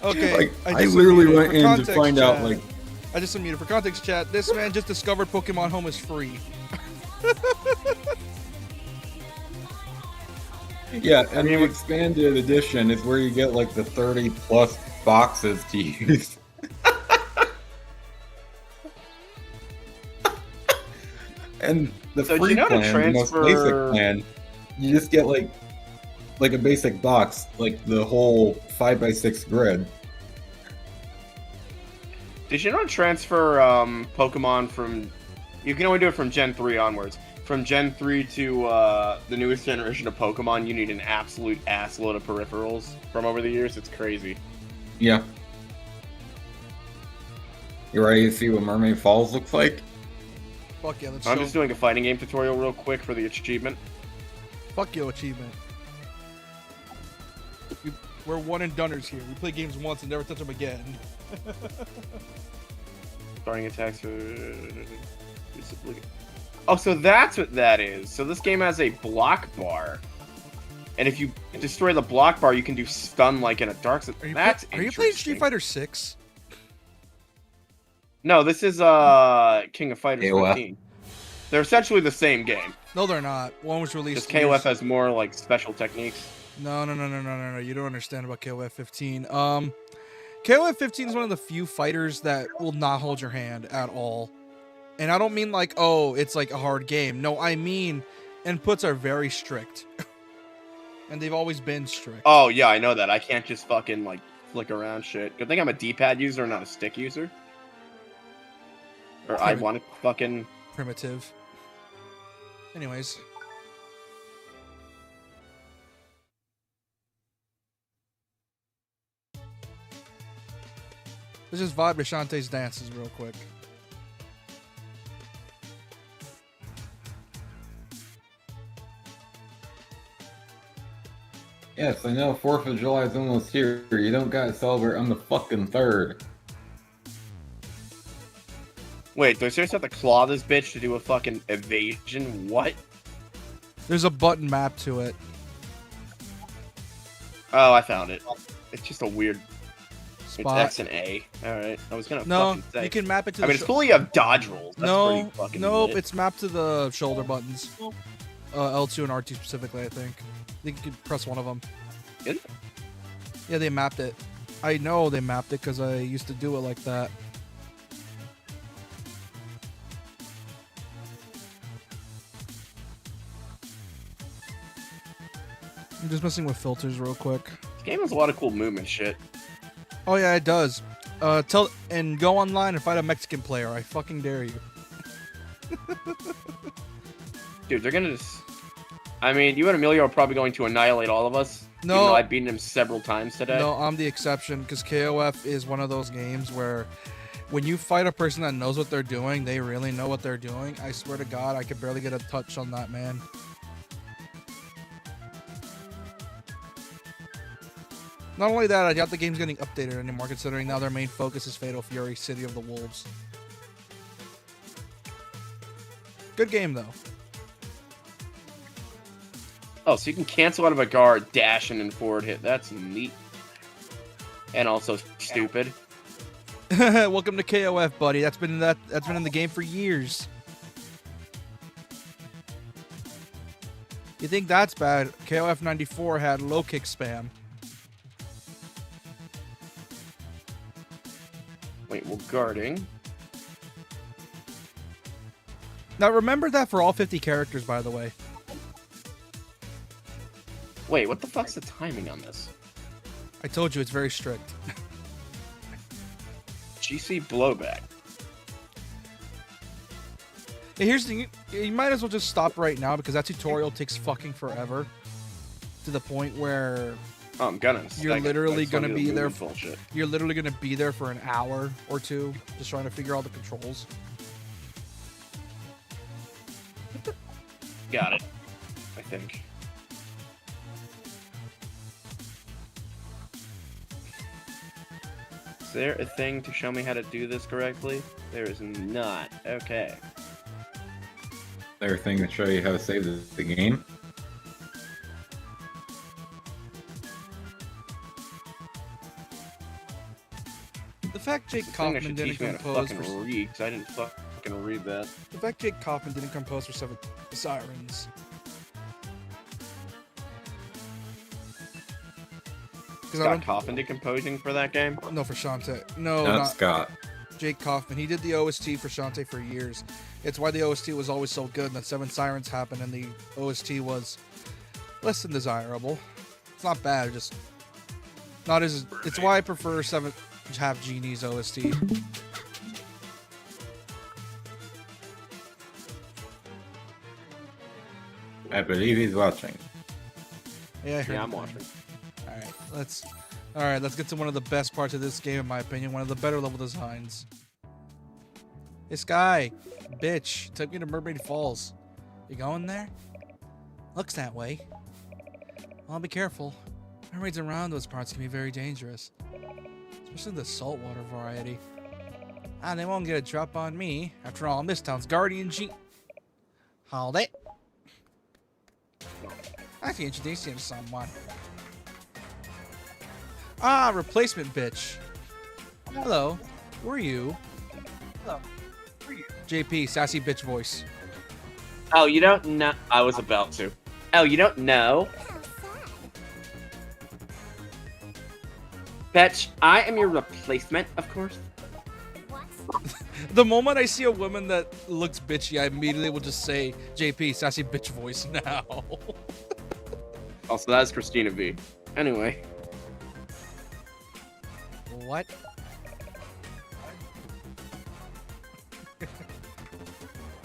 Okay, Like, I just literally unmuted. went For in to context, find out, chat, like, I just unmuted. For context, chat, this man just discovered Pokemon Home is free. yeah, and the expanded edition is where you get like the 30 plus boxes to use. And the So do free you know how to plan, the most basic transfer? plan, you just get like a basic box, like the whole 5x6 grid. Did you know how to transfer Pokemon from? You can only do it from Gen 3 onwards. From Gen 3 to the newest generation of Pokemon, you need an absolute assload of peripherals from over the years. It's crazy. Yeah. You ready to see what Mermaid Falls looks like? Fuck yeah, let's I'm show. just doing a fighting game tutorial real quick for the achievement. Fuck your achievement. We're one and doneers here. We play games once and never touch them again. Starting attacks. Oh, so that's what that is. So this game has a block bar, and if you destroy the block bar, you can do stun like in a Dark Souls. That's Are you playing Street Fighter 6? No, this is King of Fighters KOF. 15. They're essentially the same game. No, they're not. One was released. Just KOF has more like special techniques. No. You don't understand about KOF 15. KOF 15 is one of the few fighters that will not hold your hand at all. And I don't mean like, oh, it's like a hard game. No, I mean inputs are very strict. And they've always been strict. Oh, yeah, I know that. I can't just fucking like flick around shit. Good thing I'm a D-pad user, not a stick user. Or I want to fucking... Primitive. Anyways. Let's just vibe to Shantae's dances real quick. Yes, I know 4th of July is almost here. You don't gotta celebrate on the fucking 3rd. Wait, do I seriously have to claw this bitch to do a fucking evasion? What? There's a button map to it. Oh, I found it. It's just a weird... Spot. It's X and A. Alright, I was gonna No, fucking say. you can map it to I mean, it's cool you have dodge rolls. That's pretty fucking nope, lit. it's mapped to the shoulder buttons. L2 and R2 specifically, I think. I think you could press one of them. Is it? Yeah, they mapped it. I know they mapped it because I used to do it like that. I'm just messing with filters real quick. This game has a lot of cool movement shit. Oh yeah, it does. Go online and fight a Mexican player. I fucking dare you. Dude, they're gonna just... I mean, you and Emilio are probably going to annihilate all of us. No. Even though I've beaten him several times today. No, I'm the exception because KOF is one of those games where when you fight a person that knows what they're doing, they really know what they're doing. I swear to God, I could barely get a touch on that man. Not only that, I doubt the game's getting updated anymore, considering now their main focus is Fatal Fury, City of the Wolves. Good game, though. Oh, so you can cancel out of a guard, dash, and then forward hit. That's neat. And also stupid. Welcome to KOF, buddy. That's been in the game for years. You think that's bad? KOF 94 had low kick spam. Wait, well, guarding. Now remember that for all 50 characters, by the way. Wait, what the fuck's the timing on this? I told you it's very strict. GC blowback. Hey, here's the thing. You might as well just stop right now because that tutorial takes fucking forever. To the point where Oh, I'm gonna. you're literally gonna be there. Bullshit. You're literally gonna be there for an hour or two, just trying to figure out the controls. Got it. I think. Is there a thing to show me how to do this correctly? There is not. Okay. Their thing to show you how to save the game. The fact Jake I think I Kaufman should didn't teach me how to compose fucking for read, because I didn't fucking read that. the fact Jake Kaufman didn't compose for Seven Sirens. Scott Coffin did composing for that game? No, for Shantae. No, Not not Scott. Jake Kaufman. He did the OST for Shantae for years. It's why the OST was always so good, and that Seven Sirens happened, and the OST was less than desirable. It's not bad, just not as. It's why I prefer Seven Half Genie's OST. I believe he's watching. Yeah, I heard Yeah, I'm that. watching. All right, let's get to one of the best parts of this game, in my opinion. One of the better level designs. This guy, bitch, took me to Mermaid Falls. You going there? Looks that way. Well, be careful. Mermaids around those parts can be very dangerous. Especially the saltwater variety. Ah, they won't get a drop on me. After all, I'm this town's guardian Genie. Hold it. I can introduce you to someone. Ah, replacement bitch. Hello. Who are you? Hello. Who are you? JP, sassy bitch voice. Oh, you don't know? I was about to. Oh, you don't know? Bitch, I am your replacement, of course. The moment I see a woman that looks bitchy, I immediately will just say, JP, sassy bitch voice now. Also, that's Christina V. Anyway. What?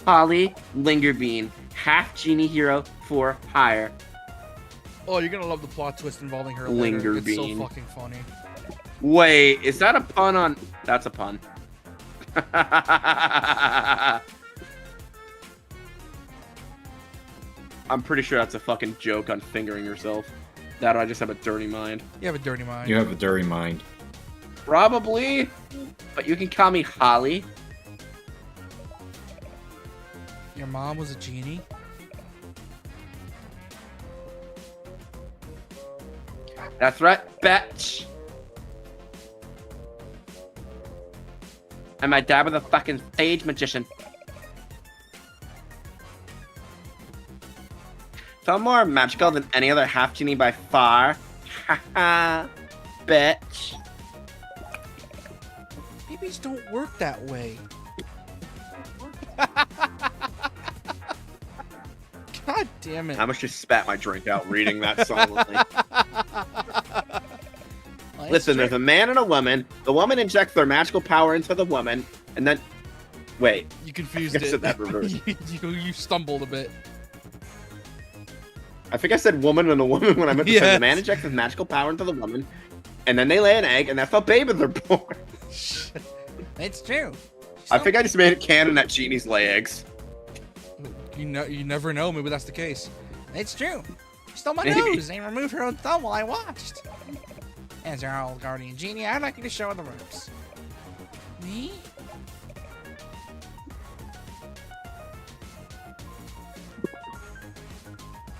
Holly Lingerbean, half genie hero for hire. Oh, you're gonna love the plot twist involving her Linger later. It's so bean. fucking funny. Wait, is that a pun on... That's a pun. I'm pretty sure that's a fucking joke on fingering yourself. That or I just have a dirty mind. You have a dirty mind. You have a dirty mind. Probably, but you can call me Holly. Your mom was a genie? That's right, bitch. And my dad was a fucking stage magician. Felt more magical than any other half genie by far. Haha, bitch. Babies don't work that way. God damn it. I almost just spat my drink out reading that silently. Well, Listen, it's there's a man and a woman. The woman injects their magical power into the woman, and then... Wait. You confused I said it. that reverse. you stumbled a bit. I think I said woman and a woman when I meant to say Yes. the man injects his magical power into the woman, and then they lay an egg, and that's how babies are born. It's true. I think I just made it canon that genies lay eggs. You know, you never know. Maybe that's the case. It's true. She stole my Maybe. nose and removed her own thumb while I watched. As our old guardian genie, I'd like you to show her the ropes. Me?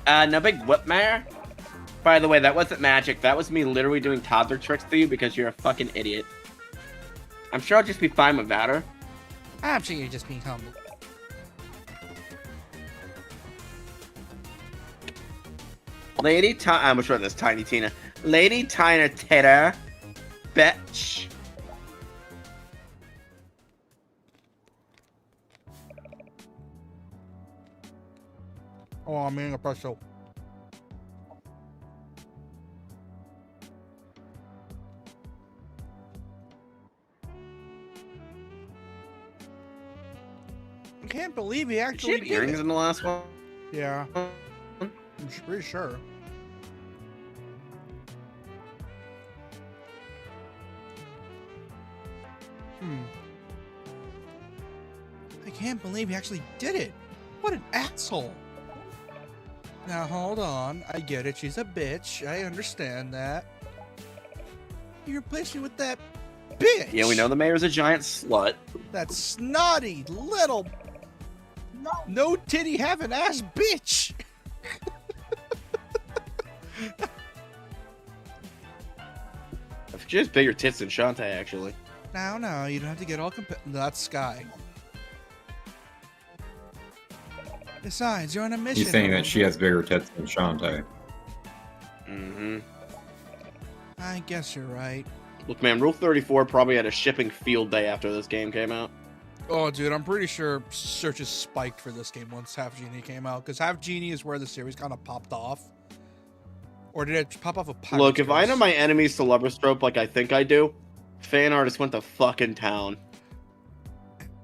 No big whoop mare. By the way, that wasn't magic. That was me literally doing toddler tricks to you because you're a fucking idiot. I'm sure I'll just be fine without her. I'm sure you're just being humble. Lady I'm gonna try this, Tiny Tina. Lady Tina Titter. Bitch. Oh, I'm eating a pretzel. I can't believe he Did she actually have did earrings it. in the last one? Yeah, I'm pretty sure. I can't believe he actually did it. What an asshole. Now hold on. I get it. She's a bitch. I understand that. You replaced me with that bitch. Yeah, we know the mayor's a giant slut. That snotty little no titty having ass bitch. She has bigger tits than Shantae, actually. No, you don't have to get all that's Sky. Besides, you're on a mission. He's saying that she has bigger tits than Shantae. Mm-hmm. I guess you're right. Look, man, Rule 34 probably had a shipping field day after this game came out. Oh, dude, I'm pretty sure searches spiked for this game once Half Genie came out, because Half Genie is where the series kind of popped off. Or did it pop off a Pirates Look, if I Curse? know my enemies to lover stroke like I think I do, fan artist went to fucking town.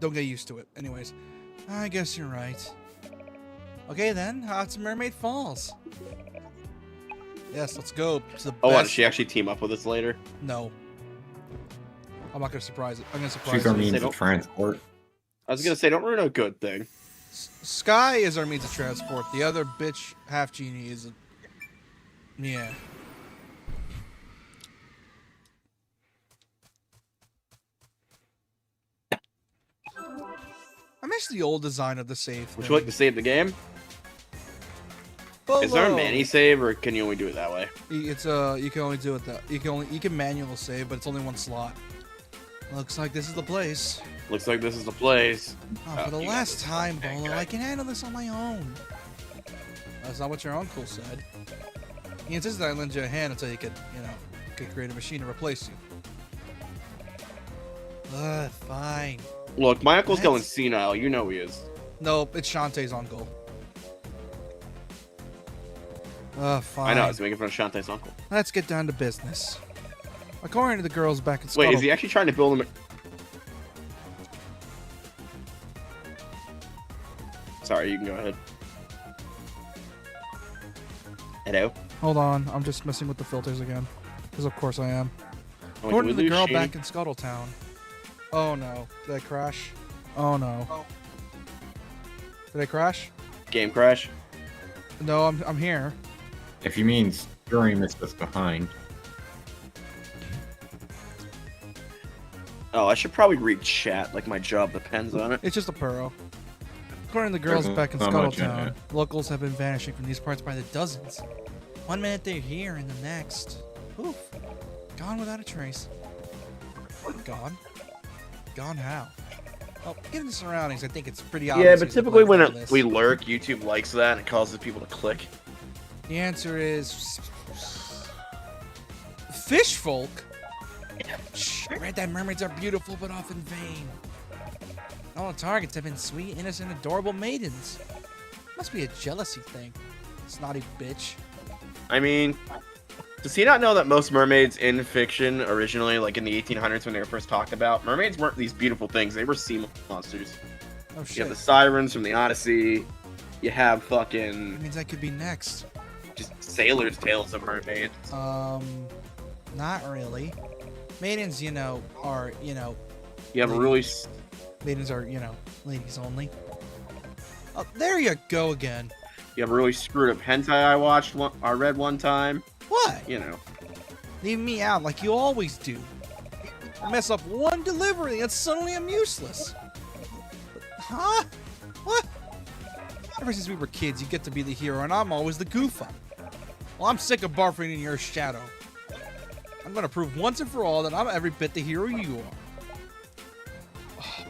Don't get used to it. Anyways, I guess you're right. Okay then, to Mermaid Falls. Yes, let's go to the Oh, what, best. does she actually team up with us later? No. I'm not gonna surprise it. I'm gonna surprise She's our you. means They of don't- transport. I was gonna say, don't ruin a good thing. Sky is our means of transport. The other bitch half genie is. Yeah. I miss the old design of the save. Would you like to save the game? Is there a mani save, or can you only do it that way? It's you can only do it that you can manual save, but it's only one slot. Looks like this is the place. Looks like this is the place. Oh, for the last time, Bolo, I can handle this on my own. That's not what your uncle said. He insisted I lend you a hand until you could, could create a machine to replace you. Fine. Look, my uncle's going senile. You know he is. Nope, it's Shantae's uncle. Fine. I know, I was making fun of Shantae's uncle. Let's get down to business. According to the girls back in Wait, is he actually trying to build him? Sorry, you can go ahead. Hello? Hold on, I'm just messing with the filters again. Because of course I am. Oh, According to the girl back in Scuttletown. Oh no. Did I crash? Oh no. Did I crash? Game crash? No, I'm here. If you mean Scurry missed us behind. Oh, I should probably read chat, like my job depends on it. It's just a purro. According to the girls back in Scuttletown, locals have been vanishing from these parts by the dozens. One minute they're here and the next. Poof. Gone without a trace. Gone? Gone how? Well, given the surroundings, I think it's pretty obvious. Yeah, but typically when we lurk, YouTube likes that and it causes people to click. The answer is... Fishfolk? Shh, I read that mermaids are beautiful but often vain. All the targets have been sweet, innocent, adorable maidens. Must be a jealousy thing. Snotty bitch. I mean, does he not know that most mermaids in fiction, originally, like in the 1800s when they were first talked about, mermaids weren't these beautiful things. They were sea monsters. Oh shit. You have the sirens from the Odyssey. You have fucking... That means I could be next. Just sailors' tales of mermaids. Not really. Maidens, are, You have a really... Maidens are, ladies only. Oh, there you go again. You have a really screwed up hentai I read one time. What? Leave me out like you always do. I mess up one delivery and suddenly I'm useless. Huh? What? Ever since we were kids, you get to be the hero and I'm always the goof up. Well, I'm sick of barfing in your shadow. I'm gonna prove once and for all that I'm every bit the hero you are.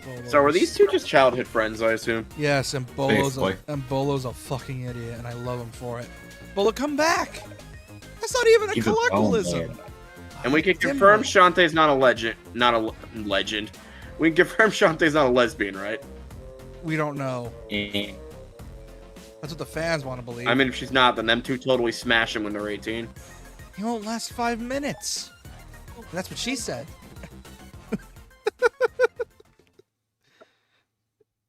Oh, so are these two just childhood friends, I assume? Yes, and Bolo's a fucking idiot, and I love him for it. Bolo, come back! That's not even a colloquialism. And we can confirm Shantae's not a legend. Not a legend. We can confirm Shantae's not a lesbian, right? We don't know. That's what the fans want to believe. I mean, if she's not, then them two totally smash him when they're 18. He won't last 5 minutes. That's what she said.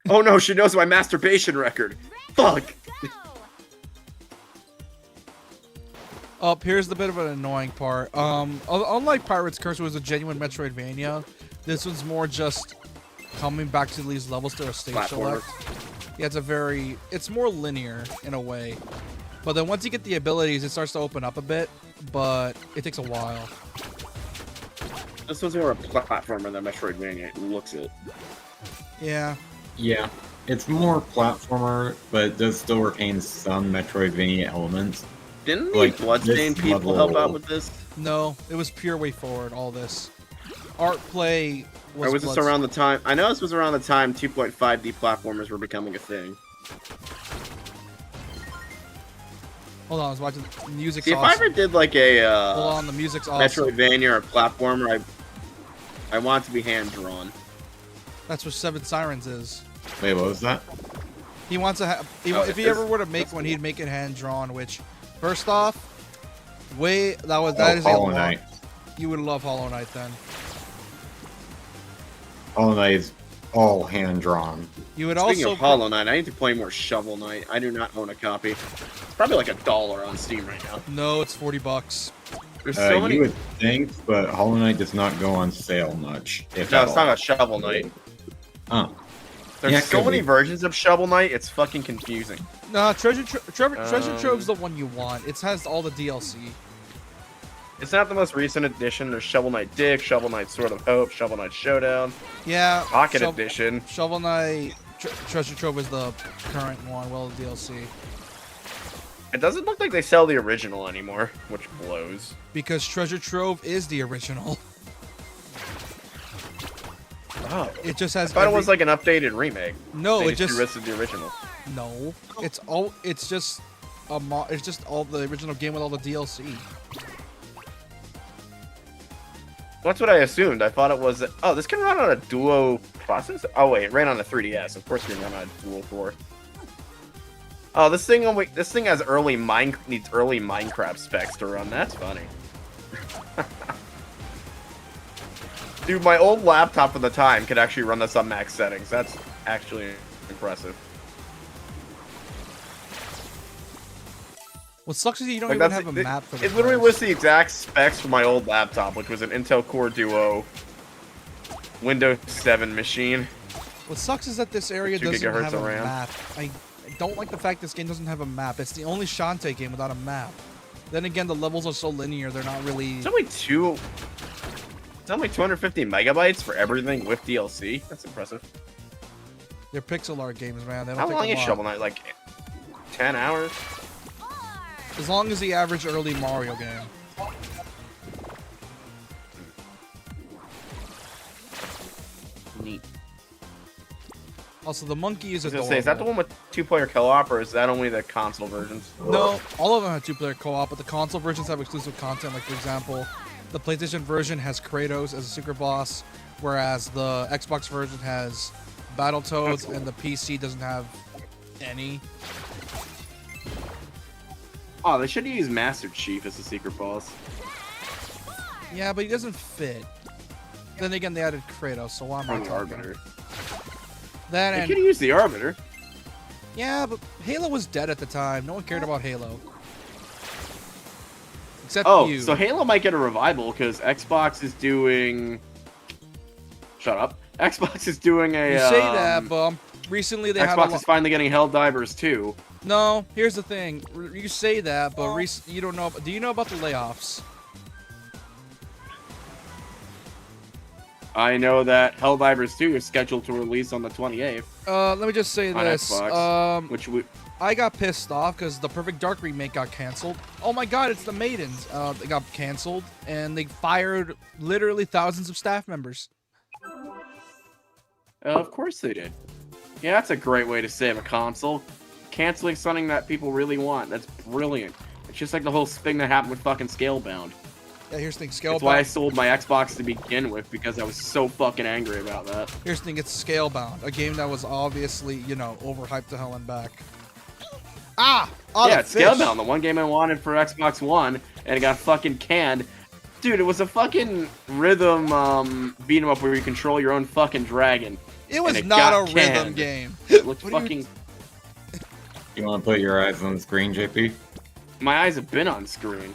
Oh no, she knows my masturbation record. Fuck. Here's the bit of an annoying part. Unlike Pirate's Curse, was a genuine Metroidvania. This one's more just coming back to these levels through a stage select. Yeah, it's more linear in a way. But then once you get the abilities, it starts to open up a bit, but it takes a while. This one's more a platformer than Metroidvania. It looks it. Yeah. Yeah, it's more platformer, but it does still retain some Metroidvania elements. Didn't the Bloodstained people help out with this? No, it was pure way forward, all this. Art play was... Or was this around the time... I know this was around the time 2.5D platformers were becoming a thing. Hold on, I was watching the music. See, if I ever did like a hold on, the music's awesome. Metroidvania or a platformer, I want it to be hand-drawn. That's what Seven Sirens is. Wait, what was that? He wants to have... if he ever were to make one, he'd make it hand-drawn, which... First off, that is Hollow Knight. You would love Hollow Knight then. Hollow Knight is all hand-drawn. You would Speaking also of Hollow Knight, I need to play more Shovel Knight. I do not own a copy. It's probably like $1 on Steam right now. No, it's $40. There's so many. You would think, but Hollow Knight does not go on sale much. No, it's not a Shovel Knight. Oh. There's Yeah, so could many be. versions of Shovel Knight, it's fucking confusing. Nah, Treasure Trove's the one you want. It has all the DLC. It's not the most recent edition. There's Shovel Knight Dick, Shovel Knight Sword of Hope, Shovel Knight Showdown, Yeah. Pocket Edition. Shovel Knight Treasure Trove is the current one. Well, the DLC. It doesn't look like they sell the original anymore, which blows. Because Treasure Trove is the original. Oh. It just has. I thought it was like an updated remake. No, They it just listed the original. no. It's just It's just all the original game with all the DLC. That's what I assumed. I thought it was. Oh, this can run on a Duo processor. Oh wait, it ran on a 3DS. Of course, it can run on a Dual Core. Oh, this thing has needs early Minecraft specs to run. That's funny. Dude, my old laptop from the time could actually run this on max settings. That's actually impressive. What sucks is you don't Like, even that's- have a map for the It literally cars. lists the exact specs for my old laptop, which was an Intel Core Duo Windows 7 machine. What sucks is that this area 2 doesn't gigahertz have a of RAM. map. I don't like the fact this game doesn't have a map. It's the only Shantae game without a map. Then again, the levels are so linear; they're not really. It's only 250 megabytes for everything with DLC. That's impressive. They're pixel art games, man. They don't How take long a is lot. Shovel Knight? Like 10 hours? As long as the average early Mario game. Neat. Also, the monkey is I was adorable. gonna say, is that the one with 2-player co-op, or is that only the console versions? No, all of them have two-player co-op, but the console versions have exclusive content. Like, for example, the PlayStation version has Kratos as a secret boss, whereas the Xbox version has Battletoads, and the PC doesn't have any. Oh, they should use Master Chief as the secret boss. Yeah, but he doesn't fit. Then again, they added Kratos, so why am I Or the talking? Arbiter. That They and could use the Arbiter. yeah, but Halo was dead at the time. No one cared about Halo. Except Oh, you. so Halo might get a revival because Xbox is doing. Shut up. Xbox is doing a. You say that, but recently they had a Xbox lot. is finally getting Helldivers 2. No, here's the thing. You say that, but you don't know. Do you know about the layoffs? I know that Helldivers 2 is scheduled to release on the 28th, Let me just say On this. Xbox. which we. I got pissed off because the Perfect Dark remake got canceled. Oh my god, it's the Maidens. They got canceled, and they fired literally thousands of staff members. Of course they did. Yeah, that's a great way to save a console. Canceling something that people really want. That's brilliant. It's just like the whole thing that happened with fucking Scalebound. Yeah, here's the thing. That's why I Scalebound. sold my Xbox to begin with, because I was so fucking angry about that. Here's the thing. It's Scalebound, a game that was obviously, overhyped to hell and back. Ah! Oh, Yeah, the it's fish. Scalebound, the one game I wanted for Xbox One, and it got fucking canned. Dude, it was a fucking rhythm beat 'em up where you control your own fucking dragon. It was and it not got a rhythm canned. game. It looked What do you- fucking. You want to put your eyes on the screen, JP? My eyes have been on screen.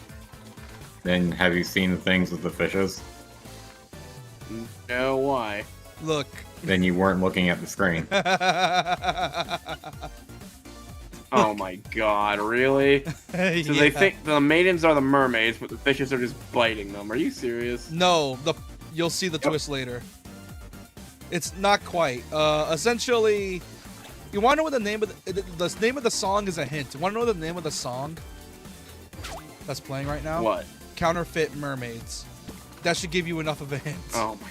Then have you seen the things with the fishes? No, why? Look. Then you weren't looking at the screen. Oh my god, really? So they think the maidens are the mermaids, but the fishes are just biting them. Are you serious? No, you'll see the twist later. It's not quite. Essentially, you want to know what the name of the name of the song is a hint. You want to know the name of the song that's playing right now? What? Counterfeit Mermaids. That should give you enough of a hint. Oh my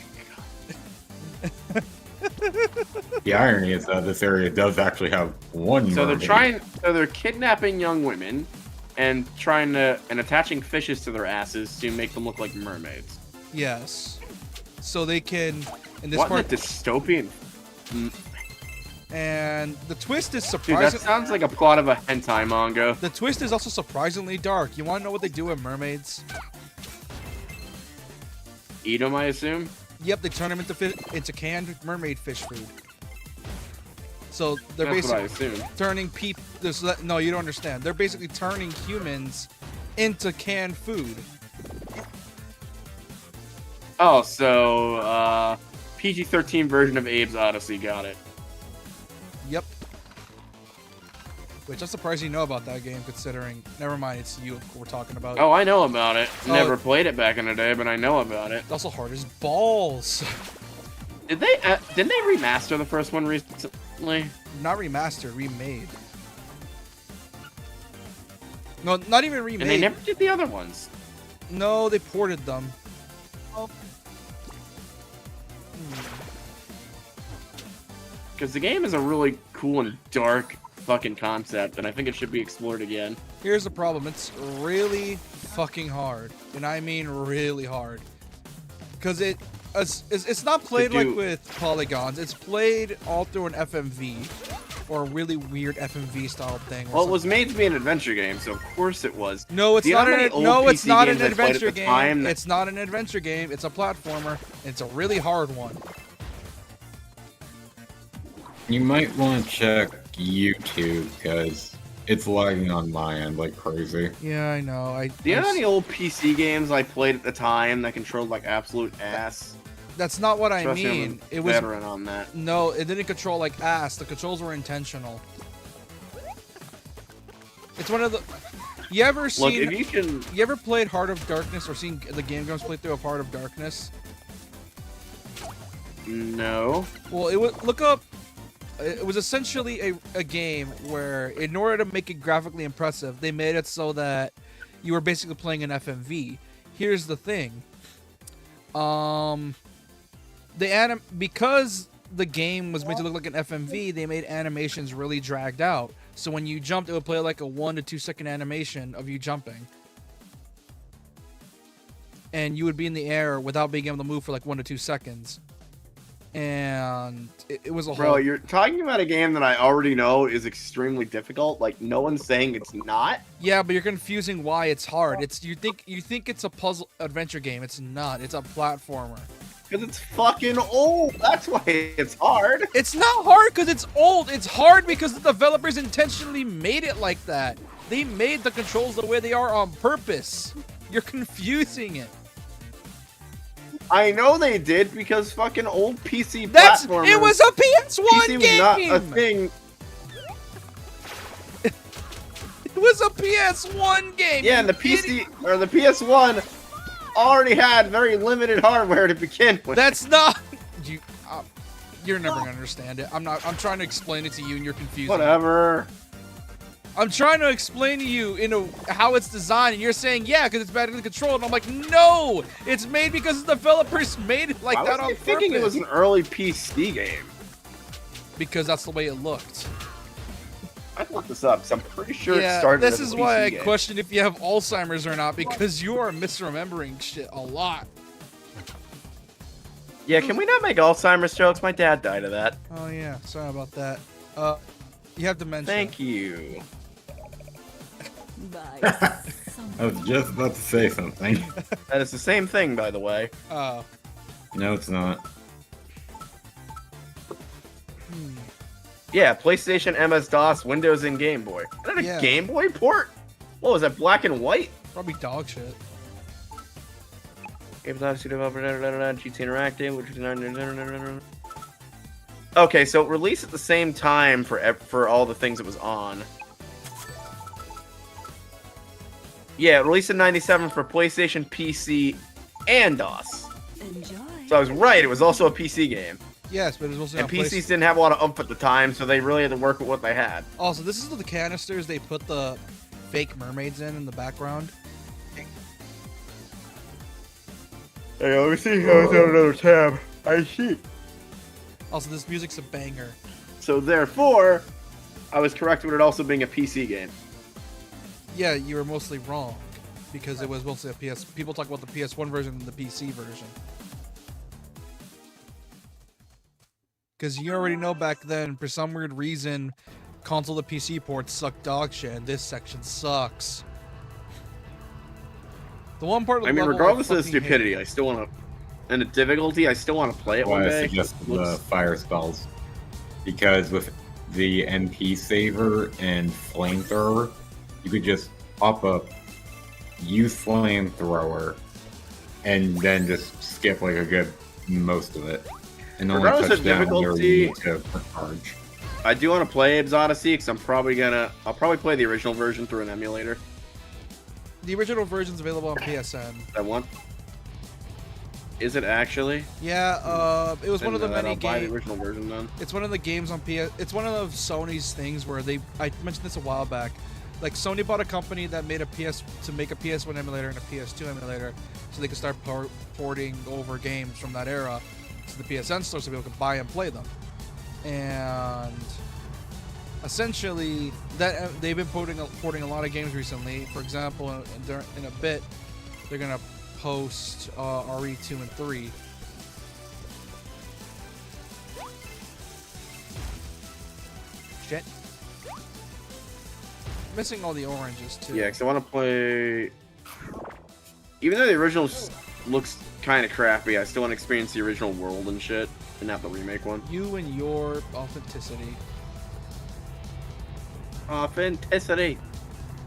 god. The irony is that this area does actually have one So mermaid. they're kidnapping young women and attaching fishes to their asses to make them look like mermaids. Yes. So they can in this What in part a dystopian? and the twist is Dude, that surprising. sounds like a plot of a hentai manga. The twist is also surprisingly dark. You want to know what they do with mermaids? Eat them, I assume. Yep, they turn them into canned mermaid fish food. So they're That's what I basically assume. turning no, you don't understand. They're basically turning humans into canned food. Oh, so PG-13 version of Abe's Odyssey. Got it. Which I'm surprised you know about that game, considering. Never mind, it's you we're talking about. Oh, I know about it. Oh. Never played it back in the day, but I know about it. It's also hard as balls. Didn't they remaster the first one recently? Not remastered, remade. No, not even remade. And they never did the other ones. No, they ported them. Because the game is a really cool and dark fucking concept, and I think it should be explored again. Here's the problem. It's really fucking hard. And I mean really hard. Because it's not played like with polygons. It's played all through an FMV. Or a really weird FMV style thing. Well, it was made to be an adventure game, so of course it was. No, it's Do you know not how many an old no, it's PC not an games I played at adventure the game. time that- It's not an adventure game. It's a platformer. It's a really hard one. You might want to check YouTube because it's lagging on my end like crazy. Yeah, I know. Do you know any old PC games I played at the time that controlled like absolute ass? That's not what I Especially I'm mean. a It was veteran on that. no, it didn't control like ass. The controls were intentional. It's one of the. You ever Look, seen? if you can, You ever played Heart of Darkness or seen the Game Grumps play through a Heart of Darkness? no. Well, it was look up. It was essentially a game where, in order to make it graphically impressive, they made it so that you were basically playing an FMV. Here's the thing. Because the game was made to look like an FMV, they made animations really dragged out. So when you jumped, it would play like a 1 to 2 second animation of you jumping. And you would be in the air without being able to move for like 1 to 2 seconds. And it was a Bro, whole... you're talking about a game that I already know is extremely difficult. Like, no one's saying it's not. Yeah, but you're confusing why it's hard. You think it's a puzzle adventure game. It's not. It's a platformer. Because it's fucking old. That's why it's hard. It's not hard because it's old. It's hard because the developers intentionally made it like that. They made the controls the way they are on purpose. You're confusing it. I know they did because fucking old PC platformers. It was a PS1 PC game. was not a thing. It was a PS1 game. Yeah, and the PC or the PS1 already had very limited hardware to begin with. That's not you. You're never gonna understand it. I'm trying to explain it to you, and you're confused. Whatever. I'm trying to explain to you, how it's designed, and you're saying, yeah, because it's badly controlled. And I'm like, no, it's made because the developers made it like Why that was on I purpose. thinking it was an early PC game? Because that's the way it looked. I looked this up, because I'm pretty sure it Yeah, started this as a is PC why I game. question if you have Alzheimer's or not, because you are misremembering shit a lot. Yeah, can we not make Alzheimer's jokes? My dad died of that. Oh yeah, sorry about that. You have dementia. Thank you. I was just about to say something. That is the same thing, by the way. Oh. No, it's not. Yeah, PlayStation, MS-DOS, Windows, and Game Boy. Is that a Yeah. Game Boy port? What was that, black and white? Probably dog shit. GameStop developer, GT Interactive, which is okay, so it released at the same time for all the things it was on. Yeah, it released in '97 for PlayStation, PC, and DOS. Enjoy. So I was right; it was also a PC game. Yes, but it was also And on PCs didn't have a lot of oomph at the time, so they really had to work with what they had. Also, this is the canisters they put the fake mermaids in the background. Hey, let me see how it's on another tab. I see. Also, this music's a banger. So therefore, I was correct with it also being a PC game. Yeah, you were mostly wrong because it was mostly a PS. People talk about the PS1 version and the PC version. Because you already know back then, for some weird reason, console to PC ports suck dog shit, and this section sucks. The one part of the I mean, level regardless of the fucking hate. stupidity, I still want to, and the difficulty, I still want to play it one Why I day. suggested the Looks- fire spells. Because with the MP saver and flamethrower, you could just pop up, use flamethrower, and then just skip like a good most of it. And only Regardless touch of down where difficulty- you need to charge. I do want to play Abe's Odyssey because I'll probably play the original version through an emulator. The original version's available on PSN. I want. Is it actually? Yeah, it was one of the many I'll buy the games. original version then. It's one of the games on PS. It's one of Sony's things where I mentioned this a while back. Like Sony bought a company that made a PS1 emulator and a PS2 emulator, so they could start porting over games from that era to the PSN store, so people could buy and play them. And essentially, that they've been porting a lot of games recently. For example, in a bit, they're gonna post RE2 and 3. Shit. Missing all the oranges too. Yeah, because I want to play. Even though the original looks kind of crappy, I still want to experience the original world and shit, and not the remake one. You and your authenticity. Authenticity.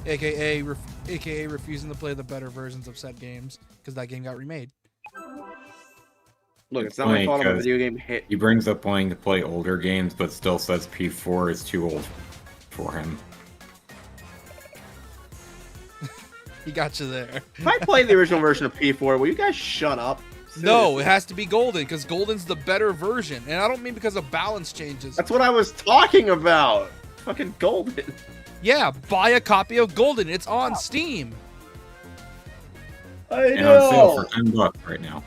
AKA refusing to play the better versions of said games because that game got remade. Look, it's not my funny fault if a 'cause video game hit. He brings up wanting to play older games, but still says P4 is too old for him. He got you there. If I play the original version of P4, will you guys shut up? No, it has to be Golden because Golden's the better version, and I don't mean because of balance changes. That's what I was talking about. Fucking Golden. Yeah, buy a copy of Golden. It's on Steam. I And on sale for $10 right now.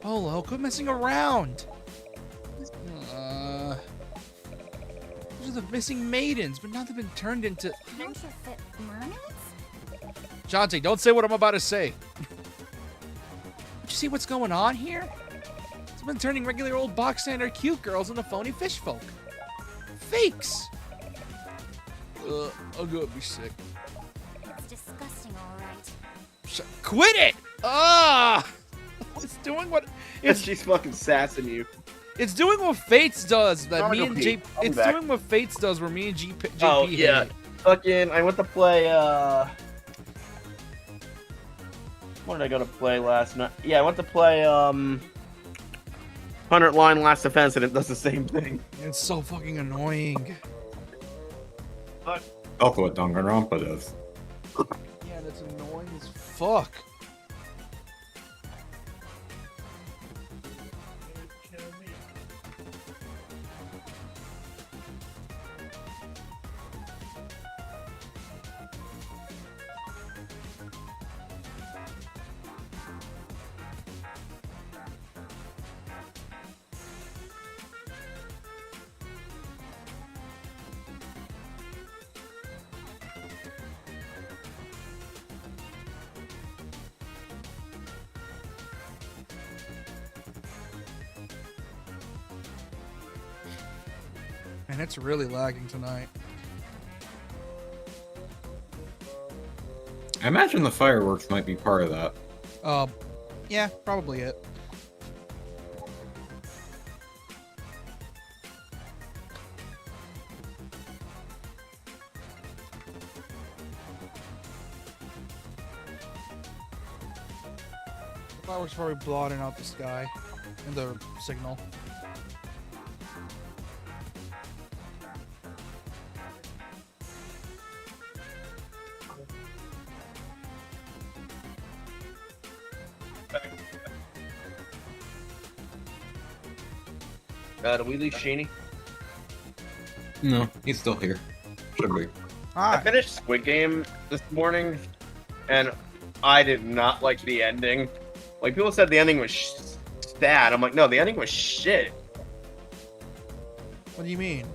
Polo, quit messing around. Those are the missing maidens, but now they've been turned into. Counterfeit mermaids? Shantae, don't say what I'm about to say. Did you see what's going on here? It's been turning regular old box standard cute girls into phony fish folk. Fakes. I'm gonna be sick. It's disgusting, alright. Quit it! Ah! It's doing what She's fucking sassing you. it's doing what Fates does that I'm me gonna and go J. pee. I'll be It's back. doing what Fates does where me and JP. Oh, hate yeah. it. Fucking, I went to play, what did I go to play last night? Yeah, I went to play, 100 Line Last Defense, and it does the same thing. It's so fucking annoying. That's what Danganronpa does. Yeah, that's annoying as fuck. Man, it's really lagging tonight. I imagine the fireworks might be part of that. Yeah, probably it. The fireworks probably blotting out the sky and the signal. Did we leave Sheeny? No, he's still here. Should be. I Hi. finished Squid Game this morning, and I did not like the ending. Like, people said the ending was sad. I'm like, no, the ending was shit. What do you mean?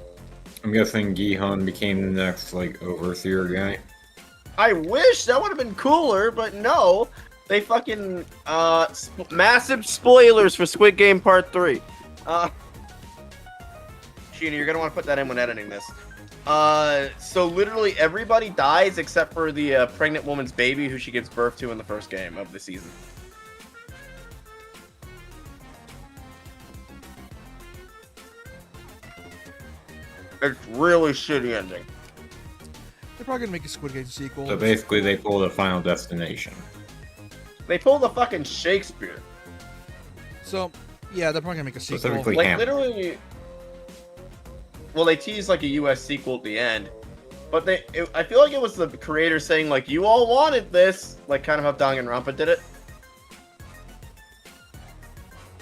I'm guessing Gihan became the next, like, overseer guy. I wish that would have been cooler, but no. They fucking, massive spoilers for Squid Game Part 3. Sheena, you're gonna want to put that in when editing this. So literally everybody dies except for the pregnant woman's baby who she gives birth to in the first game of the season. It's really shitty ending. They're probably gonna make a Squid Game sequel. So basically, they pulled a Final Destination. They pulled a fucking Shakespeare. So, Yeah, they're probably gonna make a sequel. Specifically Like Ham. literally. Well, they teased like a U.S. sequel at the end, but I feel like it was the creator saying like, "You all wanted this," like kind of how Danganronpa did it.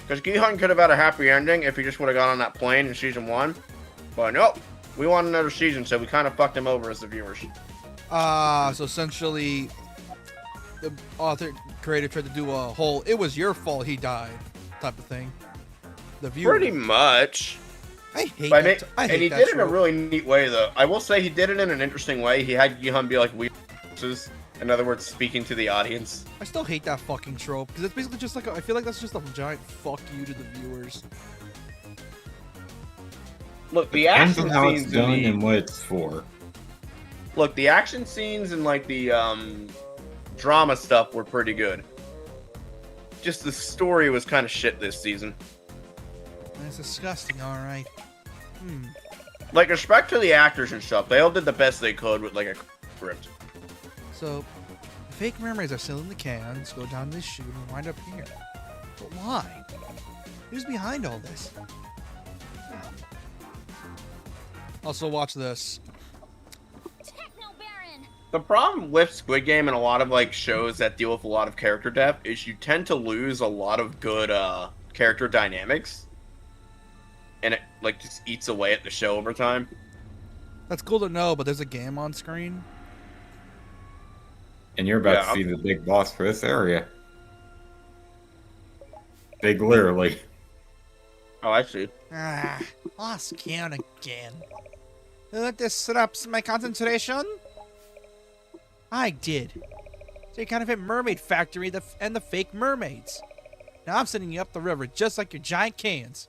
Because Gihan could have had a happy ending if he just would have gone on that plane in season 1, but nope, we want another season, so we kind of fucked him over as the viewers. So essentially, the author creator tried to do a whole "it was your fault he died" type of thing. The viewer. Pretty much. I hate But that. I hate and he that did it in a trope. really neat way, though. I will say he did it in an interesting way. He had Gihan be like, "We," in other words, speaking to the audience. I still hate that fucking trope because it's basically just like I feel like that's just a giant fuck you to the viewers. Look, the Depends action on how scenes it's done in and what it's for. Look, the action scenes and like the drama stuff were pretty good. Just the story was kind of shit this season. That's disgusting. All right. Like, respect to the actors and stuff. They all did the best they could with like a script. So, the fake mermaids are still in the cans, go down this chute, and wind up here. But why? Who's behind all this? Also, watch this. Techno Baron! The problem with Squid Game and a lot of like shows that deal with a lot of character depth is you tend to lose a lot of good character dynamics. And it like just eats away at the show over time. That's cool to know, but there's a game on screen. And you're about Yeah. to see the big boss for this area. Big literally. Oh, I see. Lost count again. That disrupts my concentration? I did. So you counterfeit mermaid factory and the fake mermaids. Now I'm sending you up the river just like your giant cans.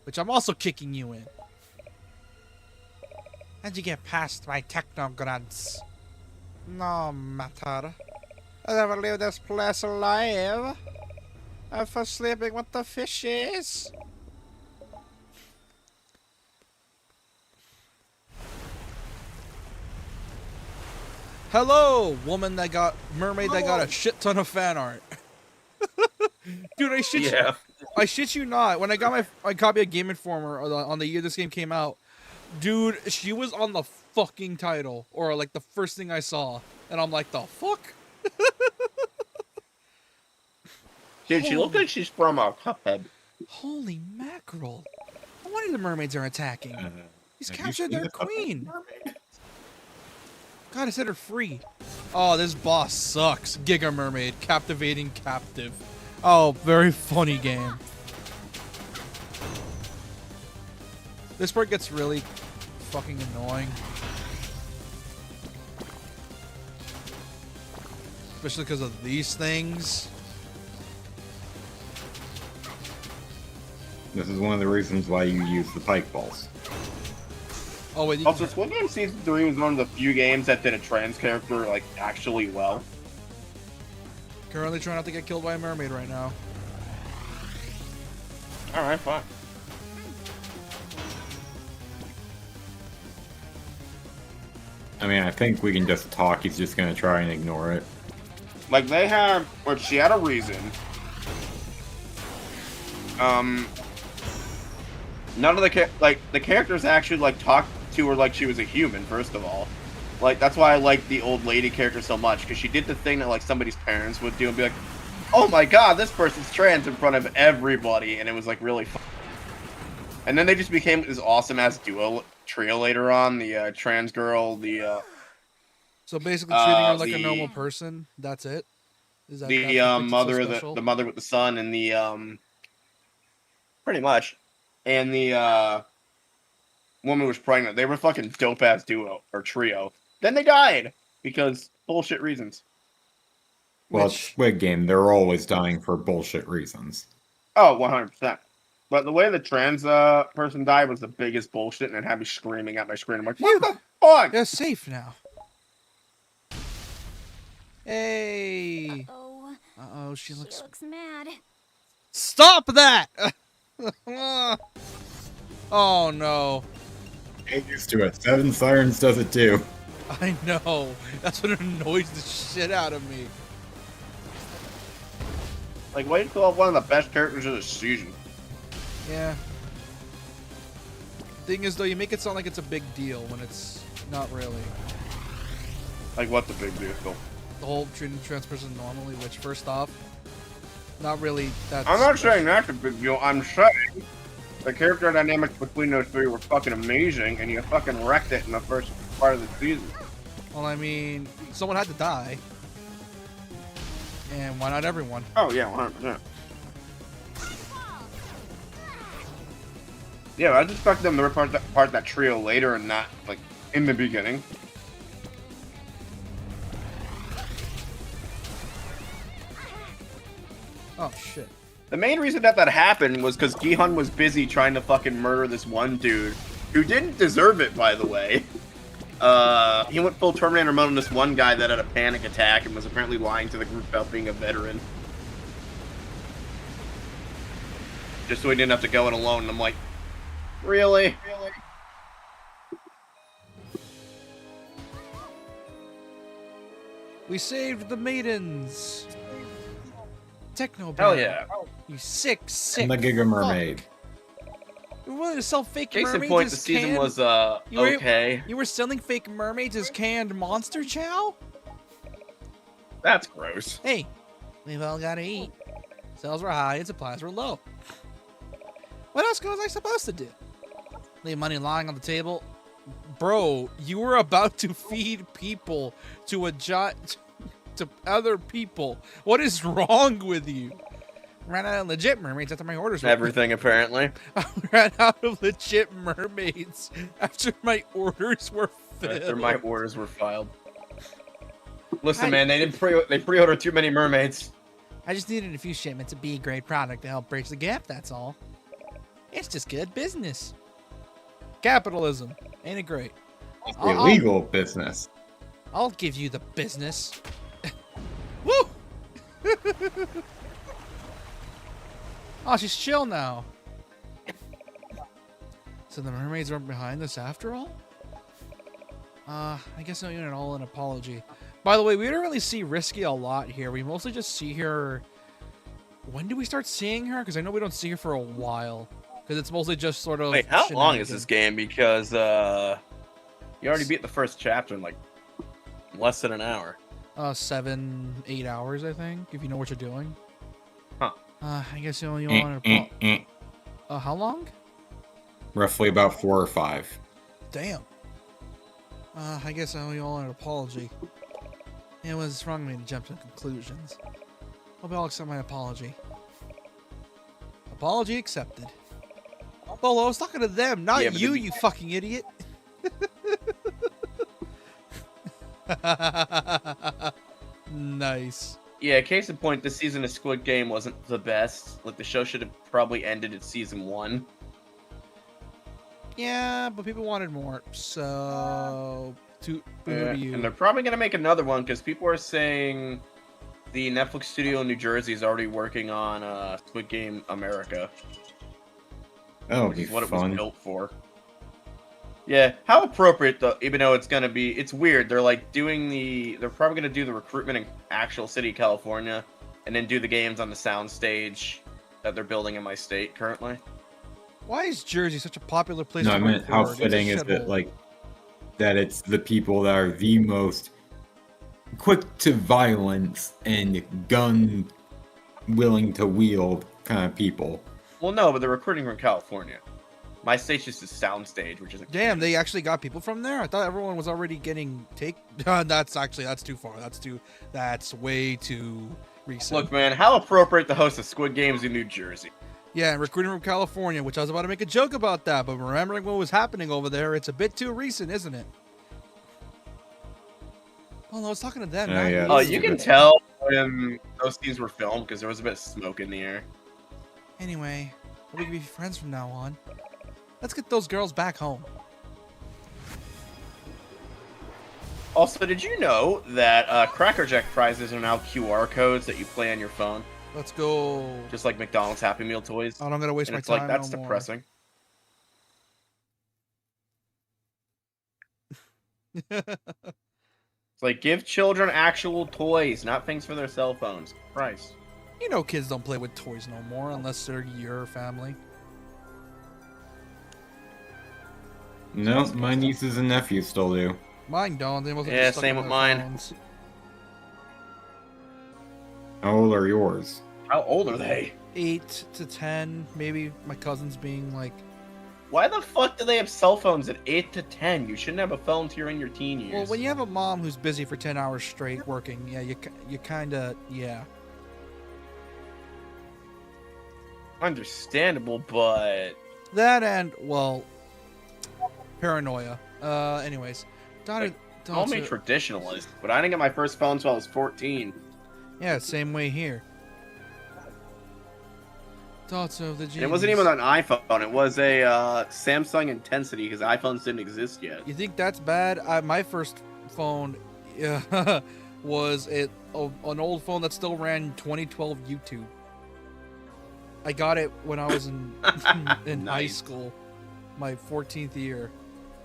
Which I'm also kicking you in. How'd you get past my technogrants? No matter. I'll never leave this place alive. I'm for sleeping with the fishes. Hello, woman that got mermaid that got a shit ton of fan art. Dude, I shit you not. When I got my copy of Game Informer on the year this game came out, dude, she was on the fucking title or like the first thing I saw, and I'm like, the fuck? Dude, she looks like she's from a Cuphead. Holy mackerel! No wonder the mermaids are attacking. He's Have you captured seen their the fucking queen. mermaid? Gotta set her free. Oh, this boss sucks. Giga Mermaid, captivating captive. Oh, very funny game. This part gets really fucking annoying. Especially because of these things. This is one of the reasons why you use the pike balls. Oh, wait. Also, Squid Game Season 3 was one of the few games that did a trans character, like, actually well. Currently trying not to get killed by a mermaid right now. Alright, fine. I mean, I think we can just talk. He's just gonna try and ignore it. Like, they had... Well, she had a reason. None of the characters actually, like, talked to her like she was a human, first of all. Like, that's why I like the old lady character so much, because she did the thing that, like, somebody's parents would do and be like, oh my god, this person's trans in front of everybody, and it was, like, really fun. And then they just became this awesome-ass trio later on, the trans girl, the So basically treating her like a the- normal person. That's it? Is that the that's what makes it so mother, special? the mother with the son, and the pretty much, and the woman who was pregnant. They were fucking dope ass duo or trio. Then they died because bullshit reasons. Well, it's Which- Squid Game. They're always dying for bullshit reasons. Oh, 100%. But the way the trans person died was the biggest bullshit, and it had me screaming at my screen. I'm like, what the fuck? You're safe now. Hey. Oh, Uh-oh, she she looks... looks mad. Stop that! Oh, no. Get used to it. Seven Sirens does it too. I know. That's what annoys the shit out of me. Like, why did you call one of the best characters of the season? Yeah. Thing is, though, you make it sound like it's a big deal when it's not really. Like, what's the big deal? The whole treating trans person normally, which, first off, not really that. I'm not saying that's a big deal. I'm saying the character dynamics between those three were fucking amazing, and you fucking wrecked it in the first part of the season. Well, I mean, someone had to die. And why not everyone? Oh, yeah, 100%. Yeah, I just expect them to rip apart that trio later and not, like, in the beginning. Oh, shit. The main reason that happened was because Gi-hun was busy trying to fucking murder this one dude who didn't deserve it, by the way. He went full Terminator mode on this one guy that had a panic attack and was apparently lying to the group about being a veteran. Just so he didn't have to go in alone. And I'm like, really? Really? We saved the maidens. Techno. Hell yeah. You sick. And the Giga Mermaid. You're willing to sell fake Case mermaids in point, as the season canned... was, You were- okay. You were selling fake mermaids as canned monster chow? That's gross. Hey, we've all got to eat. Sales were high and supplies were low. What else was I supposed to do? Leave money lying on the table? Bro, you were about to feed people to to other people. What is wrong with you? Ran out of legit mermaids after my orders were Everything, apparently. I ran out of legit mermaids after my orders were filled. After my orders were filed. Listen, man, they pre-ordered too many mermaids. I just needed a few shipments of B-grade product to help bridge the gap, that's all. It's just good business. Capitalism. Ain't it great? It's illegal business. I'll give you the business. Woo! Oh, she's chill now. So the mermaids weren't behind this after all? I guess not even all an apology. By the way, we don't really see Risky a lot here. We mostly just see her... When do we start seeing her? Because I know we don't see her for a while. Because it's mostly just sort of... Wait, how long is this game? Because, you already beat the first chapter in, like, less than an hour. 7, 8 hours, I think, if you know what you're doing. Huh. I guess you only want to... how long? Roughly about 4 or 5. Damn. I guess I owe you all an apology. It was wrong of me to jump to conclusions. Hope I'll accept my apology. Apology accepted. Bolo, I was talking to them, not Yeah, but you, did you fucking idiot. Nice. Yeah, case in point, this season of Squid Game wasn't the best. Like, the show should have probably ended at season 1. Yeah, but people wanted more, so... boo to you. And they're probably going to make another one, because people are saying the Netflix studio in New Jersey is already working on Squid Game America. That'll Which be is what it fun. was built for. Yeah, how appropriate though, even though it's gonna be, it's weird. They're like they're probably gonna do the recruitment in actual city, California, and then do the games on the sound stage that they're building in my state currently. Why is Jersey such a popular place No, to I work meant how for? It's a fitting is shithole. it, like, that it's the people that are the most quick to violence and gun willing to wield kind of people. Well, no, but they're recruiting from California. My state's just a sound stage, which is Damn, they actually got people from there? I thought everyone was already getting that's too far. That's way too recent. Look, man, how appropriate to host a Squid Games in New Jersey. Yeah, and recruiting from California, which I was about to make a joke about that, but remembering what was happening over there, it's a bit too recent, isn't it? Well, I was talking to them. Oh, not yeah. you. Oh, you can tell when those scenes were filmed because there was a bit of smoke in the air. Anyway, we can be friends from now on. Let's get those girls back home. Also, did you know that Cracker Jack prizes are now QR codes that you play on your phone? Let's go. Just like McDonald's Happy Meal toys. I don't gotta waste And my it's time like, that's no more. depressing. It's like, give children actual toys, not things for their cell phones. Christ. You know kids don't play with toys no more unless they're your family. No, my nieces and nephews still do. Mine don't. They mostly Yeah, just stuck same on with their mine. phones. How old are yours? How old are they? 8 to 10, maybe. My cousin's being like, Why the fuck do they have cell phones at 8 to 10? You shouldn't have a phone till you're in your teen years. well, when you have a mom who's busy for 10 hours straight working, yeah, you kind of, yeah. Understandable, but That and, well, paranoia. Anyways, daughter, call me traditionalist. But I didn't get my first phone until I was 14. yeah, same way here. Thoughts of the And it wasn't even an iPhone. It was a Samsung Intensity because iPhones didn't exist yet. You think that's bad? My first phone was an old phone that still ran 2012 YouTube. I got it when I was in high Nice. school, my 14th year.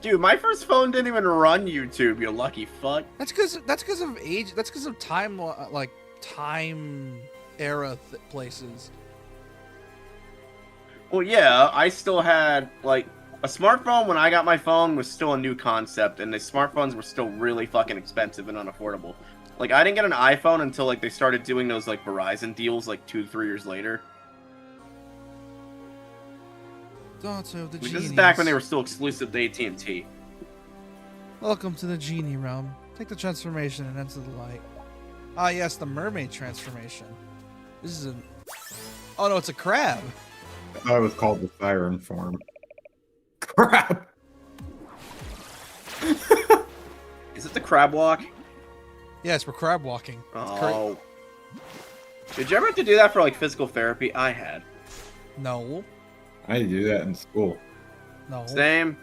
Dude, my first phone didn't even run YouTube. You lucky fuck. That's because of age. That's because of time, like time era places. Well, yeah, I still had like a smartphone when I got my phone was still a new concept, and the smartphones were still really fucking expensive and unaffordable. Like I didn't get an iPhone until like they started doing those like Verizon deals like 2-3 years later. Thoughts of the This genies. is back when they were still exclusive to AT&T. Welcome to the genie realm. Take the transformation and enter the light. Ah, yes, the mermaid transformation. This is a. Oh no, it's a crab. I thought it was called the siren form. Crap! Is it the crab walk? Yes, we're crab walking. It's Oh. Did you ever have to do that for like physical therapy? I had. No, I had to do that in school. no, Same.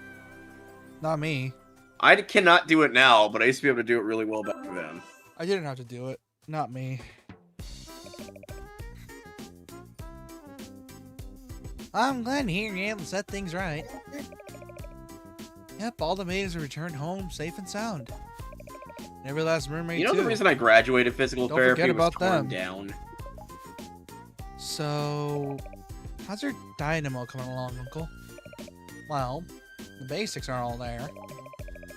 not me. I cannot do it now, but I used to be able to do it really well back then. I didn't have to do it. Not me. I'm glad to hear you're able to set things right. Yep, all the maidens have returned home safe and sound. And every last mermaid You know too. the reason I graduated physical Don't therapy forget was about torn them. down. So, how's your dynamo coming along, Uncle? Well, the basics aren't all there.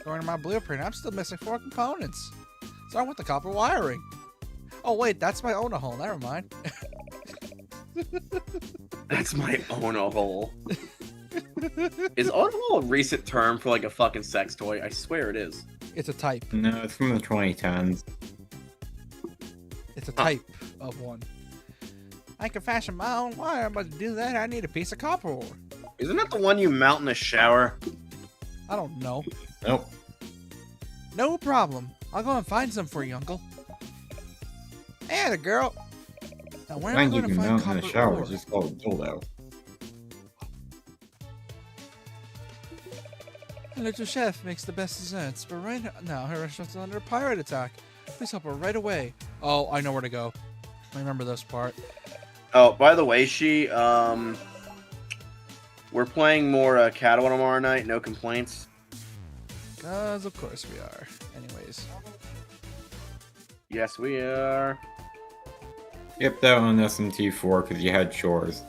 According to my blueprint, I'm still missing 4 components. Starting with the copper wiring. Oh wait, that's my own hole. Never mind. That's my own hole. Is own hole a recent term for like a fucking sex toy? I swear it is. It's a type. No, it's from the 2010s. It's a type of one. I can fashion my own wire, but to do that, I need a piece of copper ore. Isn't that the one you mount in the shower? I don't know. Nope. No problem. I'll go and find some for you, Uncle. Hey, the girl. Now, where am I Mine you going to can find mount in copper the shower. ore? It's just called a dildo. The little chef makes the best desserts, but right now her restaurant's under a pirate attack. Please help her right away. Oh, I know where to go. I remember this part. Oh, by the way, we're playing more Cattle tomorrow night. No complaints. Cause of course we are. Anyways. Yes, we are. Skipped out on SMT4 because you had chores.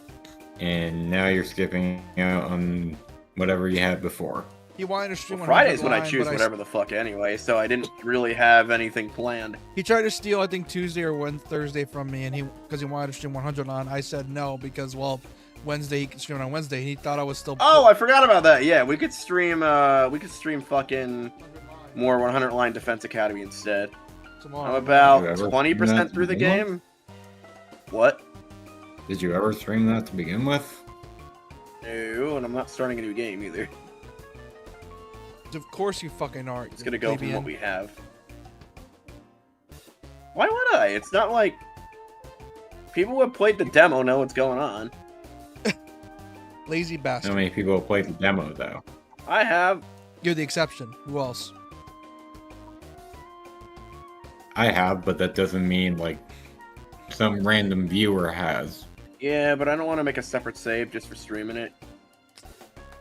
And now you're skipping out on whatever you had before. He wanted to stream Well, 100 Friday's when I line, choose but whatever the fuck anyway, so I didn't really have anything planned. He tried to steal, I think, Tuesday or Thursday from me, and because he wanted to stream 100 on. I said no because, well, Wednesday he could stream on Wednesday. He thought I was still. Oh, I forgot about that. Yeah, we could stream fucking more 100 line Defense Academy instead. tomorrow. I'm about You ever 20% not through the begin game. What? Did you ever stream that to begin with? No, and I'm not starting a new game either. Of course you fucking are. It's gonna go from plebeian. what we have. Why would I? It's not like people who have played the demo know what's going on. Lazy How bastard. many people have played the demo, though? I have. You're the exception. Who else? I have, but that doesn't mean, like, some random viewer has. Yeah, but I don't want to make a separate save just for streaming it.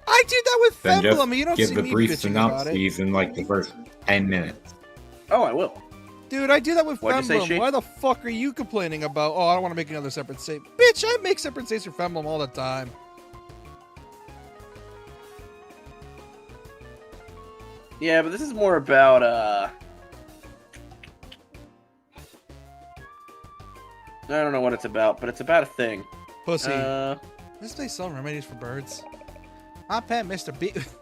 I did that with Then just Femblem. You don't give see the me brief bitching about it. synopses in, like, the first 10 minutes. Oh, I will. Dude, I do that with What'd you say, Femblem. Sheik? Why the fuck are you complaining about, oh, I don't want to make another separate save? Bitch, I make separate saves for Femblem all the time. Yeah, but this is more about I don't know what it's about, but it's about a thing. Pussy. This place selling remedies for birds. My pet Mr.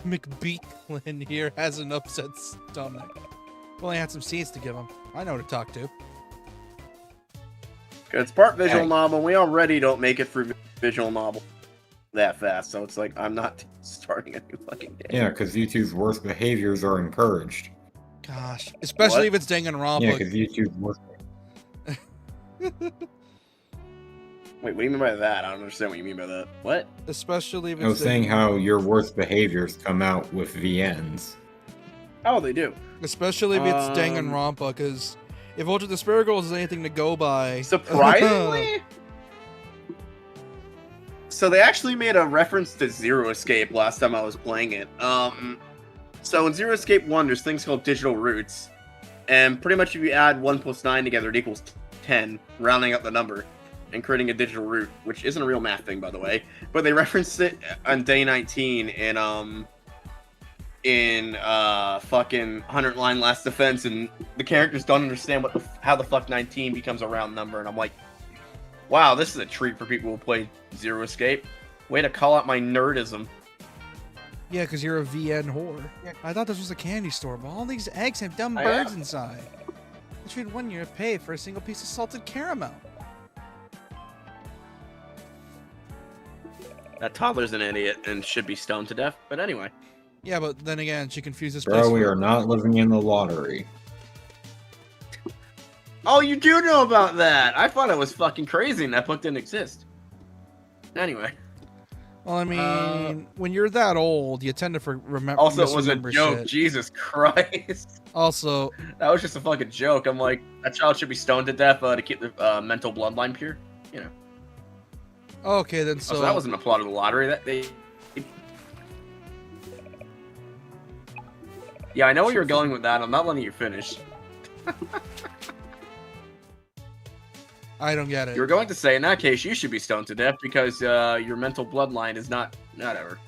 McBeaklin here has an upset stomach. Well, I had some seeds to give him. I know who to talk to. It's part visual Hey. novel. We already don't make it through visual novel that fast, so it's like I'm not starting a new fucking game. Yeah, because YouTube's worst behaviors are encouraged. Gosh. Especially What? if it's Danganronpa. Yeah, because YouTube's worst. Wait, what do you mean by that? I don't understand what you mean by that. What? Especially if it's I was saying how your worst behaviors come out with VNs. Oh, they do. Especially if it's Danganronpa, because if Ultra the Spirit Girls is anything to go by... Surprisingly? So they actually made a reference to Zero Escape last time I was playing it. So in Zero Escape 1, there's things called digital roots. And pretty much if you add 1 plus 9 together, it equals 10, rounding up the number, and creating a digital root, which isn't a real math thing, by the way. But they referenced it on day 19 in fucking 100 Line Last Defense, and the characters don't understand how the fuck 19 becomes a round number, and I'm like, wow, this is a treat for people who play Zero Escape. Way to call out my nerdism. Yeah, because you're a VN whore. I thought this was a candy store, but all these eggs have dumb I birds am. inside. I trade 1 year of pay for a single piece of salted caramel. That toddler's an idiot and should be stoned to death, but anyway. Yeah, but then again, she confused this Bro, place we for- are not living in the lottery. Oh, you do know about that! I thought it was fucking crazy and that book didn't exist. Anyway. Well, I mean, when you're that old, you tend to remember. Also, it was a misremember joke. shit. Jesus Christ. Also, That was just a fucking joke. I'm like, that child should be stoned to death to keep the mental bloodline pure. You know. okay, then So so that wasn't a plot of the lottery. That they. Yeah, I know where you're going with that. I'm not letting you finish. I don't get it. You're going to say, in that case, you should be stoned to death because your mental bloodline is not. Whatever.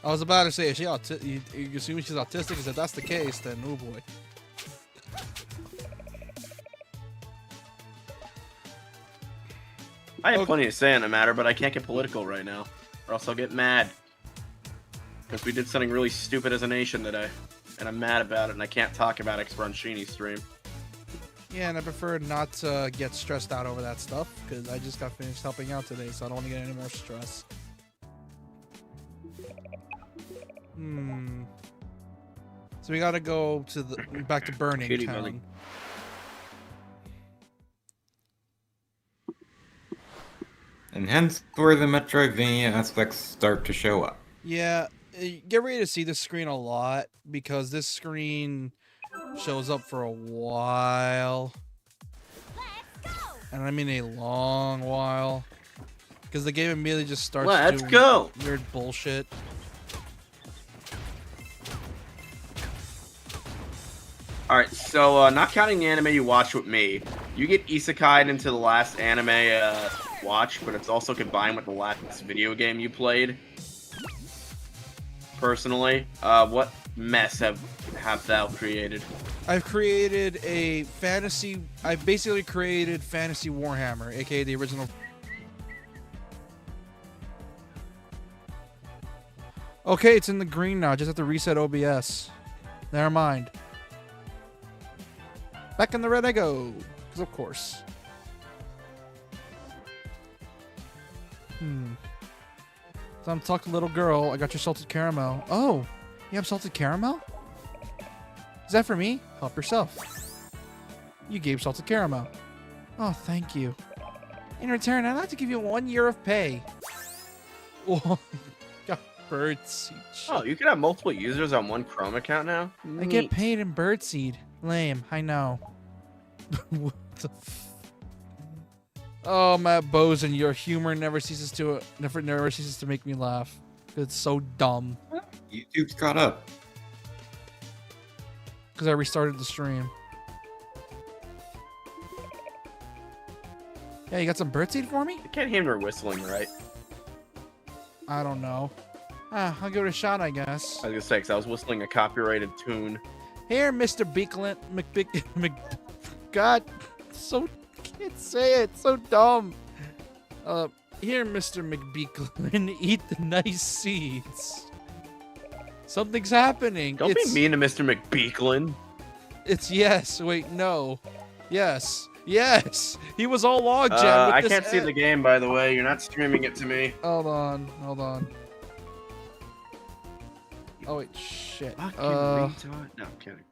I was about to say, is she you assuming she's autistic? Because if that's the case, then oh boy. I have Okay. plenty to say on the matter, but I can't get political right now, or else I'll get mad. Because we did something really stupid as a nation today, and I'm mad about it, and I can't talk about it because we're on Sheenie's stream. Yeah, and I prefer not to get stressed out over that stuff because I just got finished helping out today, so I don't want to get any more stress. So we gotta go to the back to Burning Kitty Town. Belly. And hence where the Metroidvania aspects start to show up. Yeah, get ready to see this screen a lot because this screen shows up for a while. Let's go. And I mean a long while. Because the game immediately just starts Let's doing go. weird bullshit. Alright, so not counting the anime you watched with me, you get isekai'd into the last anime watch, but it's also combined with the last video game you played. Personally, what mess have thou created? I've created a fantasy. I've basically created Fantasy Warhammer, aka the original. Okay, it's in the green now. Just have to reset OBS. Never mind. Back in the red I go. Because of course. So I'm talking to little girl. I got your salted caramel. Oh, you have salted caramel? Is that for me? Help yourself. You gave salted caramel. Oh, thank you. In return, I'd like to give you 1 year of pay. Oh, got birdseed. Oh, you can have multiple users on one Chrome account now? I get Neat. paid in birdseed. Lame, I know. What the Oh, Matt Bozen, your humor never ceases to make me laugh. It's so dumb. YouTube's caught up. Because I restarted the stream. Yeah, you got some birdseed for me? I can't hear her whistling right. I don't know. I'll give it a shot, I guess. I was gonna say, 'cause I was whistling a copyrighted tune. Here, Mr. Beekland, God, so can't say it. So dumb. Here, Mr. McBeekland, eat the nice seeds. Something's happening. Don't be mean to Mr. McBeekland. It's yes. Wait, no. Yes. Yes. He was all log jam. With I this can't see the game, by the way. You're not streaming it to me. Hold on. Hold on. Oh wait, shit. Fucking retard. No, I'm kidding.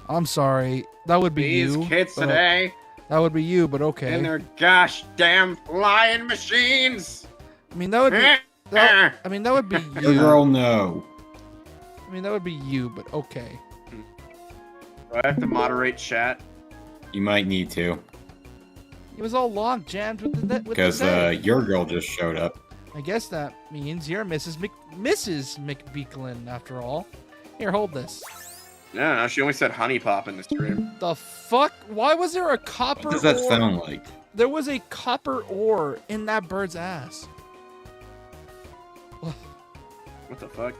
I'm sorry. That would be These you. kids but- today That would be you, but okay. and their gosh damn flying machines. I mean, that would be. I mean, that would be Your you. girl, no. I mean, that would be you, but okay. Do I have to moderate chat? You might need to, He was all log jammed with the because your girl just showed up. I guess that means you're Mrs. McBeekland after all. Here, hold this. No, she only said honey pop in the stream. The fuck? Why was there a copper What does that ore? sound like? There was a copper ore in that bird's ass. What the fuck?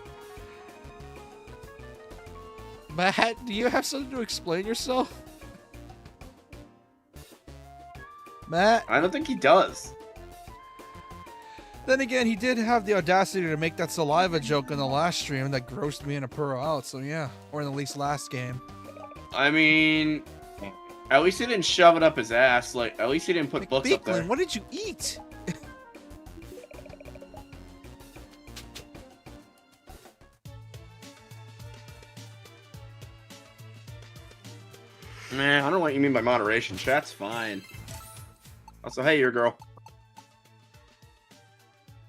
Matt, do you have something to explain yourself? Matt? I don't think he does. Then again, he did have the audacity to make that saliva joke in the last stream that grossed me and a Puro out, so yeah. Or in the least last game. I mean, at least he didn't shove it up his ass. Like, at least he didn't put books up there. Beekland, what did you eat? Man, I don't know what you mean by moderation. Chat's fine. Also, hey, your girl.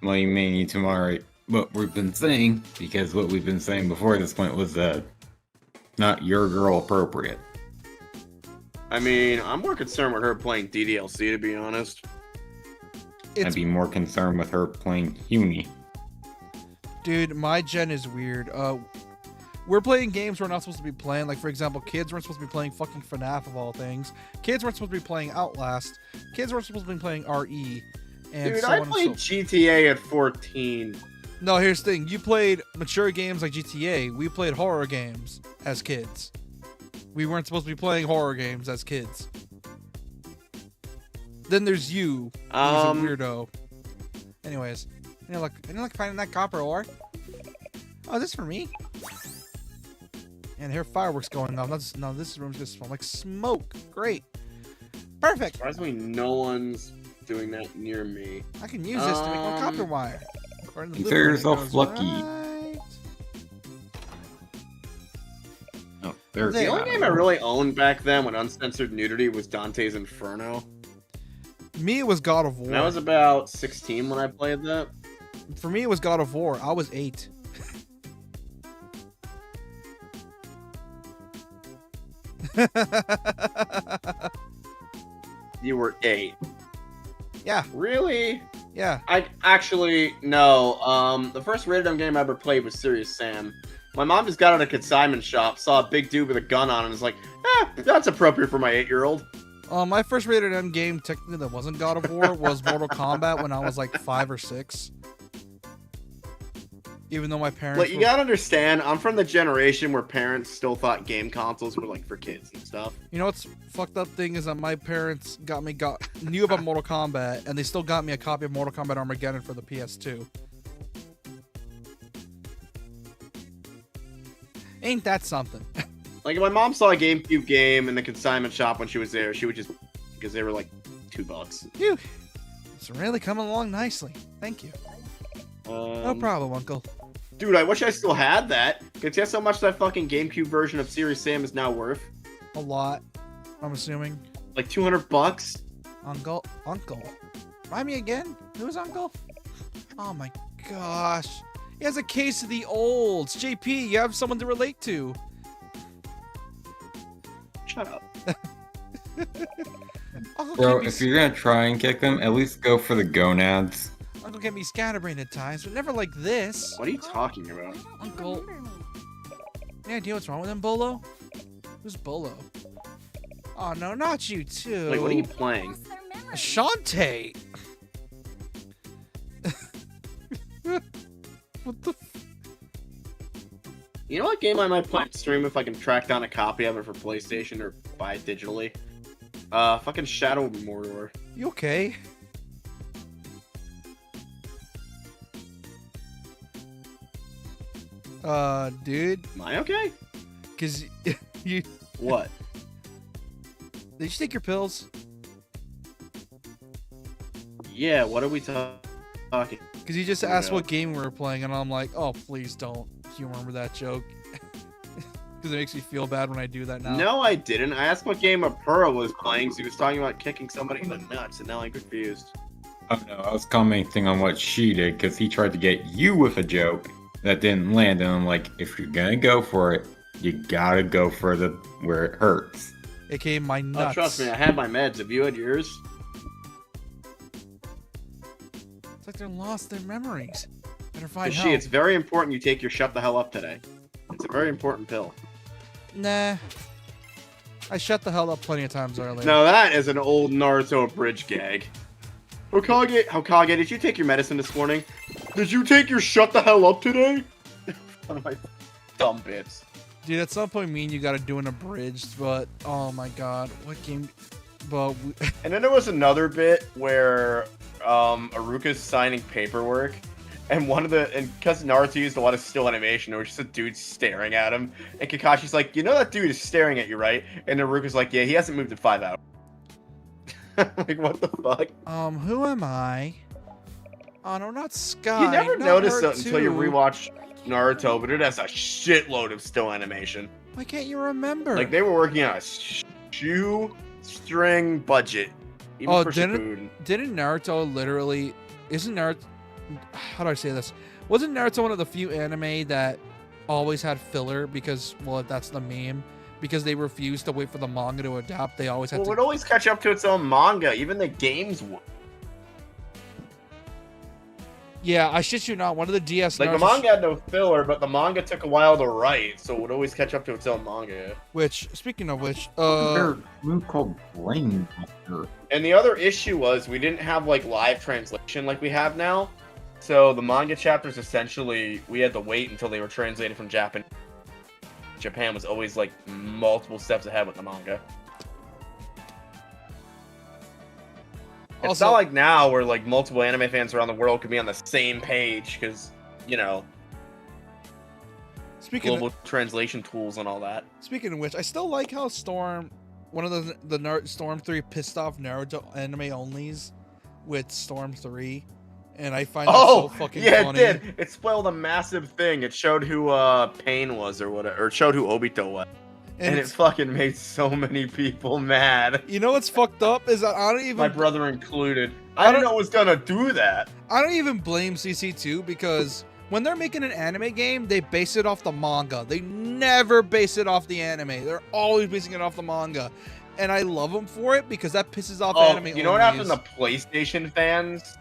Well, you may need to moderate what we've been saying, because what we've been saying before this point was not your girl appropriate. I mean, I'm more concerned with her playing DDLC, to be honest. I'd be more concerned with her playing Uni. Dude, my gen is weird. We're playing games we're not supposed to be playing. Like, for example, kids weren't supposed to be playing fucking FNAF of all things. Kids weren't supposed to be playing Outlast. Kids weren't supposed to be playing RE. And Dude, so I on and played so- GTA at 14. No, here's the thing. You played mature games like GTA. We played horror games as kids. We weren't supposed to be playing horror games as kids. Then there's you, who's a weirdo. Anyways, you look finding that copper ore. Oh, this is for me. And here, fireworks going off. No, this room's gonna smell like smoke. Great, perfect. Surprisingly, no one's doing that near me. I can use this to make more copper wire. According to the Consider blueprint, it yourself goes lucky. right. Oh, there's They The only are. game I really owned back then when uncensored nudity was Dante's Inferno. Me, it was God of War. And I was about 16 when I played that. For me, it was God of War. I was 8. You were 8. Yeah, Really? yeah. I actually no. The first rated M game I ever played was Serious Sam. My mom just got out of a consignment shop, saw a big dude with a gun on, and was like, that's appropriate for my 8-year-old. My first rated M game, technically, that wasn't God of War, was Mortal Kombat when I was like 5 or 6. Even though my parents. But you gotta understand, I'm from the generation where parents still thought game consoles were like for kids and stuff. You know what's fucked up thing is that my parents knew about Mortal Kombat, and they still got me a copy of Mortal Kombat Armageddon for the PS2. Ain't that something? Like if my mom saw a GameCube game in the consignment shop when she was there, she would just because they were like $2. Phew. It's really coming along nicely. Thank you. No problem, Uncle. Dude, I wish I still had that. Cause guess how much that fucking GameCube version of Serious Sam is now worth? A lot, I'm assuming. Like $200. Uncle. Remind me again? Who's Uncle? Oh my gosh. He has a case of the olds. JP, you have someone to relate to. Shut up. Uncle Bro, can be, if you're gonna try and kick them, at least go for the gonads. Uncle can be scatterbrained at times, but never like this. What are you talking about? Uncle. Any idea what's wrong with him, Bolo? Who's Bolo? Oh no, not you too. Like, what are you playing? Lost their memory. Shantae. What the? You know what game I might play on stream if I can track down a copy of it for PlayStation or buy it digitally? Fucking Shadow of Mordor. You okay? Dude, Am I okay? cause you What? did you take your pills? Yeah, what are we talking? Cause you just Oh, asked no. what game we were playing, and I'm like, oh, please don't. You remember that joke? Because it makes me feel bad when I do that now. No, I didn't. I asked what game Apura was playing, so he was talking about kicking somebody in the nuts, and now I'm confused. Oh no, I was commenting on what she did because he tried to get you with a joke that didn't land, and I'm like, if you're gonna go for it, you gotta go for the where it hurts. AKA my Oh, nuts. trust me, I had my meds. Have you had yours? It's like they're lost their memories. Better find She, help. it's very important you take your shut the hell up today. It's a very important pill. Nah. I shut the hell up plenty of times earlier. Now that is an old Naruto bridge gag. Hokage, did you take your medicine this morning? Did you take your shut the hell up today? One of my dumb bits. Dude, at some point, me and you gotta do an abridged, but oh my god, what game? But And then there was another bit where Aruka's signing paperwork, and because Naruto used a lot of still animation, there was just a dude staring at him, and Kakashi's like, you know that dude is staring at you, right? And Aruka's like, yeah, he hasn't moved in 5 hours. Like, what the fuck? who am I? Oh no, not Sky. You never not notice her it until you too. rewatch Naruto, but it has a shitload of still animation. Why can't you remember? Like, they were working on a shoestring budget. Even Oh, for Shippuden. didn't Naruto literally? Isn't Naruto? How do I say this? Wasn't Naruto one of the few anime that always had filler because, well, that's the meme. Because they refused to wait for the manga to adapt, they always had Well, it to. would always catch up to its own manga. Even the games would. Yeah, I shit you not. One of the DS Like, the Naruto manga had no filler, but the manga took a while to write, so it would always catch up to its own manga. which, speaking of which, There's a move called Blame Buster. And the other issue was we didn't have, like, live translation like we have now. So the manga chapters, essentially, we had to wait until they were translated from Japan. Japan was always, like, multiple steps ahead with the manga. It's Also- not like now where, like, multiple anime fans around the world can be on the same page because, you know, global translation tools and all that. Speaking of which, I still like how Storm, one of the Storm 3 pissed off Naruto anime onlys with Storm 3, and I find that so fucking yeah, funny. it did. It spoiled a massive thing. It showed who Pain was or whatever, or it showed who Obito was, and it it's- fucking made so many people mad. you know what's fucked up is that I don't even My brother included. I didn't know it was gonna do that. I don't even blame CC2 because when they're making an anime game, they base it off the manga. They never base it off the anime. They're always basing it off the manga. And I love them for it because that pisses off anime. You know what happened onlys. to PlayStation fans?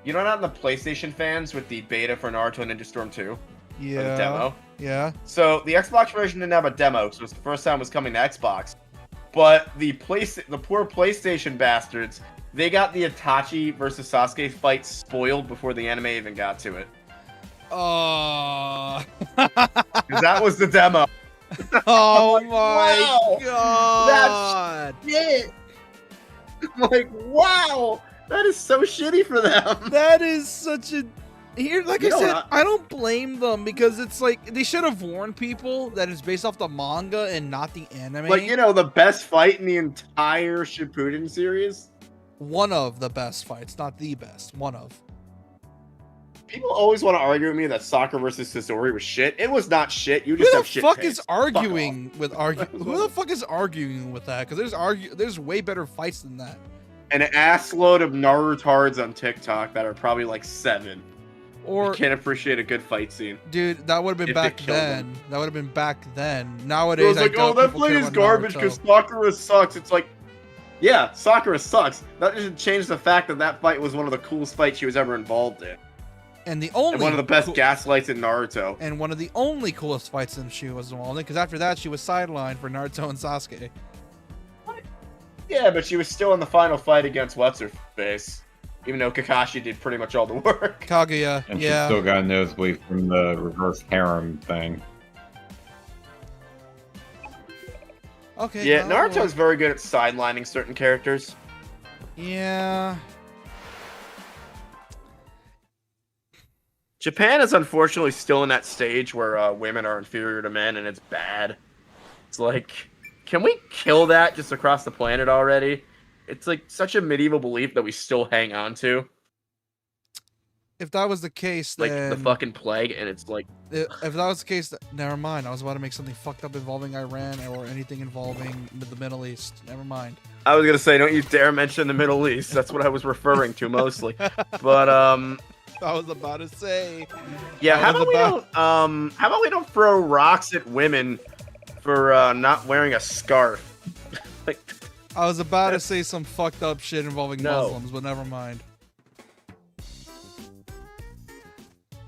You know what happened to PlayStation fans with the beta for Naruto Ninja Storm 2? Or Yeah. the demo? Yeah. So the Xbox version didn't have a demo, so it was the first time it was coming to Xbox. But the poor PlayStation bastards, they got the Itachi versus Sasuke fight spoiled before the anime even got to it. Oh. 'Cause that was the demo. Oh like, my wow, god. Shit! I'm like, wow! That is so shitty for them. That is such a here. Like You I know said, what? I don't blame them because it's like they should have warned people that it's based off the manga and not the anime. Like, you know, the best fight in the entire Shippuden series? One of the best fights, not the best. One of. People always want to argue with me that Sakura versus Sasori was shit. It was not shit. You Who just the have shit fuck taste. is arguing with argue? That was Who the fuck is arguing with that? Because there's way better fights than that. An ass load of Narutards on TikTok that are probably like 7. Or I can't appreciate a good fight scene. dude, that would have been If it back killed then. them. That would have been back then. It Nowadays, was like, I doubt oh, that people fight care is about garbage Naruto. because Sakura sucks. It's like, yeah, Sakura sucks. That doesn't change the fact that that fight was one of the coolest fights she was ever involved in. And the only And one of the best cool- gaslights in Naruto. and one of the only coolest fights in she was involved in, because after that she was sidelined for Naruto and Sasuke. Yeah, but she was still in the final fight against What's-Her-Face. Even though Kakashi did pretty much all the work. Kaguya, And she yeah. still got a nosebleed from the reverse harem thing. Okay. Yeah, no, Naruto's very good at sidelining certain characters. Yeah. Japan is unfortunately still in that stage where women are inferior to men, and it's bad. It's like, can we kill that just across the planet already? It's like such a medieval belief that we still hang on to, If that was the case, like then the fucking plague, and it's like, if that was the case, never mind. I was about to make something fucked up involving Iran or anything involving the Middle East. Never mind. I was gonna say, don't you dare mention the Middle East. That's what I was referring to mostly. But I was about to say. yeah, I how was about we don't throw rocks at women for not wearing a scarf? Like, I was about to say some fucked up shit involving No. Muslims, but never mind.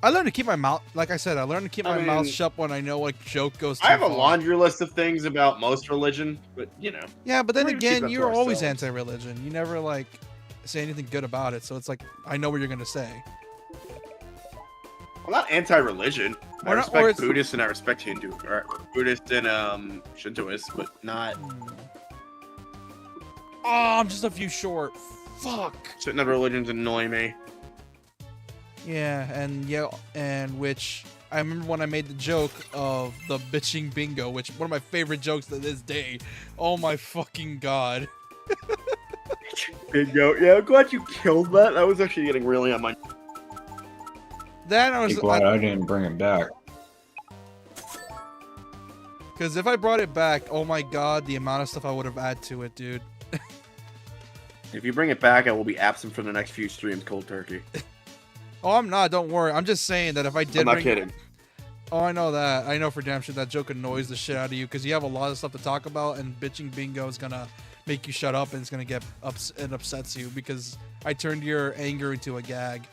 I learned to keep my mouth, like I said, I learned to keep I my mouth mean, shut when I know like joke goes too I have a far. laundry list of things about most religion, but you know. Yeah, but then We're gonna keep again, that to you're always ourselves. anti-religion. You never like say anything good about it, so it's like I know what you're gonna say. I'm not anti-religion. I Or not- or respect it's- Buddhists and I respect Hindu, or Buddhist and Shintoists, but not Oh, I'm just a few short. Fuck. certain other religions annoy me. Yeah, and which I remember when I made the joke of the bitching bingo, which one of my favorite jokes to this day. Oh my fucking god. Bingo. Yeah, I'm glad you killed that. That was actually getting really on my. That I Be was glad I didn't bring it back. because if I brought it back, oh my god, the amount of stuff I would have added to it, dude. If you bring it back, I will be absent for the next few streams, cold turkey. Oh, I'm not. Don't worry. I'm just saying that if I did, I'm not bring- kidding. Oh, I know that. I know for damn sure that joke annoys the shit out of you because you have a lot of stuff to talk about, and bitching bingo is gonna make you shut up, and it's gonna get it upsets you because I turned your anger into a gag.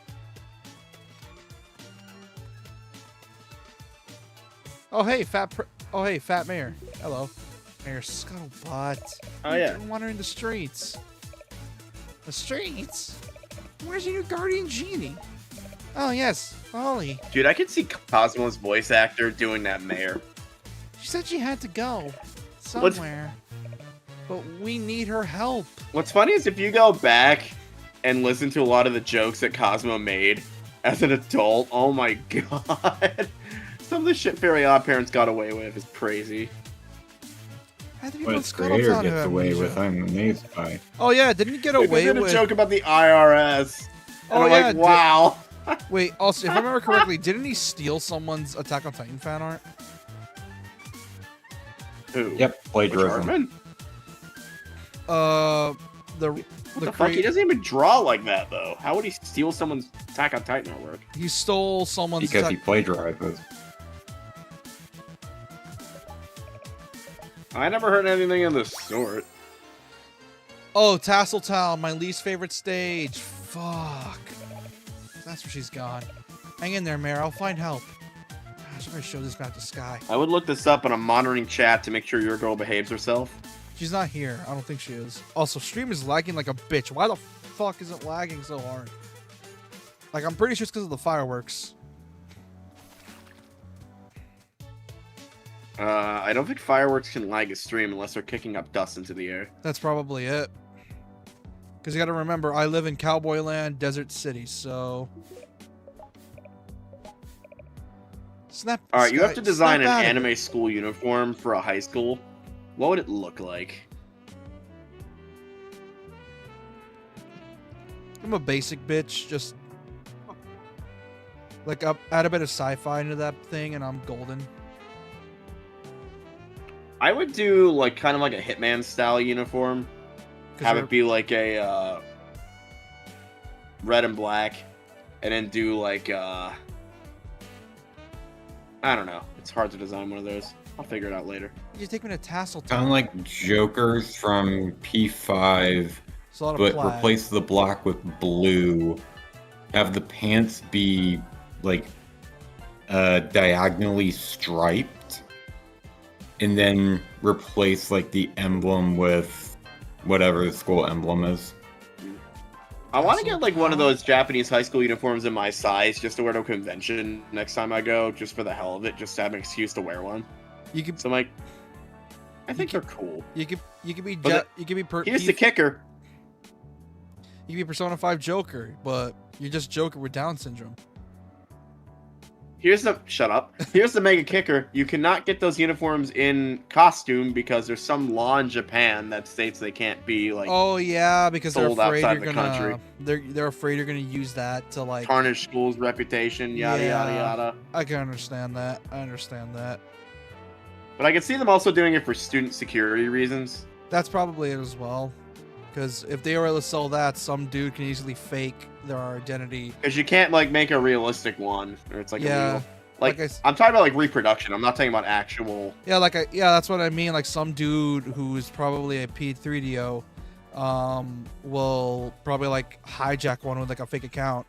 Oh hey, fat mayor. Hello, Mayor Scuttlebutt. Oh, yeah. You're wandering the streets. The streets? Where's your new guardian genie? Oh yes, Ollie. Dude, I could see Cosmo's voice actor doing that mayor. She said she had to go somewhere, but we need her help. What's funny is if you go back and listen to a lot of the jokes that Cosmo made as an adult, oh my god. Some of the shit Fairy Odd Parents got away with is crazy. How do What people its creator Scuttlebutt gets have away amnesia? with, I'm amazed by. Oh yeah, didn't he get Like, away they did with? a joke about the IRS. And Oh, I'm yeah, like, did- wow. Wait, also, if I remember correctly, didn't he steal someone's Attack on Titan fan art? Who? Yep, plagiarism. Chartman? The What the fuck? He create- doesn't even draw like that, though. How would he steal someone's Attack on Titan artwork? he stole someone's Because he Attack- plagiarizes. I never heard anything of the sort. Oh, Tassel Town, my least favorite stage. Fuck. That's where she's gone. Hang in there, Mayor. I'll find help. I should probably show this map to Sky. I would look this up and I'm monitoring chat to make sure your girl behaves herself. She's not here. I don't think she is. Also, stream is lagging like a bitch. Why the fuck is it lagging so hard? Like, I'm pretty sure it's because of the fireworks. I don't think fireworks can lag a stream unless they're kicking up dust into the air. That's probably it. Because you gotta remember, I live in Cowboy Land, Desert City, so... Snap. Alright, you have to design an snap out of it. anime school uniform for a high school. What would it look like? I'm a basic bitch, just... Like, add a bit of sci-fi into that thing, and I'm golden. I would do like kind of like a Hitman style uniform. 'Cause Have you're- it be like a red and black, and then do like I don't know. It's hard to design one of those. I'll figure it out later. You take me to Tassel Sound Town. like Jokers from P5, It's a lot of but plaid. replace the black with blue. Have the pants be like diagonally striped, and then replace like the emblem with whatever the school emblem is. I want to Castle get like one of Town? those Japanese high school uniforms in my size just to wear to a convention next time I go, just for the hell of it, just to have an excuse to wear one. You could So I'm like, I think they're cool. you could be But you could be Here's the kicker. you could be Persona 5 Joker, but you're just Joker with Down syndrome. Shut up. Here's the mega kicker. You cannot get those uniforms in costume because there's some law in Japan that states they can't be like Oh yeah, because they're sold afraid outside you're the gonna country. they're afraid you're gonna use that to like. tarnish school's reputation, yada yada Yeah. yada. I can understand that. I understand that. But I can see them also doing it for student security reasons. That's probably it as well. Because if they were able to sell that, some dude can easily fake their identity. Because you can't like make a realistic one, or it's like Yeah, illegal. Like like I'm talking about like reproduction. I'm not talking about actual. Yeah, that's what I mean. Like some dude who's probably a P3DO, will probably like hijack one with like a fake account,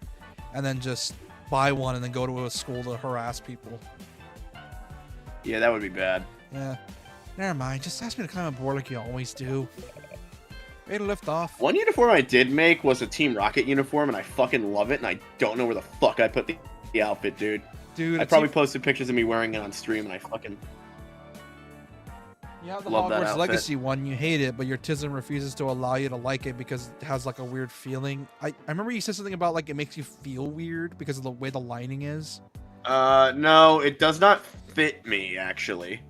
and then just buy one and then go to a school to harass people. Yeah, that would be bad. Yeah, never mind. Just ask me to climb a board like you always do. Ready to lift off. One uniform I did make was a Team Rocket uniform, and I fucking love it. And I don't know where the fuck I put the outfit, dude. Dude, I probably posted pictures of me wearing it on stream, and I fucking you have the love that Hogwarts outfit. Legacy one. You hate it, but your Tism refuses to allow you to like it because it has like a weird feeling. I remember you said something about like it makes you feel weird because of the way the lining is. No, it does not fit me actually.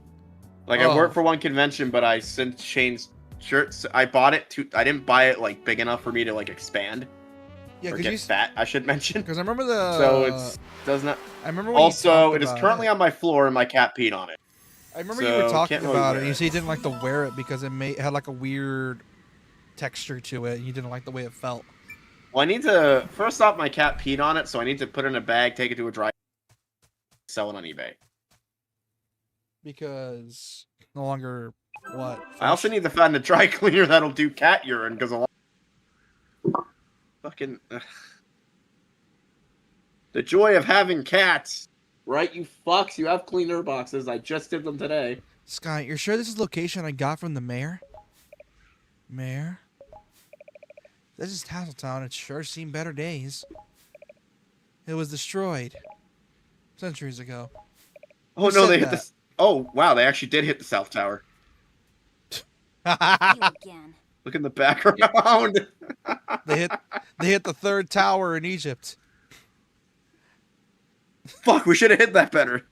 Like Oh. I worked for one convention, but I since changed shirts. I bought it I didn't buy it like big enough for me to like expand Yeah, or because get you. fat. I should mention. Because I remember the. So it's does not. I remember when you Also, talked it is about currently on my floor, and my cat peed on it. I remember you were so talking can't really about it. wear And you it. said you didn't like to wear it because it had like a weird texture to it. And you didn't like the way it felt. Well, I need to first off, my cat peed on it, so I need to put it in a bag, take it to a dry, sell it on eBay. Because no longer what? I also need to find a dry cleaner that'll do cat urine because a lot. Fucking. The joy of having cats. Right, you fucks. You have cleaner boxes. I just did them today. Sky, you're sure this is the location I got from the mayor? Mayor? This is Tasseltown. It's sure seen better days. It was destroyed centuries ago. Oh Who no, said they hit that? this. Oh wow, they actually did hit the South Tower. You again. Look in the background. They hit the third tower in Egypt. Fuck, we should have hit that better.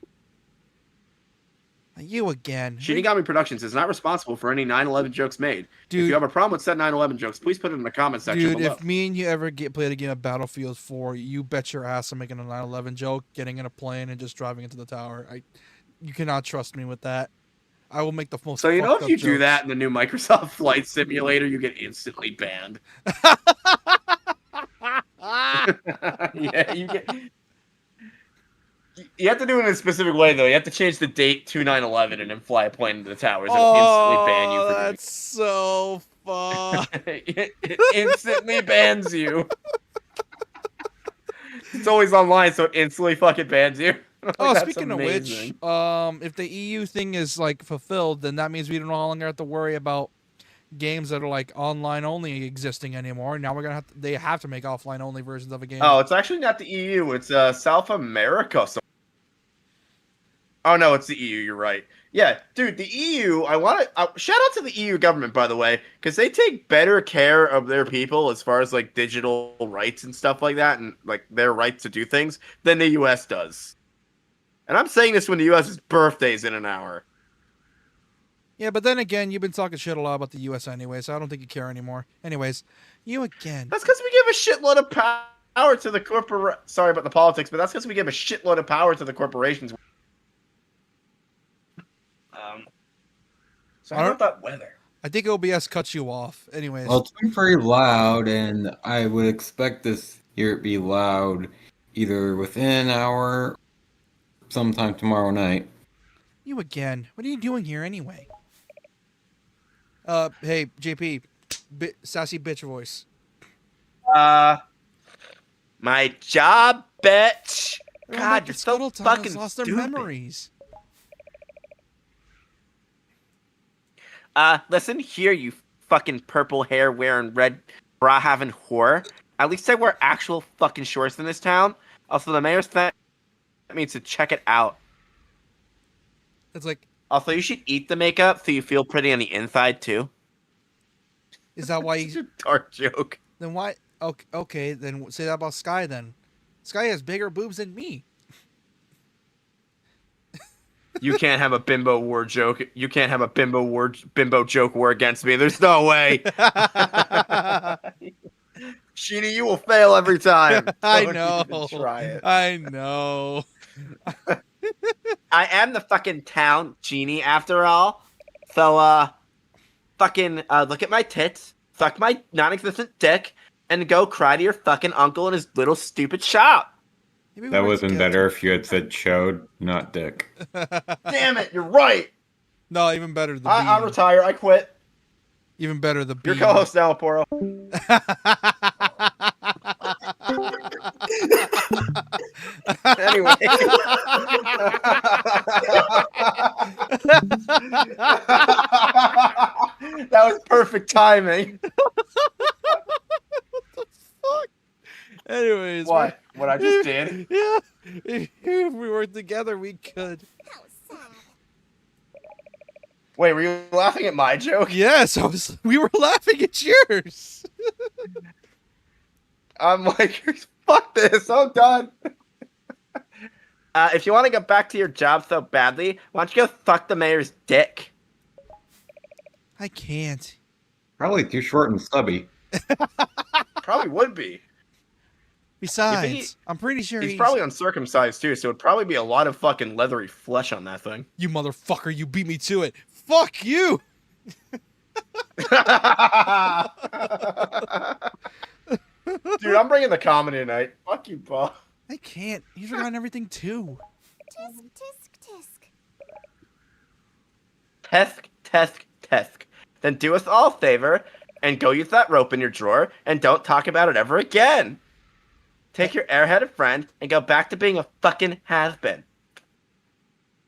You again. Shinigami Productions is not responsible for any 9/11 jokes made. Dude. If you have a problem with said 9/11 jokes, please put it in the comment section Dude, below. if me and you ever played a game of Battlefield 4, you bet your ass I'm making a 9/11 joke, getting in a plane and just driving into the tower. You cannot trust me with that. I will make the most. So you know fucked if up you do jokes. that in the new Microsoft Flight Simulator, you get instantly banned. Yeah, you get. You have to do it in a specific way, though. You have to change the date to 9/11 and then fly a plane into the towers. It'll instantly ban you for doing that's so fun. it instantly bans you. It's always online, so it instantly fucking bans you. Oh, That's speaking amazing. of which, if the EU thing is like fulfilled, then that means we no longer have to worry about games that are like online only existing anymore. Now they have to make offline only versions of a game. Oh, it's actually not the EU. It's South America. So... Oh no, it's the EU. You're right. Yeah, dude, the EU. I want to shout out to the EU government, by the way, because they take better care of their people as far as like digital rights and stuff like that, and like their right to do things than the US does. And I'm saying this when the US's birthday is in an hour. Yeah, but then again, you've been talking shit a lot about the US anyway, so I don't think you care anymore. Anyways, you again. That's because we give a shitload of power to the corporate. Sorry about the politics, but that's because we give a shitload of power to the corporations. So I how don't- about that weather? I think OBS cuts you off. Anyways, Well, it's been pretty loud, and I would expect this here to be loud either within an hour, sometime tomorrow night. you again. What are you doing here anyway? Hey, JP, sassy bitch voice. My job, bitch. Everyone back God, at you're so Scuttletown has fucking lost their stupid. memories. Listen here, you fucking purple hair wearing, red bra having whore. At least I wear actual fucking shorts in this town. Also, the mayor sent me to check it out. It's like, Also, you should eat the makeup so you feel pretty on the inside too. is that why It's you? a dark joke. Then why? Okay, then say that about Sky. Then Sky has bigger boobs than me. You can't have a bimbo war joke. You can't have a bimbo joke war against me. There's no way. Sheeny, you will fail every time. I Don't know. even try it. I know. I am the fucking town genie after all. So, fucking, look at my tits, suck my non-existent dick, and go cry to your fucking uncle in his little stupid shop. Maybe we That work would have been together. better if you had said chode, not dick. Damn it, you're right. No, even better the I beam. retire. I quit. Even better the Your beam. co-host now, Poro. Anyway. That was perfect timing. Anyways, What? What I just did? Yeah. If we worked together, we could. How sad. Wait, were you laughing at my joke? Yes, we were laughing at yours. I'm like, fuck this, I'm done. If you want to get back to your job so badly, why don't you go fuck the mayor's dick? I can't. Probably too short and stubby. Probably would be. Besides, I'm pretty sure He's probably uncircumcised too, so it'd probably be a lot of fucking leathery flesh on that thing. You motherfucker, you beat me to it. Fuck you. Dude, I'm bringing the comedy tonight. Fuck you, Paul. I can't. You've forgotten everything too. Tisk, tisk, tisk. Tesk, tesk, tesk. Then do us all a favor and go use that rope in your drawer and don't talk about it ever again. Take your airheaded friend and go back to being a fucking has-been.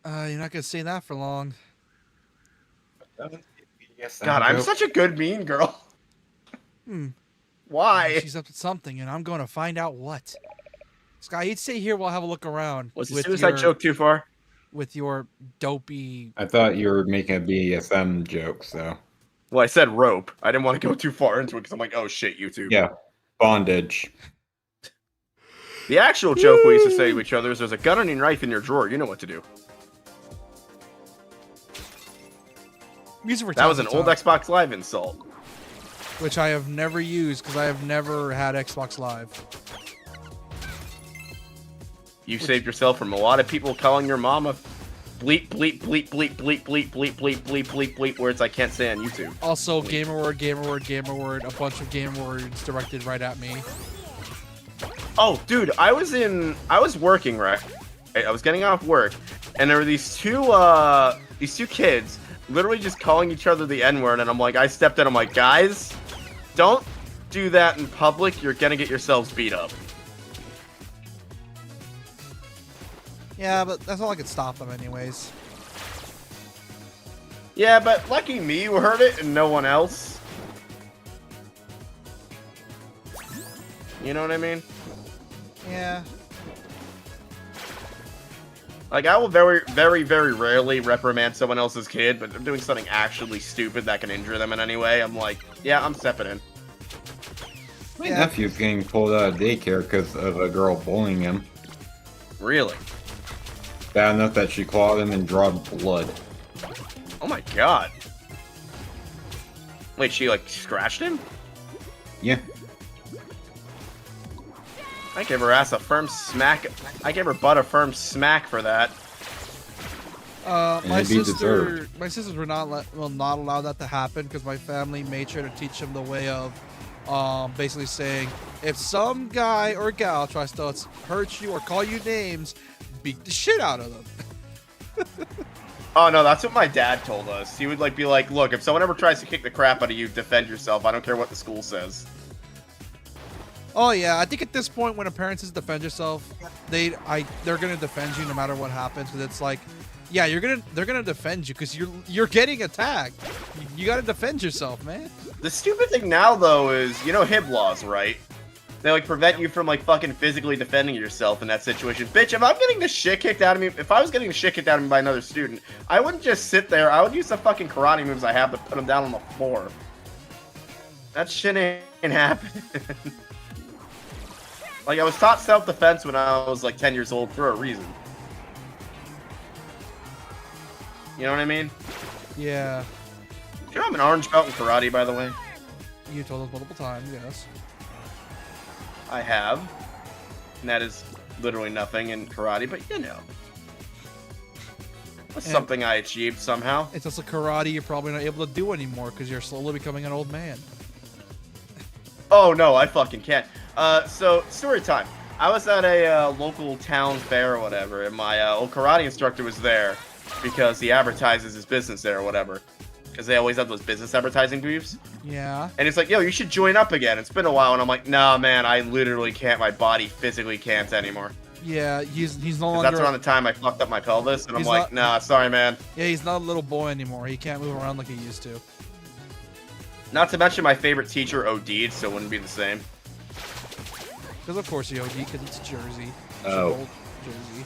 You're not gonna say that for long. God, I'm such a good mean girl. Hmm. Why? She's up to something, and I'm going to find out what. Sky, you'd stay here. We'll have a look around. Was the with suicide your- joke too far? With your dopey. I thought you were making a BDSM joke, so. Well, I said rope. I didn't want to go too far into it because I'm like, oh shit, YouTube. Yeah. Bondage. The actual joke we used to say to each other is there's a gun and a knife in your drawer. You know what to do. Music for That was an Time, old Xbox Live insult. which I have never used because I have never had Xbox Live. You saved yourself from a lot of people calling your mama bleep, bleep, bleep, bleep, bleep, bleep, bleep, bleep, bleep, bleep, bleep words I can't say on YouTube. Also, gamer word, gamer word, gamer word. A bunch of gamer words directed right at me. Oh, dude, I was working, right? I was getting off work, and there were these two kids literally just calling each other the N-word, and I'm like, I stepped in, I'm like, guys, don't do that in public, you're gonna get yourselves beat up. Yeah, but that's all I could stop them anyways. Yeah, but lucky me, you heard it, and no one else. You know what I mean? Yeah. Like, I will very, very, very rarely reprimand someone else's kid, but if they're doing something actually stupid that can injure them in any way, I'm like, yeah, I'm stepping in. My nephew's getting pulled out of daycare because of a girl bullying him. Really? Bad enough that she clawed him and drawed blood. Oh my god. Wait, she, like, scratched him? Yeah. I gave her ass a firm smack. I gave her butt a firm smack for that. My it'd be sisters were not will not allow that to happen because my family made sure to teach them the way of, basically saying if some guy or gal tries to hurt you or call you names, beat the shit out of them. Oh no, that's what my dad told us. He would be like, look, if someone ever tries to kick the crap out of you, defend yourself. I don't care what the school says. Oh yeah, I think at this point when a parent says defend yourself, they're gonna defend you no matter what happens. Because it's like, yeah, they're gonna defend you because you're getting attacked. You gotta defend yourself, man. The stupid thing now though is, you know HIB laws, right? They like prevent you from like fucking physically defending yourself in that situation. Bitch, if I'm getting the shit kicked out of me, if I was getting the shit kicked out of me by another student, I wouldn't just sit there. I would use the fucking karate moves I have to put them down on the floor. That shit ain't happening. Like, I was taught self-defense when I was like 10 years old for a reason. You know what I mean? Yeah. Do you know I'm an orange belt in karate, by the way? You told us multiple times, yes. I have. And that is literally nothing in karate, but you know. That's And- something I achieved somehow. It's just a karate you're probably not able to do anymore because you're slowly becoming an old man. Oh no, I fucking can't. So, story time. I was at a local town fair or whatever, and my old karate instructor was there because he advertises his business there or whatever. Because they always have those business advertising booths. Yeah. And he's like, yo, you should join up again. It's been a while. And I'm like, nah, man, I literally can't. My body physically can't anymore. Yeah, he's no 'Cause longer. that's around the time I fucked up my pelvis. And I'm He's like, not- nah, sorry, man. Yeah, he's not a little boy anymore. He can't move around like he used to. Not to mention my favorite teacher OD'd, so it wouldn't be the same. Because of course he OD, because it's Jersey. It's Oh. old Jersey.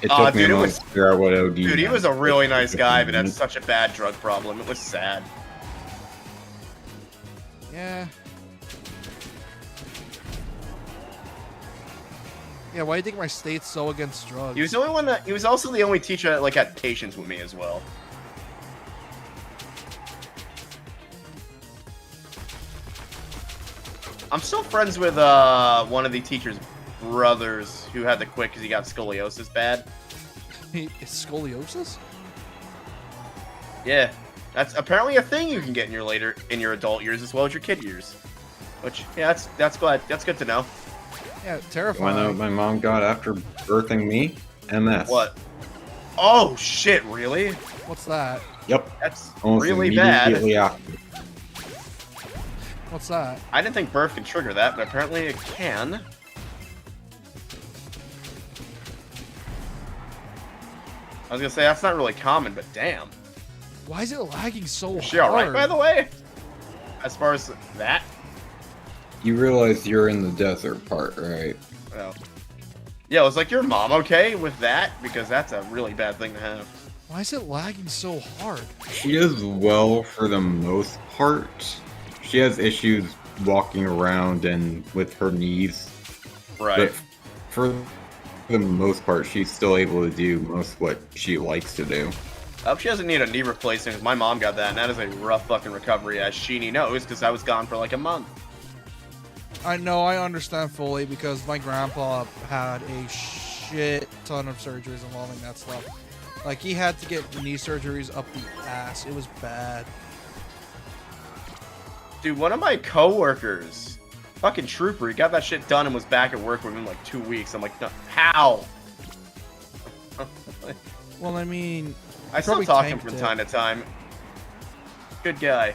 It Aw, took me dude, a it moment was- to figure out what OD Dude, he meant. was a really nice guy, but had such a bad drug problem. It was sad. Yeah. Yeah, why do you think my state's so against drugs? He was the only one that. He was also the only teacher that like had patience with me as well. I'm still friends with one of the teacher's brothers who had to quit because he got scoliosis bad. It's scoliosis? Yeah, that's apparently a thing you can get in your adult years as well as your kid years. Which yeah, that's good to know. Yeah, You wanna know terrifying. what my mom got after birthing me? MS. What? Oh shit! Really? What's that? Yep. That's Almost really bad. immediately after. What's that? I didn't think birth can trigger that, but apparently it can. I was gonna say that's not really common, but damn. Why is it lagging so Is she alright, hard? by the way? As far as that? You realize you're in the desert part, right? Well. Yeah, I was like, your mom okay with that? Because that's a really bad thing to have. Why is it lagging so hard? She does well for the most part. She has issues walking around and with her knees. Right. But for the most part, she's still able to do most of what she likes to do. I hope she doesn't need a knee replacement, because my mom got that, and that is a rough fucking recovery, as Sheenie knows, because I was gone for like a month. I know, I understand fully because my grandpa had a shit ton of surgeries involving that stuff. Like, he had to get knee surgeries up the ass. It was bad. Dude, one of my coworkers, fucking trooper, he got that shit done and was back at work within like 2 weeks. I'm like, no, how? Well, I mean, I still probably talk to him tanked from it. time to time. Good guy. I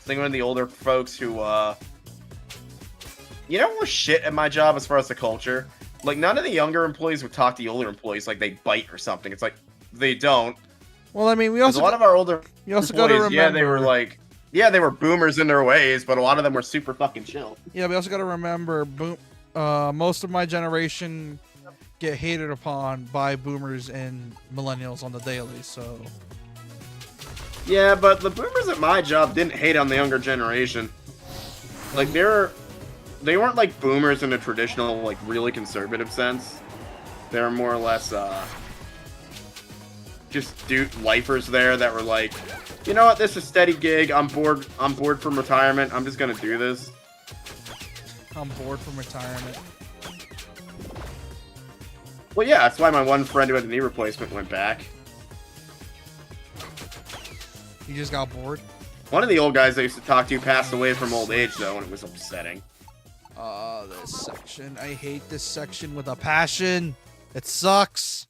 think one of the older folks who, you know what's shit at my job as far as the culture? Like, none of the younger employees would talk to the older employees like they bite or something. It's like, they don't. well, I mean, we 'Cause also a lot of our older you also got to employees, remember. yeah, they were like, yeah, they were boomers in their ways, but a lot of them were super fucking chill. Yeah, we also got to remember, most of my generation get hated upon by boomers and millennials on the daily. So Yeah, but the boomers at my job didn't hate on the younger generation. Like, they weren't like boomers in a traditional, like, really conservative sense. They were more or less, just lifers there that were like, you know what, this is a steady gig, I'm bored from retirement, I'm just gonna do this. I'm bored from retirement. Well, yeah, that's why my one friend who had a knee replacement went back. You just got bored. One of the old guys I used to talk to passed away from old age, though, and it was upsetting. This section. I hate this section with a passion. It sucks.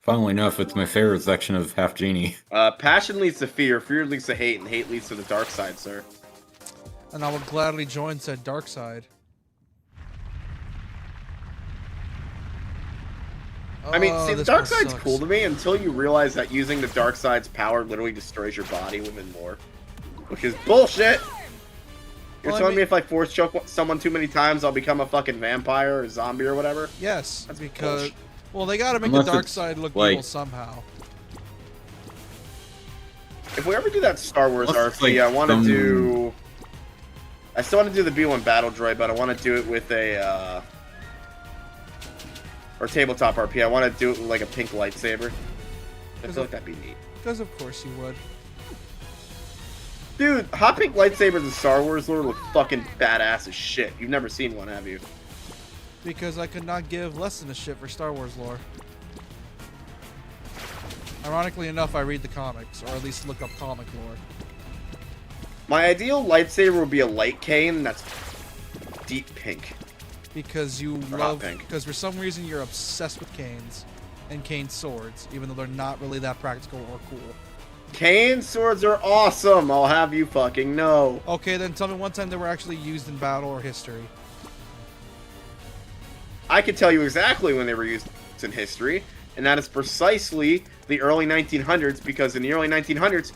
Funnily enough, it's my favorite section of Half Genie. Passion leads to fear, fear leads to hate, and hate leads to the dark side, sir. And I would gladly join said dark side. I mean, see, the this dark one side's sucks. cool to me until you realize that using the dark side's power literally destroys your body within lore. Which is bullshit! You're Well, I telling mean- me if I force choke someone too many times, I'll become a fucking vampire or zombie or whatever? Yes, That's because bullshit. well, they gotta make Unless the dark it's, side look like- evil somehow. If we ever do that Star Wars Unless it's, RP, like, I want to some- do. I still want to do the B1 Battle Droid, but I want to do it with a. Or tabletop RP. I want to do it with like a pink lightsaber. I feel like that'd be neat. Because of course you would. Dude, hot pink lightsabers in Star Wars lore look fucking badass as shit. You've never seen one, have you? Because I could not give less than a shit for Star Wars lore. Ironically enough, I read the comics, or at least look up comic lore. My ideal lightsaber would be a light cane that's deep pink. Because you Or hot love, pink. because for some reason you're obsessed with canes and cane swords, even though they're not really that practical or cool. Cane swords are awesome, I'll have you fucking know. Okay, then tell me one time they were actually used in battle or history. I could tell you exactly when they were used in history, and that is precisely the early 1900s, because in the early 1900s,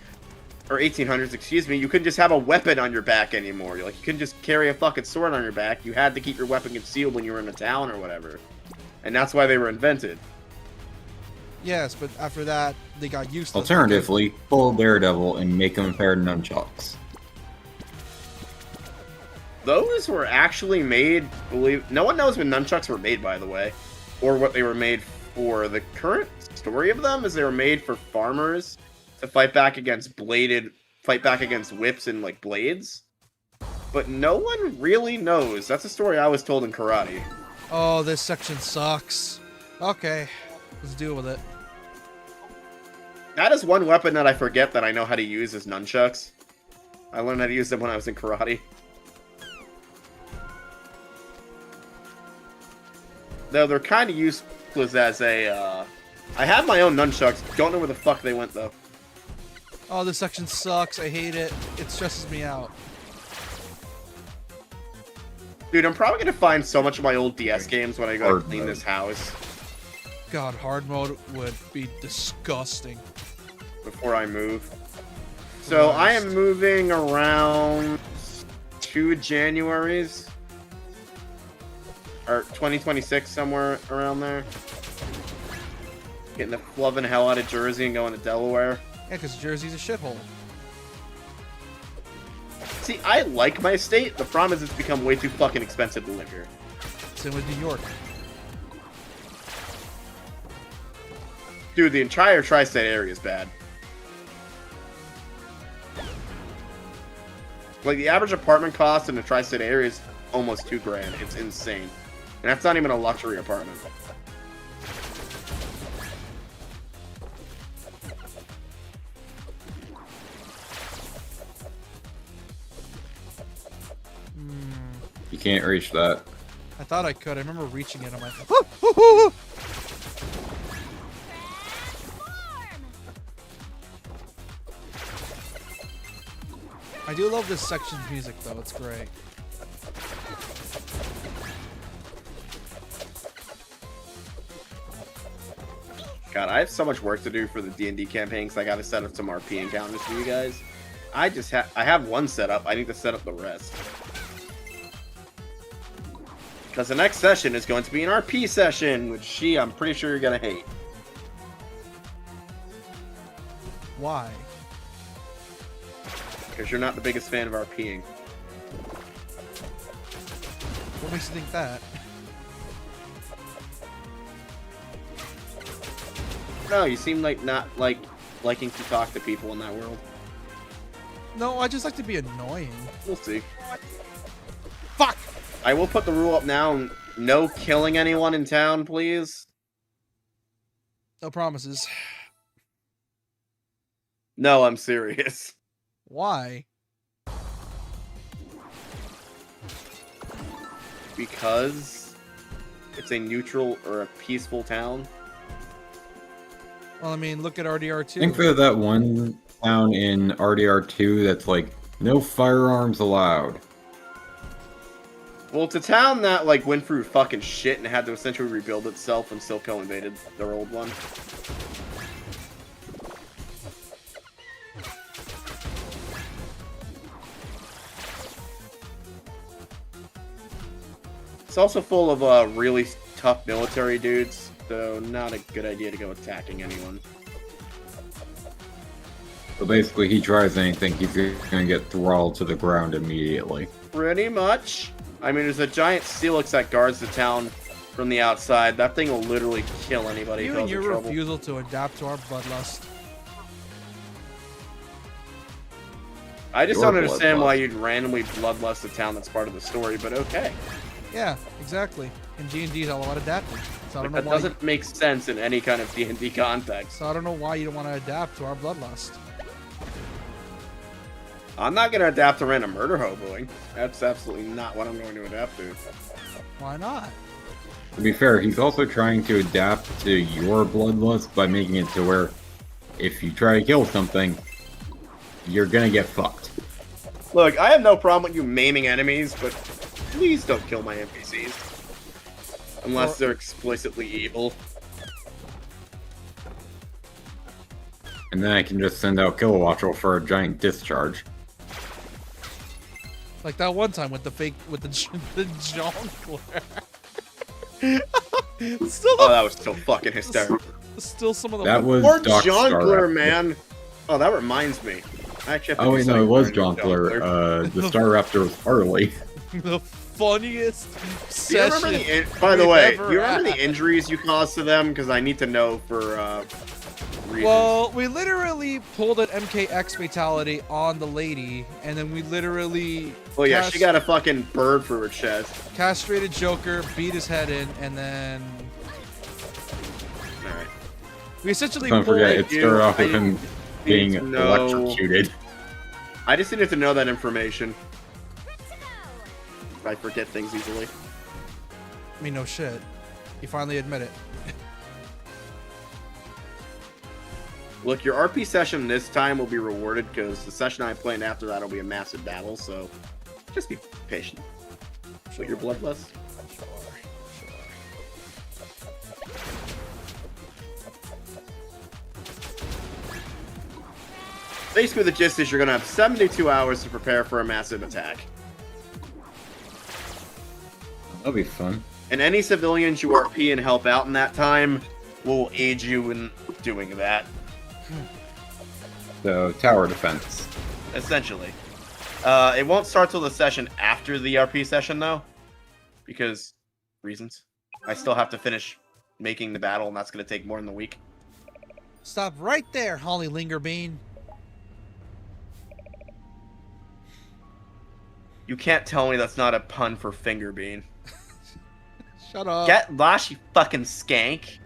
or 1800s, excuse me, you couldn't just have a weapon on your back anymore. Like, you couldn't just carry a fucking sword on your back. You had to keep your weapon concealed when you were in a town or whatever. And that's why they were invented. Yes, but after that, they got useless. Alternatively, pull Daredevil and make him a pair of nunchucks. Those were actually made, no one knows when nunchucks were made, by the way, or what they were made for. The current story of them is they were made for farmers to fight back against whips and like blades. But no one really knows. That's a story I was told in karate. Oh, this section sucks. Okay, let's deal with it. That is one weapon that I forget that I know how to use is nunchucks. I learned how to use them when I was in karate. Though they're kind of useless as a, I have my own nunchucks. Don't know where the fuck they went, though. Oh, this section sucks. I hate it. It stresses me out. Dude, I'm probably gonna find so much of my old DS games when I go Hard to clean mode. this house God, hard mode would be disgusting. before I move. So I am moving around 2 Januaries. Or 2026, somewhere around there. Getting the flubbing hell out of Jersey and going to Delaware. Yeah, because Jersey's a shithole. See, I like my state. The problem is it's become way too fucking expensive to live here. Same with New York. Dude, the entire tri-state area is bad. Like, the average apartment cost in the tri-state area is almost $2,000. It's insane. And that's not even a luxury apartment. You can't reach that. I thought I could. I remember reaching it. I'm like, woo, woo, woo, woo. I do love this section's music, though. It's great. God, I have so much work to do for the D&D campaign because I got to set up some RP encounters for you guys. I have one set up. I need to set up the rest. Because the next session is going to be an RP session, which I'm pretty sure you're going to hate. Why? Because you're not the biggest fan of RPing. What makes you think that? No, you seem like not liking to talk to people in that world. No, I just like to be annoying. We'll see. Fuck! I will put the rule up now. No killing anyone in town, please. No promises. No, I'm serious. Why? Because it's a neutral or a peaceful town. Well, I mean, look at RDR2. Think of that one town in RDR2 that's like, no firearms allowed. Well, it's a town that went through fucking shit and had to essentially rebuild itself when Silco invaded their old one. It's also full of really tough military dudes, so not a good idea to go attacking anyone. So basically, he tries anything, he's gonna get throttled to the ground immediately. Pretty much. I mean, there's a giant Steelix that guards the town from the outside. That thing will literally kill anybody who You and causes your trouble. refusal to adapt to our bloodlust. I just Your don't understand why bloodlust. you'd randomly bloodlust a town that's part of the story, but okay. Yeah, exactly. And G&D is all about adapting. So I don't Like, know that why. doesn't make sense in any kind of D&D context. So I don't know why you don't want to adapt to our bloodlust. I'm not going to adapt to random murder hoboing. That's absolutely not what I'm going to adapt to. Why not? To be fair, he's also trying to adapt to your bloodlust by making it to where if you try to kill something, you're gonna get fucked. Look, I have no problem with you maiming enemies, but please don't kill my NPCs. Unless they're explicitly evil. And then I can just send out Kilowattrel for a giant discharge. Like that one time with the fake, with the jongleur. Still, Oh, that was so fucking hysterical. still some of the. That was Poor Doc Jongleur, Star. man. Oh, that reminds me. I actually have to Oh do wait, no, something it was for Jongleur. The Star Raptor was Harley. the funniest Do you remember session. by the we've way, ever do you remember had. the injuries you caused to them? Because I need to know for reasons. Well, we literally pulled an MKX fatality on the lady, and then we literally Oh yeah, she got a fucking bird through her chest. castrated Joker, beat his head in, and then Alright. we essentially Don't pulled. forget, it started off with I him being need to know- electrocuted. I just needed to know that information. I forget things easily. I mean, no shit. You finally admit it. Look, your RP session this time will be rewarded because the session I planned after that will be a massive battle, so just be patient. With your bloodlust. Basically, the gist is you're going to have 72 hours to prepare for a massive attack. That'll be fun. And any civilians you RP and help out in that time will aid you in doing that, So, tower defense. essentially. It won't start till the session after the RP session, though, because reasons. I still have to finish making the battle, and that's going to take more than a week. Stop right there, Holly Lingerbean. You can't tell me that's not a pun for finger bean. Shut up. Get lost, you fucking skank.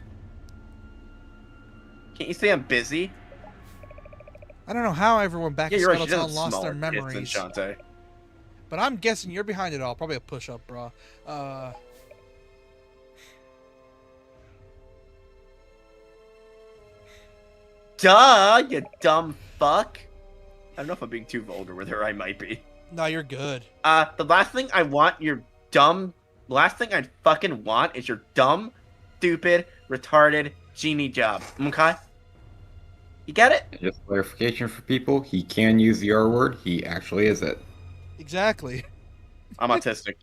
Can't you say I'm busy? I don't know how everyone back Yeah, in you're right. She Scuttletown doesn't lost smell their her tits than memories. Shantae. But I'm guessing you're behind it all. Probably a push-up, bro. Duh, you dumb fuck. I don't know if I'm being too vulgar with her. I might be. No, you're good. The last thing I want, your dumb. The last thing I fucking want is your dumb, stupid, retarded genie job. Okay? You get it? Just clarification for people, he can use the R word, he actually is it. Exactly. I'm autistic.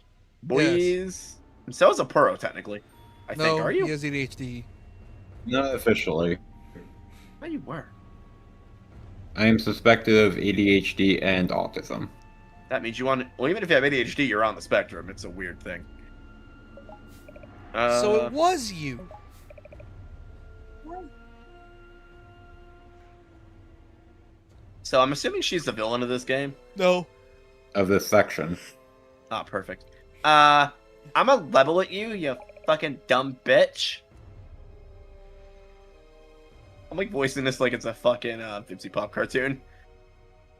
Boys. And so is a Puro, technically. I No, think. Are you? he has ADHD. Not officially. Oh, you were. I am suspected of ADHD and autism. That means you want. Well, even if you have ADHD, you're on the spectrum. It's a weird thing. So it was you. So I'm assuming she's the villain of this game. No. Of this section. Ah, perfect. I'm gonna level at you, you fucking dumb bitch. I'm like voicing this like it's a fucking Fipsy Pop cartoon.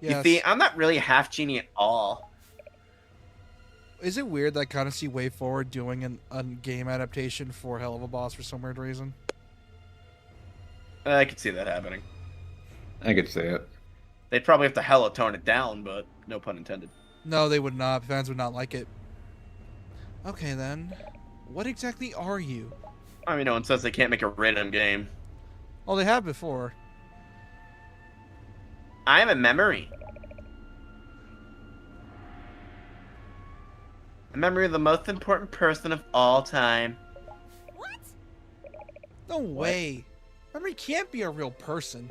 Yes. You see, I'm not really half genie at all. Is it weird that I kind of see Way Forward doing a game adaptation for Hell of a Boss for some weird reason? I could see that happening. I could say it. They'd probably have to hella tone it down, but no pun intended. No, they would not. Fans would not like it. Okay, then. What exactly are you? I mean, no one says they can't make a random game. Oh, they have before. I am a memory. memory of the most important person of all time. What? No way. Memory can't be a real person.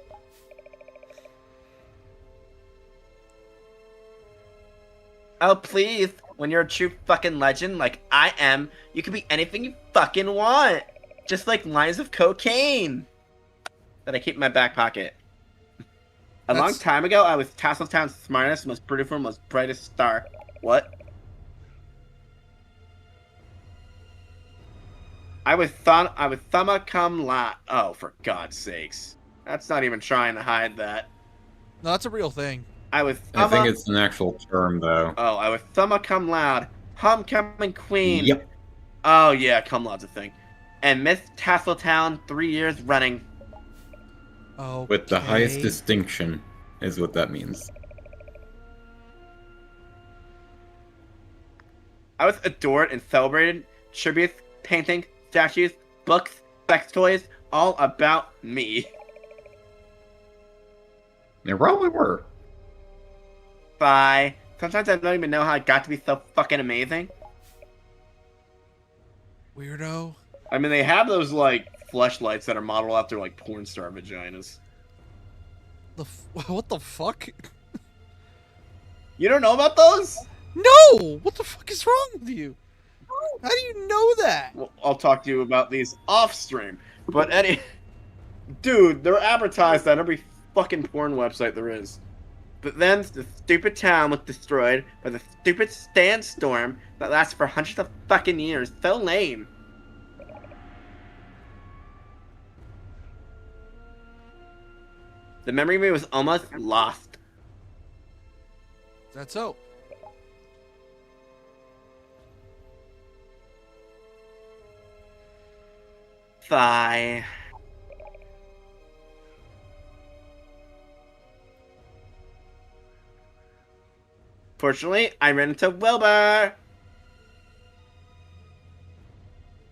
Oh, please. When you're a true fucking legend like I am, you can be anything you fucking want. Just like lines of cocaine that I keep in my back pocket. A long That's- time ago, I was Tasseltown's smartest, most beautiful, most brightest star. What? I was summa cum laude. Oh, for God's sakes. That's not even trying to hide that. No, that's a real thing. I was I think it's an actual term, though. Oh, I was summa cum laude. Homecoming queen. Yep. Oh, yeah, cum laude's a thing. And Miss Tasseltown 3 years running. Oh. With the highest distinction, is what that means. I was adored and celebrated. Tributes, paintings, statues, books, sex toys, all about me. They probably were. Bye. Sometimes I don't even know how I got to be so fucking amazing. Weirdo. I mean, they have those like fleshlights that are modeled after like porn star vaginas. What the fuck? You don't know about those? No! What the fuck is wrong with you? How do you know that? Well, I'll talk to you about these off stream. But dude, they're advertised on every fucking porn website there is. But then the stupid town was destroyed by the stupid sandstorm that lasted for hundreds of fucking years. So lame. The memory of me was almost lost. That's so. Sigh. Fortunately, I ran into Wilbur.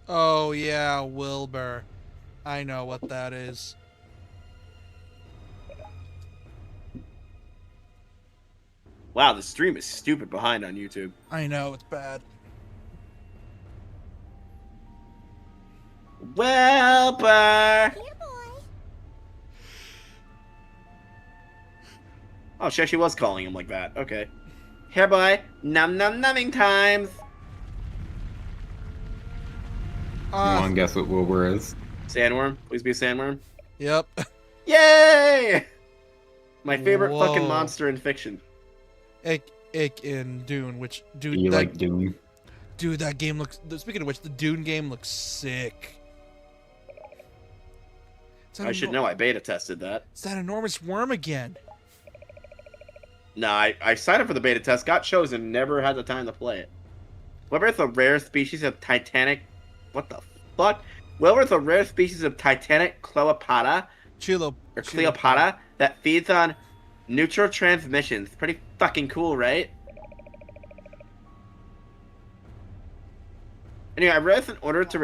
Oh yeah, Wilbur. I know what that is. Wow, the stream is stupid behind on YouTube. I know, it's bad. Wilbur. Here, boy. Oh, she actually was calling him like that. Okay. Here, boy. Num num numbing times. You want to guess what Wilbur is? Sandworm? Please be a sandworm. Yep. Yay! My favorite fucking Whoa. monster in fiction. Ick in Dune, which Do dude you that, like Doom? dude, that game looks. Speaking of which, the Dune game looks sick. It's that I should enor- know. I beta tested that. It's that enormous worm again. No, I signed up for the beta test, got chosen, never had the time to play it. Wilbur is a rare species of Titanic. What the fuck? Wilbur is a rare species of Titanic Cleopatra Cleopatra that feeds on neurotransmissions. Pretty fucking cool, right? Anyway, I realized in order to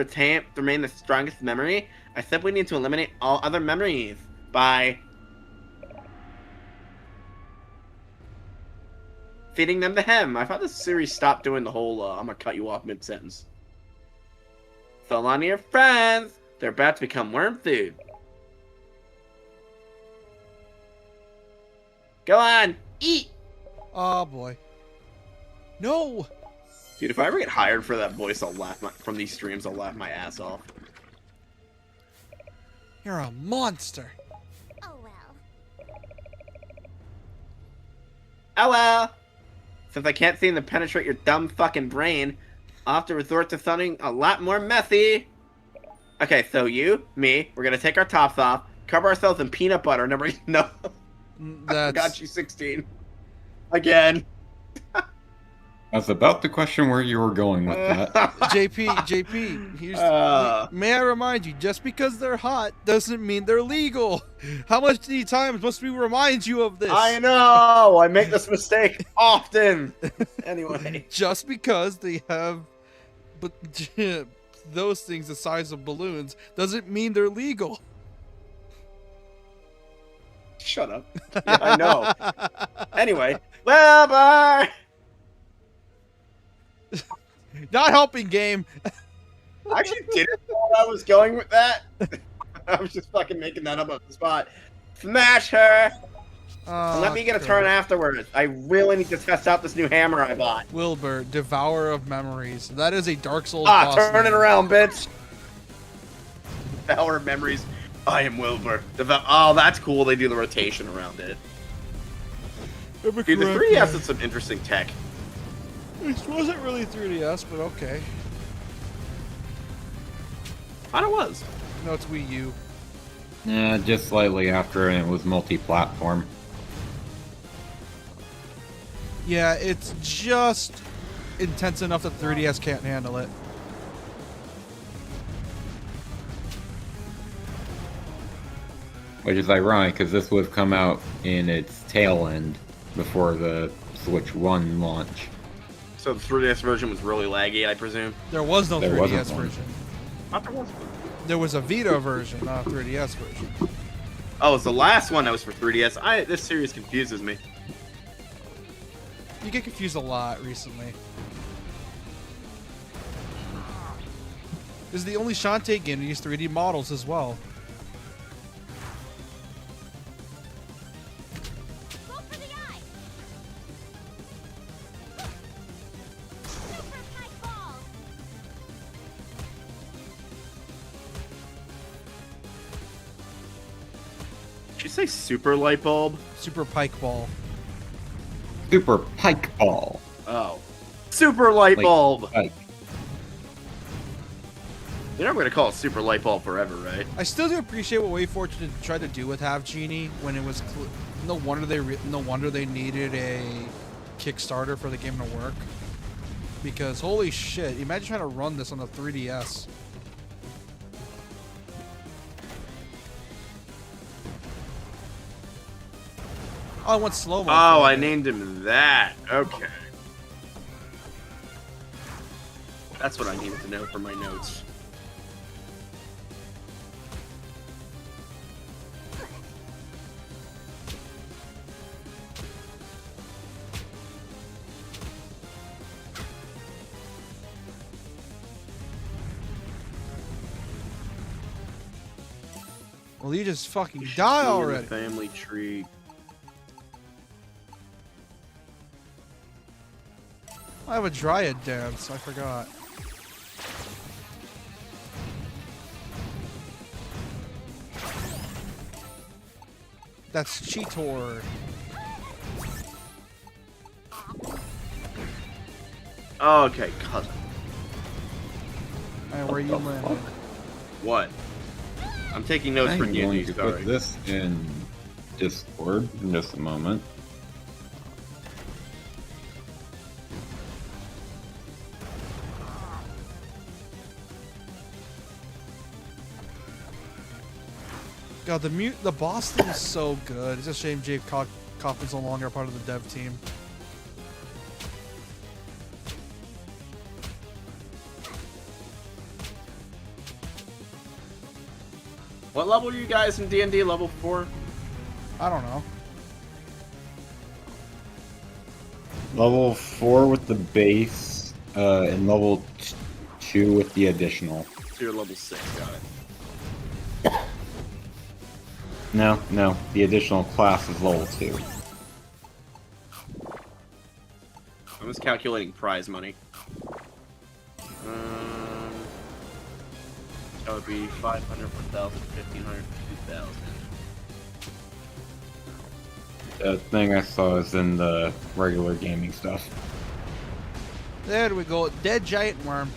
remain the strongest memory, I simply need to eliminate all other memories by feeding them to him. I thought this series stopped doing the whole I'm gonna cut you off mid-sentence. So long to your friends. They're about to become worm food. Go on, eat. Oh boy. No. Dude, if I ever get hired for that voice, from these streams, I'll laugh my ass off. You're a monster. Oh well. Oh well. Since I can't seem to penetrate your dumb fucking brain, I'll have to resort to something a lot more messy. Okay, so you, me, we're gonna take our tops off, cover ourselves in peanut butter, and everybody no. I forgot That's she's 16. Again. I was about to question where you were going with that. JP. Here's, Uh. may I remind you, just because they're hot doesn't mean they're legal. How much many times must we remind you of this? I know! I make this mistake often! Anyway. Just because they have, but those things the size of balloons doesn't mean they're legal. Shut up. Yeah, I know. Anyway. Wilbur! Not helping game. I actually didn't know where I was going with that. I was just fucking making that up on the spot. Smash her! And let me get a turn afterwards. I really need to test out this new hammer I bought. Wilbur, Devourer of Memories. That is a Dark Souls Ah, boss turn it name. around, bitch. Devour of Memories. I am Wilbur. Oh, that's cool. They do the rotation around it. Dude, the 3DS is some interesting tech. This wasn't really 3DS, but okay. Thought it was. No, it's Wii U. Yeah, just slightly after, and it was multi-platform. Yeah, it's just intense enough that 3DS can't handle it. Which is ironic, because this would have come out in its tail end before the Switch 1 launch. So the 3DS version was really laggy, I presume. There was no There 3DS wasn't one. version. Thought there was. There was a Vita version, not a 3DS version. Oh, it's the last one that was for 3DS. This series confuses me. You get confused a lot recently. This is the only Shantae game to use 3D models as well. Go for the eye. Super high ball. Did you say super light bulb? Super Pike Ball. Super Pike Ball. Oh. Super light Like, bulb! Pike. You're never gonna call it super light bulb forever, right? I still do appreciate what WayFortune tried to do with Half Genie when it was. No wonder they needed a Kickstarter for the game to work. Because holy shit, imagine trying to run this on the 3DS. Oh, I went slow mo. Oh, I named him that. Okay. That's what I needed to know for my notes. Well, you just fucking Should die be in the already. Family tree. I have a Dryad dance. I forgot. That's Cheetor. Okay, cousin. Alright, where you landing? What? I'm taking notes for I'm going D&D, to sorry. put this in Discord in just a moment. God, the boss thing is so good. It's a shame Jake Kaufman's no longer a part of the dev team. What level are you guys in D&D? Level 4? I don't know. Level 4 with the base, and level 2 with the additional. So you're level 6, got it. No, the additional class is level 2. I'm just calculating prize money. That would be 500, 1,000, 1,500, 2,000. The thing I saw is in the regular gaming stuff. There we go. Dead giant worm.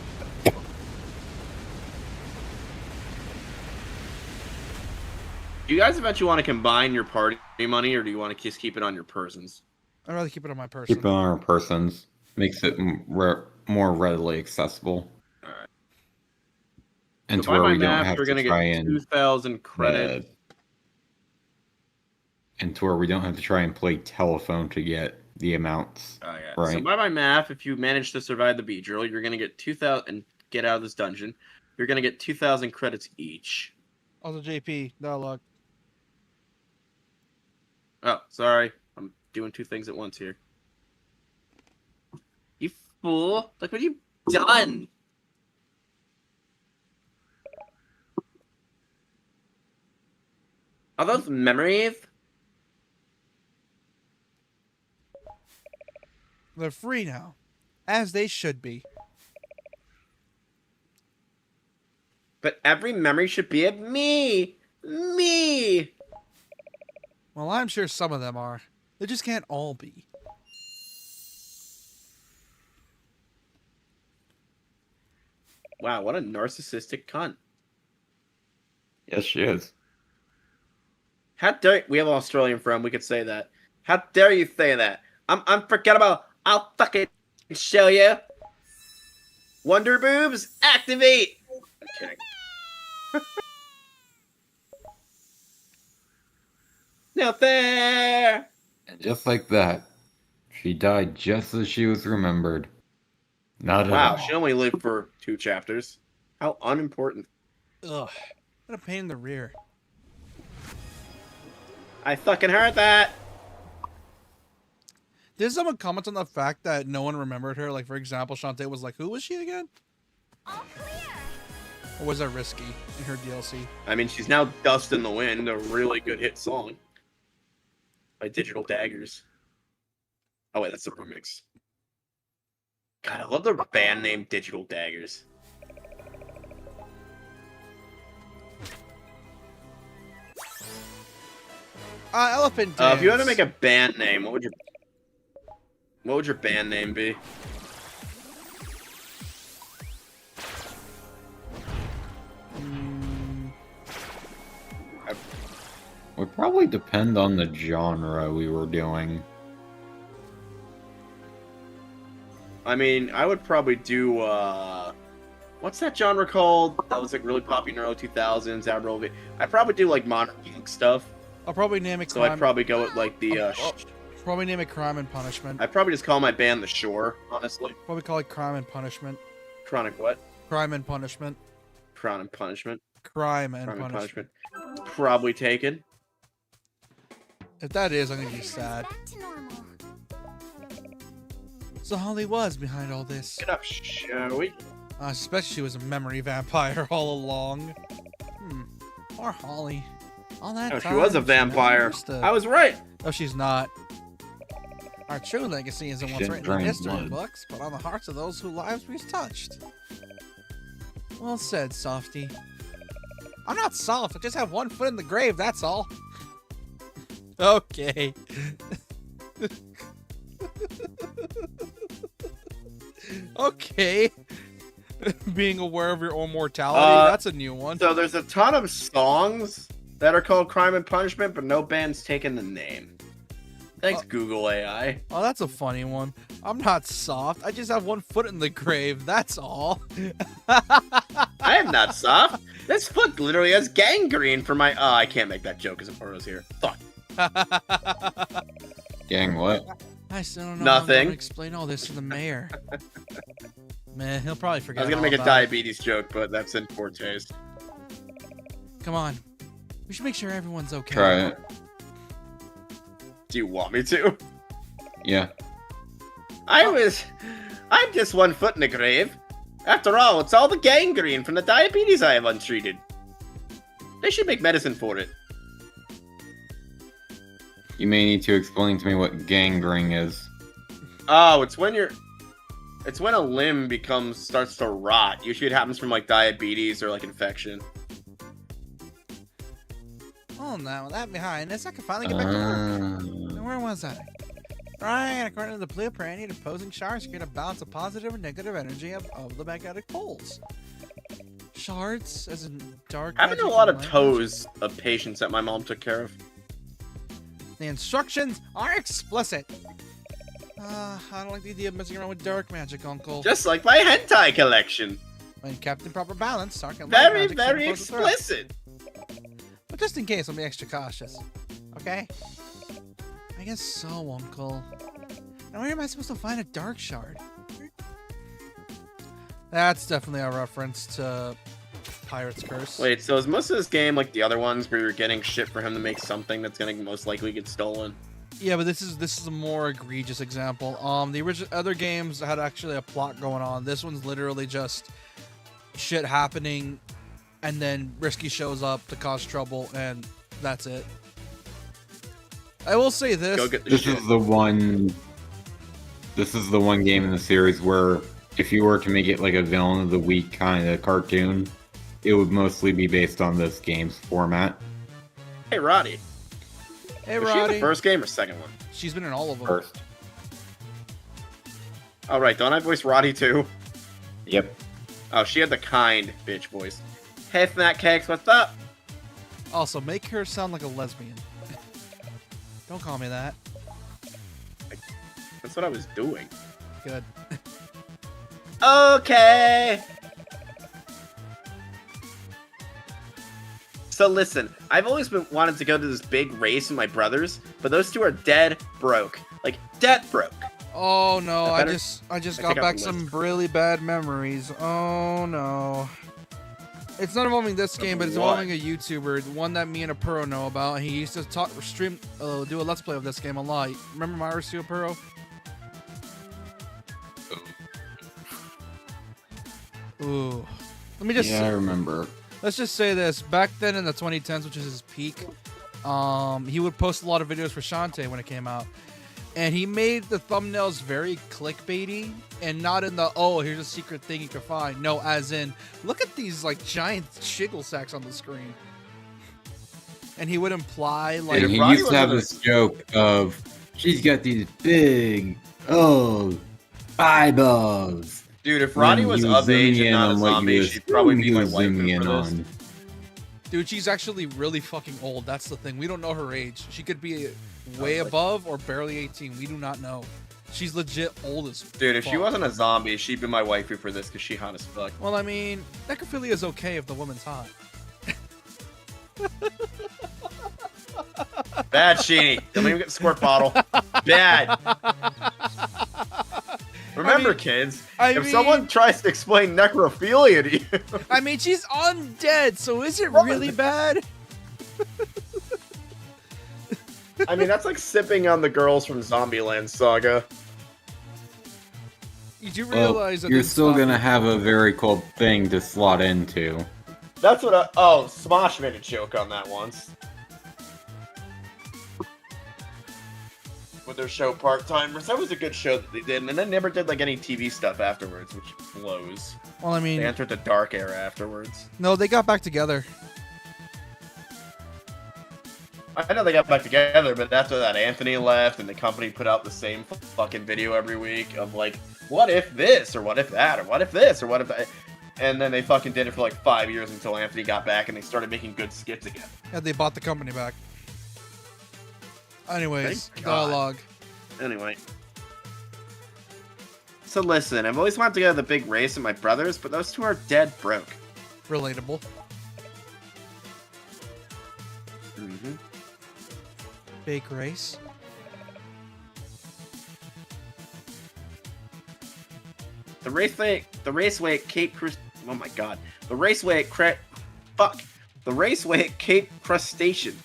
Do you guys eventually want to combine your party money, or do you want to just keep it on your persons? I'd rather keep it on my person. Keep it on our persons. Makes it more readily accessible. Alright. And So to by where my we don't math, have we're to gonna try get and 2,000 credit. and to where we don't have to try and play telephone to get the amounts. Oh, yeah. Right. So by my math, if you manage to survive the beat drill, you're gonna get 2,000 and get out of this dungeon. You're gonna get 2,000 credits each. Also, JP, no luck. Oh, sorry. I'm doing two things at once here. You fool! Like, would you done. Are those memories? They're free now, as they should be. But every memory should be of me. Me. Well, I'm sure some of them are. They just can't all be. Wow, what a narcissistic cunt. Yes, she is. How dare we have an Australian friend? We could say that. How dare you say that? I'm forgettable. I'll fucking show you. Wonder boobs, activate. I'm kidding. Now there. And just like that, she died just as she was remembered. Not at Wow, all. she only lived for 2 chapters. How unimportant. Ugh. What a pain in the rear. I fucking heard that. Did someone comment on the fact that no one remembered her? Like, for example, Shantae was like, who was she again? All clear. Or was that risky in her DLC? I mean, she's now Dust in the Wind, a really good hit song by Digital Daggers. Oh wait, that's the remix. God, I love the band name Digital Daggers. Elephant Dance. If you had to make a band name, what would your band name be? Would probably depend on the genre we were doing. I mean, I would probably do, what's that genre called? That was like really popular in the early 2000s, Abercrombie. I'd probably do like modern punk stuff. I'll probably name it So Crime. I'd probably go with like the, Probably name it Crime and Punishment. I'd probably just call my band The Shore, honestly. Probably call it Crime and Punishment. Chronic what? Crime and Punishment. Crown and Punishment. Crime and Crime and Punishment. Punishment. Probably taken. If that is, I'm gonna be sad. Back to normal. So Holly was behind all this. Get up, shall we? I suspect she was a memory vampire all along. Poor Holly. All that No, she time, was a never vampire. understood. I was right. No, she's not. Our true legacy isn't what's Shit written in drains history blood. books, but on the hearts of those whose lives we've touched. Well said, Softy. I'm not soft. I just have one foot in the grave, that's all. Okay. Okay. Being aware of your own mortality, that's a new one. So there's a ton of songs that are called Crime and Punishment, but no band's taken the name. Thanks, Google AI. Oh, that's a funny one. I'm not soft. I just have one foot in the grave, that's all. I am not soft. This foot literally has gangrene for my. Oh, I can't make that joke because Porto's here. Fuck. Gang, what? I still don't know how I'm Nothing. gonna explain all this to the mayor. Man, he'll probably forget. I was gonna all make a about diabetes joke, but that's in poor taste. it. Come on. We should make sure everyone's okay. Try it. Do you want me to? Yeah. I'm just one foot in the grave. After all, it's all the gangrene from the diabetes I have untreated. They should make medicine for it. You may need to explain to me what gangrene is. Oh, it's when a limb starts to rot. Usually it happens from like diabetes or like infection. Oh, now with that behind us, I can finally get back to work. Now, where was I? Right, according to the blueprint, I need opposing shards to create a balance of positive and negative energy of the magnetic poles. Shards, as in dark. I've been magic a lot and of light toes of patients that my mom took care of. The instructions are explicit. I don't like the idea of messing around with dark magic, Uncle. Just like my hentai collection. When kept in proper balance, dark and light Very, magic can very close the throat. explicit. But just in case, I'll be extra cautious. Okay? I guess so, Uncle. Now where am I supposed to find a dark shard? That's definitely a reference to Pirate's Curse. Wait, so is most of this game like the other ones where you're getting shit for him to make something that's gonna most likely get stolen? Yeah, but this is a more egregious example. The original other games had actually a plot going on. This one's literally just shit happening, and then Risky shows up to cause trouble, and that's it. I will say this. Go get the This shit. is the one. This is the one game in the series where, if you were to make it like a villain of the week kind of cartoon, it would mostly be based on this game's format. Hey, Roddy. Hey, Was she in Roddy. the first game or second one? She's been in all of them. First. Oh, right. Don't I voice Roddy too? Yep. Oh, she had the kind bitch voice. Hey, Snack Cakes, what's up? Also, make her sound like a lesbian. Don't call me that. That's what I was doing. Good. Okay. So listen, I've always been wanted to go to this big race with my brothers, but those two are dead broke. Like dead broke. Oh no, That I better? just I got think I back have some list. really bad memories. Oh no. It's not involving this game, but it's What? involving a YouTuber, one that me and a pro know about. He used to do a let's play of this game a lot. Remember Mauricio Puro? Ooh. Let me just Yeah, I remember. let's just say this. Back then in the 2010s, which is his peak, he would post a lot of videos for Shantae when it came out. And he made the thumbnails very clickbaity and not in the, oh, here's a secret thing you can find. No, as in, look at these like giant shiggle sacks on the screen. And he would imply like, And he Roddy used to have wasn't this joke of, she's got these big, eyeballs. Dude, if Roddy When was he of zooming age and in not a on what he zombie, was- she'd probably he be my was zooming wife in for this. on. dude, she's actually really fucking old. That's the thing. We don't know her age. She could be way like- above or barely 18. We do not know. She's legit old as Dude, if she fuck. wasn't a zombie, she'd be my waifu for this because she hot as fuck. Well, I mean, necrophilia is okay if the woman's hot. Bad, Sheeny. Don't even get the squirt bottle. Bad. Remember, kids, if someone tries to explain necrophilia to you, I mean, she's undead, so is it What? really bad? I mean, that's like sipping on the girls from Zombieland Saga. You do Well, realize that you're didn't still stop gonna you. have a very cool thing to slot into. That's what I. Oh, Smosh made a joke on that once. With their show Part Timers. That was a good show that they did, and then never did like any TV stuff afterwards, which blows. Well, I mean, They entered the dark era afterwards. no, they got back together. I know they got back together, but after that, Anthony left, and the company put out the same fucking video every week of like, what if this, or what if that, or what if this, or what if that. And then they fucking did it for like 5 years until Anthony got back, and they started making good skits again. Yeah, they bought the company back. Anyways, Thank God. dialogue. Anyway. So listen, I've always wanted to go to the big race with my brothers, but those two are dead broke. Relatable. Mm-hmm. Big race. The raceway at Cape Crust. Oh my god. The raceway at The raceway at Cape Crustacean.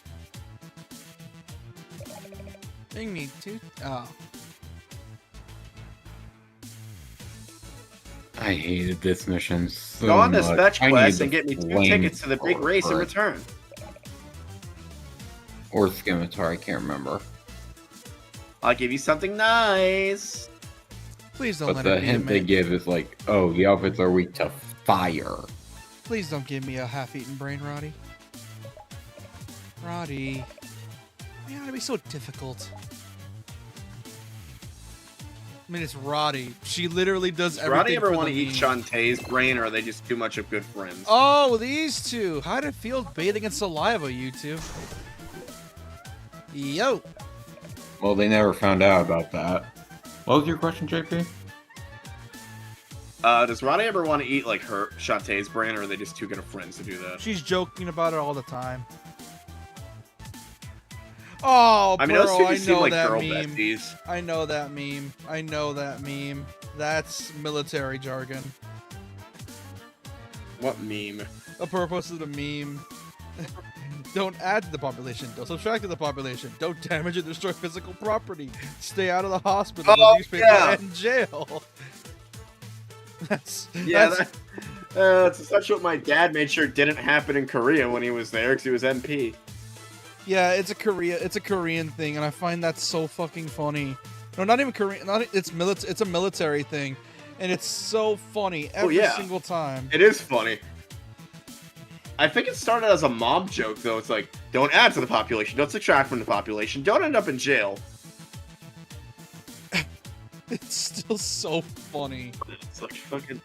Ding me too. Oh. I hated this mission so Go on this much. fetch I quest need and the get me 2 flame tickets to the big race in thrower. return. Or Scimitar, I can't remember. I'll give you something nice. Please don't But let the it be hint they me. give is like, oh, the outfits are weak to fire. Please don't give me a half-eaten brain, Roddy. Roddy. Why you gotta be so difficult? I mean, it's Roddy. She literally does Does everything. Roddy ever for want to the eat meme. Shantae's brain, or are they just too much of good friends? Oh, these two. How'd it feel bathing in saliva, you two? Yo. Well, they never found out about that. What was your question, JP? Does Roddy ever want to eat like her Shantae's brain, or are they just too good of friends to do that? She's joking about it all the time. Oh, I mean, bro, those two I just seem know like that girl meme. besties. I know that meme. I know that meme. That's military jargon. What meme? The purpose of the meme. Don't add to the population. Don't subtract to the population. Don't damage or destroy physical property. Stay out of the hospital, Oh, the newspaper, yeah. and jail. That's That's essentially what my dad made sure didn't happen in Korea when he was there because he was MP. yeah. It's a Korean thing, and I find that so fucking funny. No, not even Korean. It's a military thing, and it's so funny every yeah. single time. It is funny. I think it started as a mob joke, though. It's like, don't add to the population, don't subtract from the population, don't end up in jail. It's still so funny. It's like, fucking...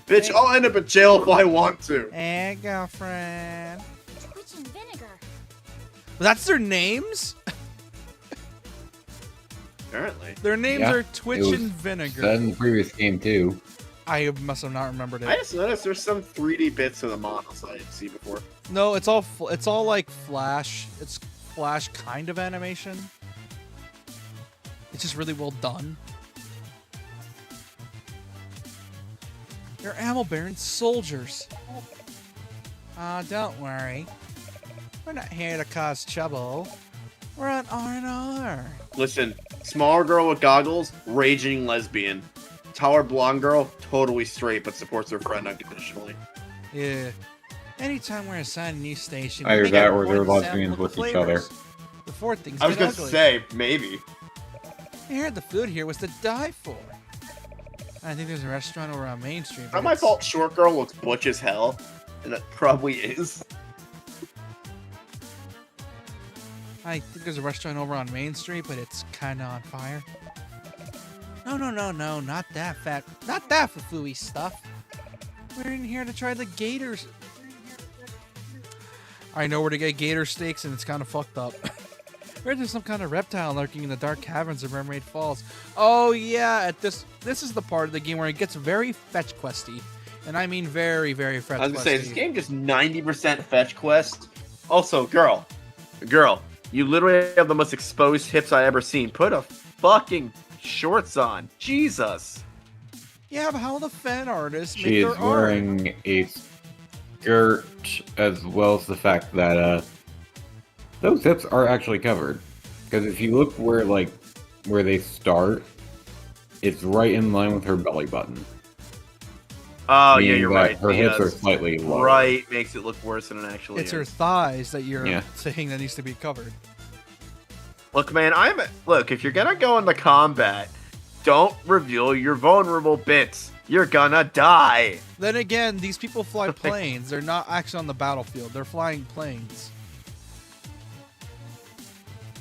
Bitch, I'll end up in jail if I want to. Hey, girlfriend. Twitch and vinegar. That's their names? Apparently. Their names Yeah, are Twitch it was and Vinegar. That in the previous game too. I must have not remembered I it. just noticed there's some 3D bits of the models I didn't see before. No, it's all like Flash. It's Flash kind of animation. It's just really well done. They're ammo-bearing soldiers. Don't worry. We're not here to cause trouble. We're on R&R. Listen, smaller girl with goggles, raging lesbian. Taller blonde girl, totally straight, but supports her friend unconditionally. Yeah. Anytime we're assigned a new station, Either we that get or they're one lesbians sample of with the each other. flavors. Before things I was get gonna ugly. say, maybe. I heard the food here was to die for. I think there's a restaurant over on Main Street. Not but my it's- fault short girl looks butch as hell, and it probably is. I think there's a restaurant over on Main Street, but it's kind of on fire. No, not that fat. Not that foo-foo-y stuff. We're in here to try the gators. I know where to get gator steaks, and it's kind of fucked up. Where there's some kind of reptile lurking in the dark caverns of Mermaid Falls. Oh yeah, this is the part of the game where it gets very fetch questy, and I mean very, very fetch questy. I was gonna say, this game just 90% fetch quest. Also, girl, you literally have the most exposed hips I ever seen. Put a fucking shorts on. Jesus. Yeah, but how will the fan artists make She their is wearing a skirt, as well as the fact that those hips are actually covered. Because if you look where they start, it's right in line with her belly button. Oh, yeah, Meaning you're that right. Her hips are Yes. slightly lower. Right, makes it look worse than it actually It's is. her thighs that you're Yeah. saying that needs to be covered. Look, man, if you're gonna go into combat, don't reveal your vulnerable bits. You're gonna die. Then again, these people fly planes. They're not actually on the battlefield. They're flying planes.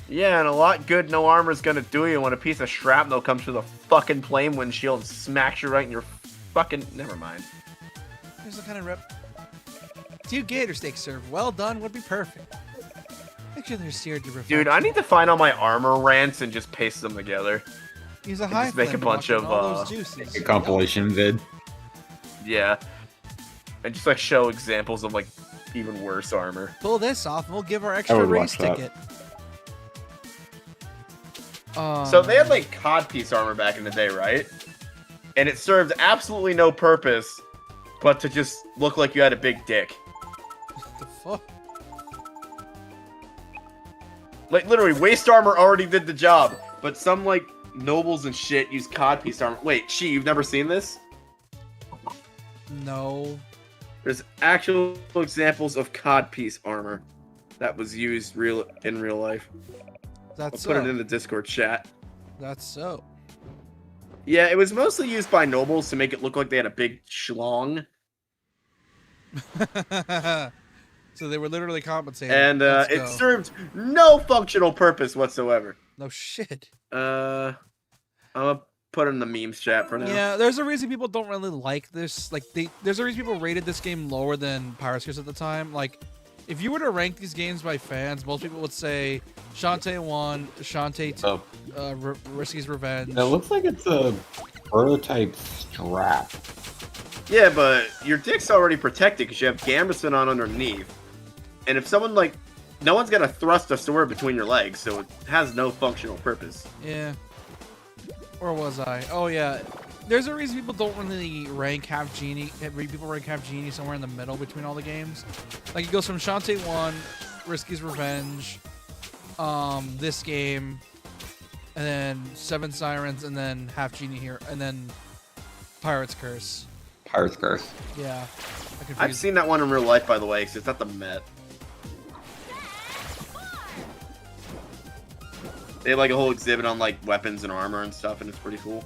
Yeah, and a lot good no armor's gonna do you when a piece of shrapnel comes through the fucking plane windshield and smacks you right in your fucking... Never mind. Here's the kind of rep. 2 gator steaks served. Well done would be perfect. Make sure they're seared to perfection. Dude, I need to find all my armor rants and just paste them together. Use a high just make a flame to bunch knock in of, all those juices. A compilation vid. Yeah. And just, show examples of, even worse armor. Pull this off, and we'll give our extra would race watch that. ticket. So they had, codpiece armor back in the day, right? And it served absolutely no purpose but to just look like you had a big dick. What the fuck? Literally, waist armor already did the job, but some, nobles and shit use codpiece armor. Wait, you've never seen this? No. There's actual examples of codpiece armor that was used in real life. I'll That's put so. it in the Discord chat. That's so. Yeah, it was mostly used by nobles to make it look like they had a big schlong. So they were literally compensating. And Let's it go. served no functional purpose whatsoever. No shit. I'm gonna put it in the memes chat for now. Yeah, there's a reason people don't really like this. There's a reason people rated this game lower than Pirates at the time. If you were to rank these games by fans, most people would say Shantae 1, Shantae 2, Oh, Risky's Revenge. it looks like it's a prototype strap. Yeah, but your dick's already protected because you have Gambeson on underneath. And if someone, no one's gonna thrust a sword between your legs, so it has no functional purpose. Yeah. Or was I? Oh, yeah. There's a reason people don't really rank Half Genie. People rank Half Genie somewhere in the middle between all the games. It goes from Shantae 1, Risky's Revenge, this game, and then Seven Sirens, and then Half Genie here, and then Pirate's Curse. Pirate's Curse. Yeah. I've seen that one in real life, by the way, because it's at the Met. They have like a whole exhibit on like weapons and armor and stuff, and it's pretty cool.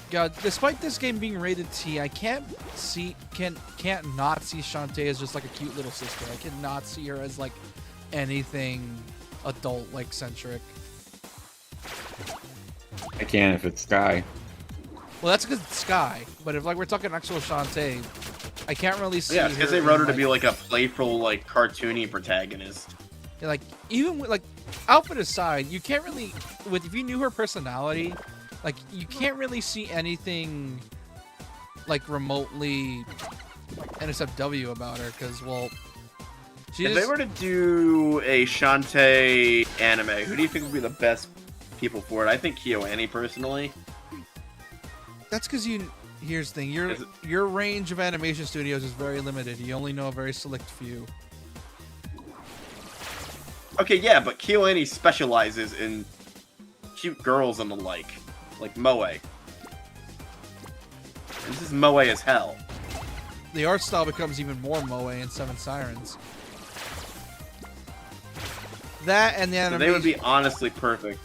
God, despite this game being rated T, I can't not see Shantae as just like a cute little sister. I cannot see her as like anything adult like centric. I can if it's Sky. Well, that's because it's Sky. But if like we're talking actual Shantae, I can't really see. Yeah, because they wrote her to be like a playful, like cartoony protagonist. Like even with like outfit aside, you can't really if you knew her personality, like you can't really see anything like remotely NSFW about her because well, If they were to do a Shantae anime, who do you think would be the best people for it? I think KyoAni personally. That's because here's the thing, your range of animation studios is very limited. You only know a very select few. Okay, yeah, but KyoAni specializes in cute girls and the like Moe. And this is Moe as hell. The art style becomes even more Moe in Seven Sirens. That and the animation. So they would be honestly perfect.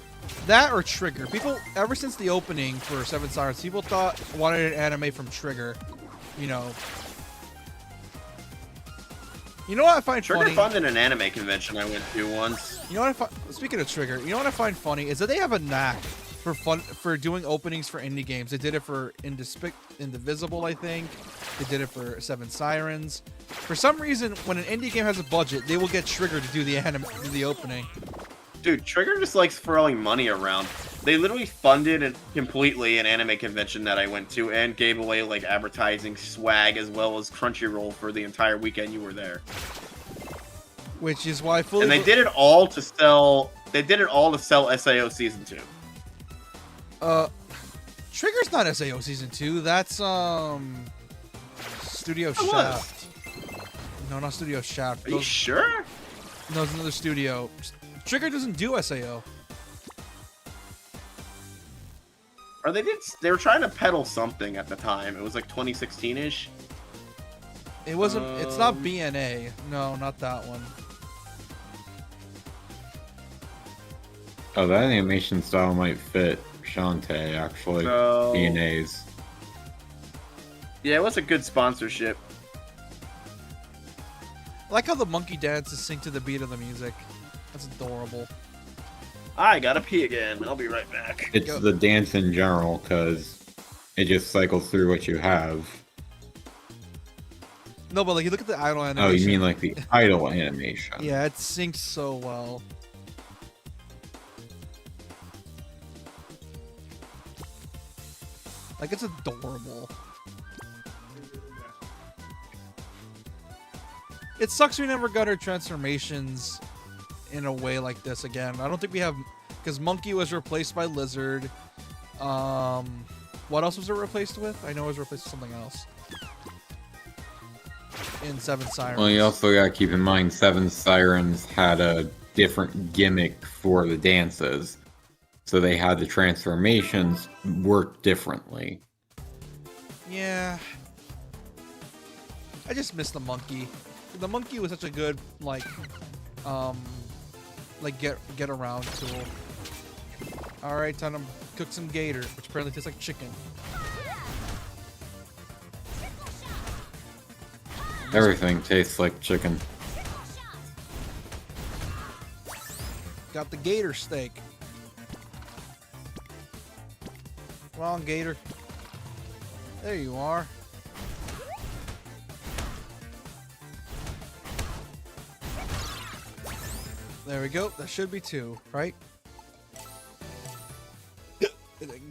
That or Trigger. People, ever since the opening for Seven Sirens, people wanted an anime from Trigger. You know what I find Trigger funny? funded an anime convention I went to once. You know what speaking of Trigger, you know what I find funny is that they have a knack for doing openings for indie games. They did it for Indivisible, I think. They did it for Seven Sirens. For some reason, when an indie game has a budget, they will get Trigger to do the opening. Dude, Trigger just likes throwing money around. They literally funded completely an anime convention that I went to and gave away like advertising swag as well as Crunchyroll for the entire weekend you were there. Which is why And they did it all to sell. They did it all to sell SAO Season 2. Trigger's not SAO Season 2. That's Studio Shaft. No, not Studio Shaft. Are you sure? No, it's another studio. Trigger doesn't do SAO. Or they were trying to peddle something at the time. It was like 2016-ish. It wasn't. It's not BNA. No, not that one. Oh, that animation style might fit Shantae, actually. So- DNA's. Yeah, it was a good sponsorship. I like how the monkey dances sync to the beat of the music. That's adorable. I gotta pee again. I'll be right back. It's Go. the dance in general, because it just cycles through what you have. No, but like you look at the idol animation. Oh, you mean like the idle animation? Yeah, it syncs so well. Like it's adorable. It sucks we never got our transformations in a way like this again. I don't think we have, because Monkey was replaced by Lizard. What else was it replaced with? I know it was replaced with something else. In Seven Sirens. Well, you also gotta keep in mind Seven Sirens had a different gimmick for the dances. So they had the transformations work differently. Yeah. I just miss the monkey. The monkey was such a good like get around tool. Alright, time to cook some gator, which apparently tastes like chicken. Everything tastes like chicken. Got the gator steak. Come on, gator. There you are. There we go. That should be two, right?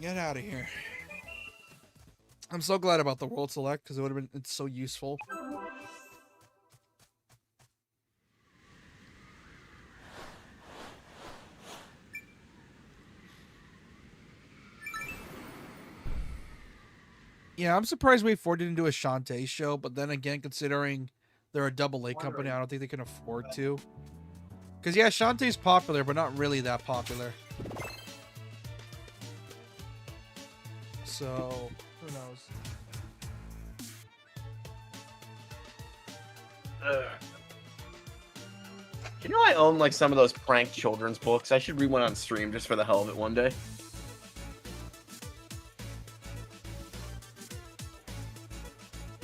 Get out of here. I'm so glad about the World Select because it's so useful. Yeah, I'm surprised Wave 4 didn't do a Shantae show, but then again, considering they're a double A company, I don't think they can afford to. Because, yeah, Shantae's popular, but not really that popular. So, who knows? You know, I own like some of those prank children's books. I should read one on stream just for the hell of it one day.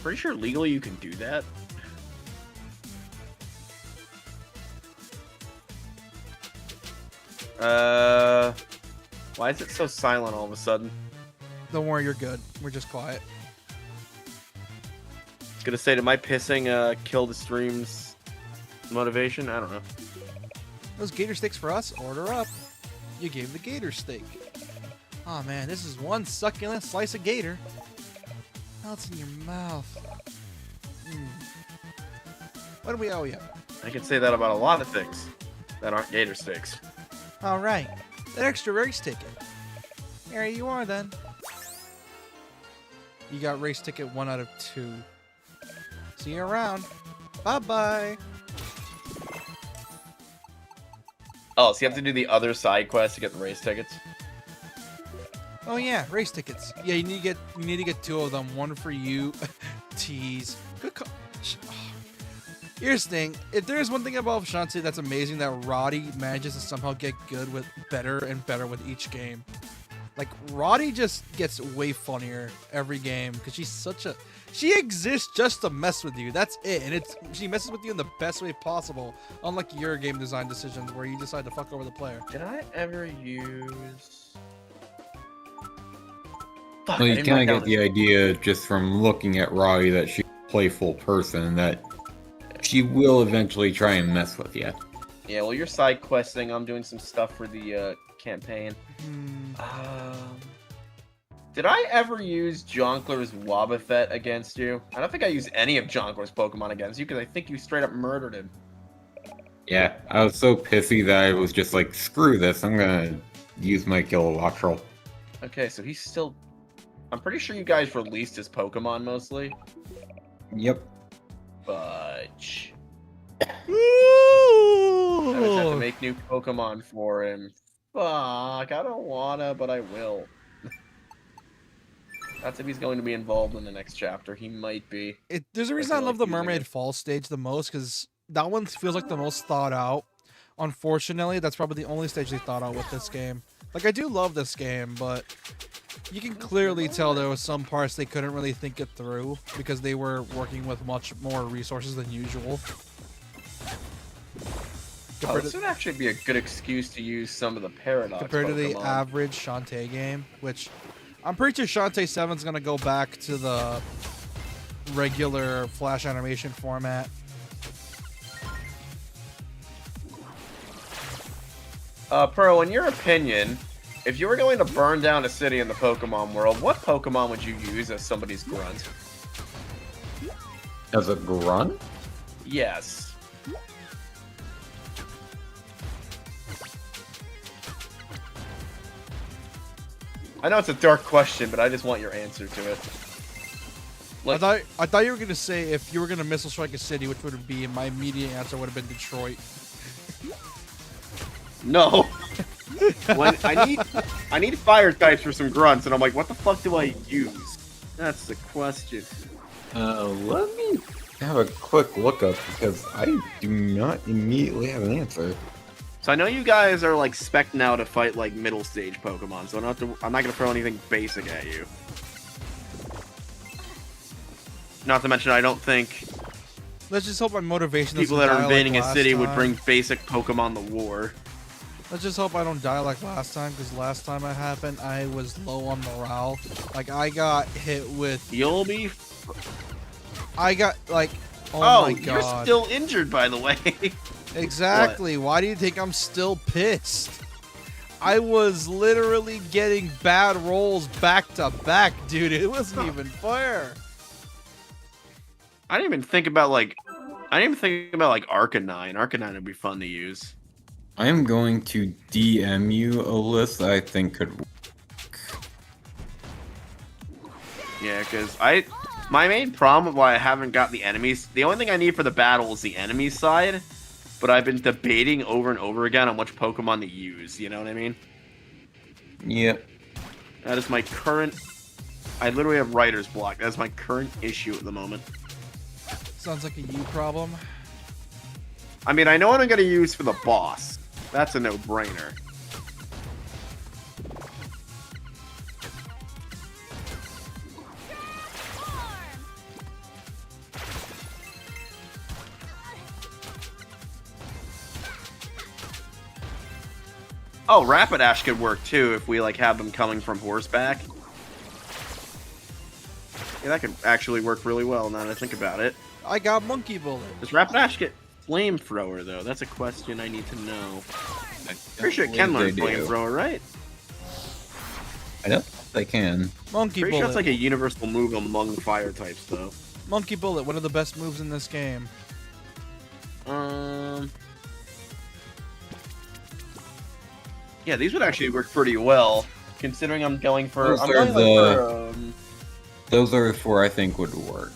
Pretty sure legally you can do that. Why is it so silent all of a sudden? Don't worry, you're good. We're just quiet. I was gonna say, did my pissing kill the stream's motivation? I don't know. Those gator steaks for us? Order up. You gave the gator steak. Oh man, this is one succulent slice of gator. Melts in your mouth. What do we owe you? I can say that about a lot of things that aren't gator steaks. Alright, that extra race ticket. Here you are then. You got race ticket 1 out of 2. See you around. Bye-bye. Oh, so you have to do the other side quest to get the race tickets? Oh yeah, race tickets. Yeah, you need to get 2 of them. One for you. Tease. Good call. Here's the thing. If there is one thing about Shantae that's amazing, that Roddy manages to somehow get good with better and better with each game. Like, Roddy just gets way funnier every game because she's such a... She exists just to mess with you. That's it. And she messes with you in the best way possible. Unlike your game design decisions where you decide to fuck over the player. Did I ever use... Well, you kind of get the idea just from looking at Roddy that she's a playful person, that she will eventually try and mess with you. Yeah, well, you're side questing. I'm doing some stuff for the campaign. Did I ever use Jonkler's Wobbuffet against you? I don't think I used any of Jonkler's Pokemon against you because I think you straight up murdered him. Yeah, I was so pissy that I was just like, screw this, I'm gonna use my Kilowattrel. Okay, so he's still... I'm pretty sure you guys released his Pokemon mostly. Yep. Fudge. I just have to make new Pokemon for him. Fuck, I don't wanna, but I will. That's if he's going to be involved in the next chapter. He might be. There's a reason I love the Mermaid Falls stage the most, because that one feels like the most thought out. Unfortunately, that's probably the only stage they thought out with this game. Like, I do love this game, but you can clearly tell there was some parts they couldn't really think it through because they were working with much more resources than usual. This would actually be a good excuse to use some of the Paradox compared to the Pokemon. average Shantae game, which I'm pretty sure Shantae 7's going to go back to the regular flash animation format. Pro, in your opinion, if you were going to burn down a city in the Pokemon world, what Pokemon would you use as somebody's grunt? As a grunt? Yes. I know it's a dark question, but I just want your answer to it. I thought you were gonna say if you were gonna missile strike a city, which would it be? And my immediate answer would have been Detroit. No. When I need fire types for some grunts, and I'm like, what the fuck do I use? That's the question. Let me have a quick look up because I do not immediately have an answer. So I know you guys are like spec'd now to fight like middle stage Pokemon, so I'm not gonna throw anything basic at you. Not to mention, I don't think Let's just hope my motivation people doesn't that are die invading like a city last would time. bring basic Pokemon to war. Let's just hope I don't die like last time, because last time it happened, I was low on morale. Like, I got hit with... You'll be... I got, like... Oh my you're god. still injured, by the way. Exactly. Why do you think I'm still pissed? I was literally getting bad rolls back to back, dude. It wasn't even fair. I didn't even think about like Arcanine. Arcanine would be fun to use. I am going to DM you a list that I think could work. Yeah, because my main problem why I haven't got the enemies, the only thing I need for the battle is the enemy side, but I've been debating over and over again on which Pokemon to use, you know what I mean? Yep. That is my current, I literally have writer's block. That's my current issue at the moment. Sounds like a you problem. I mean, I know what I'm going to use for the boss. That's a no-brainer. Oh, Rapidash could work too if we like have them coming from horseback. Yeah, that could actually work really well now that I think about it. I got Monkey Bullet. Does Rapidash get Flamethrower though? That's a question I need to know. Pretty sure it can learn Flamethrower, right? I don't think they can. Monkey Pretty sure Bullet. it's like a universal move among fire types though. Monkey Bullet, one of the best moves in this game. Yeah, these would actually work pretty well, considering I'm going for. Those I'm are going for. Those are 4 I think would work.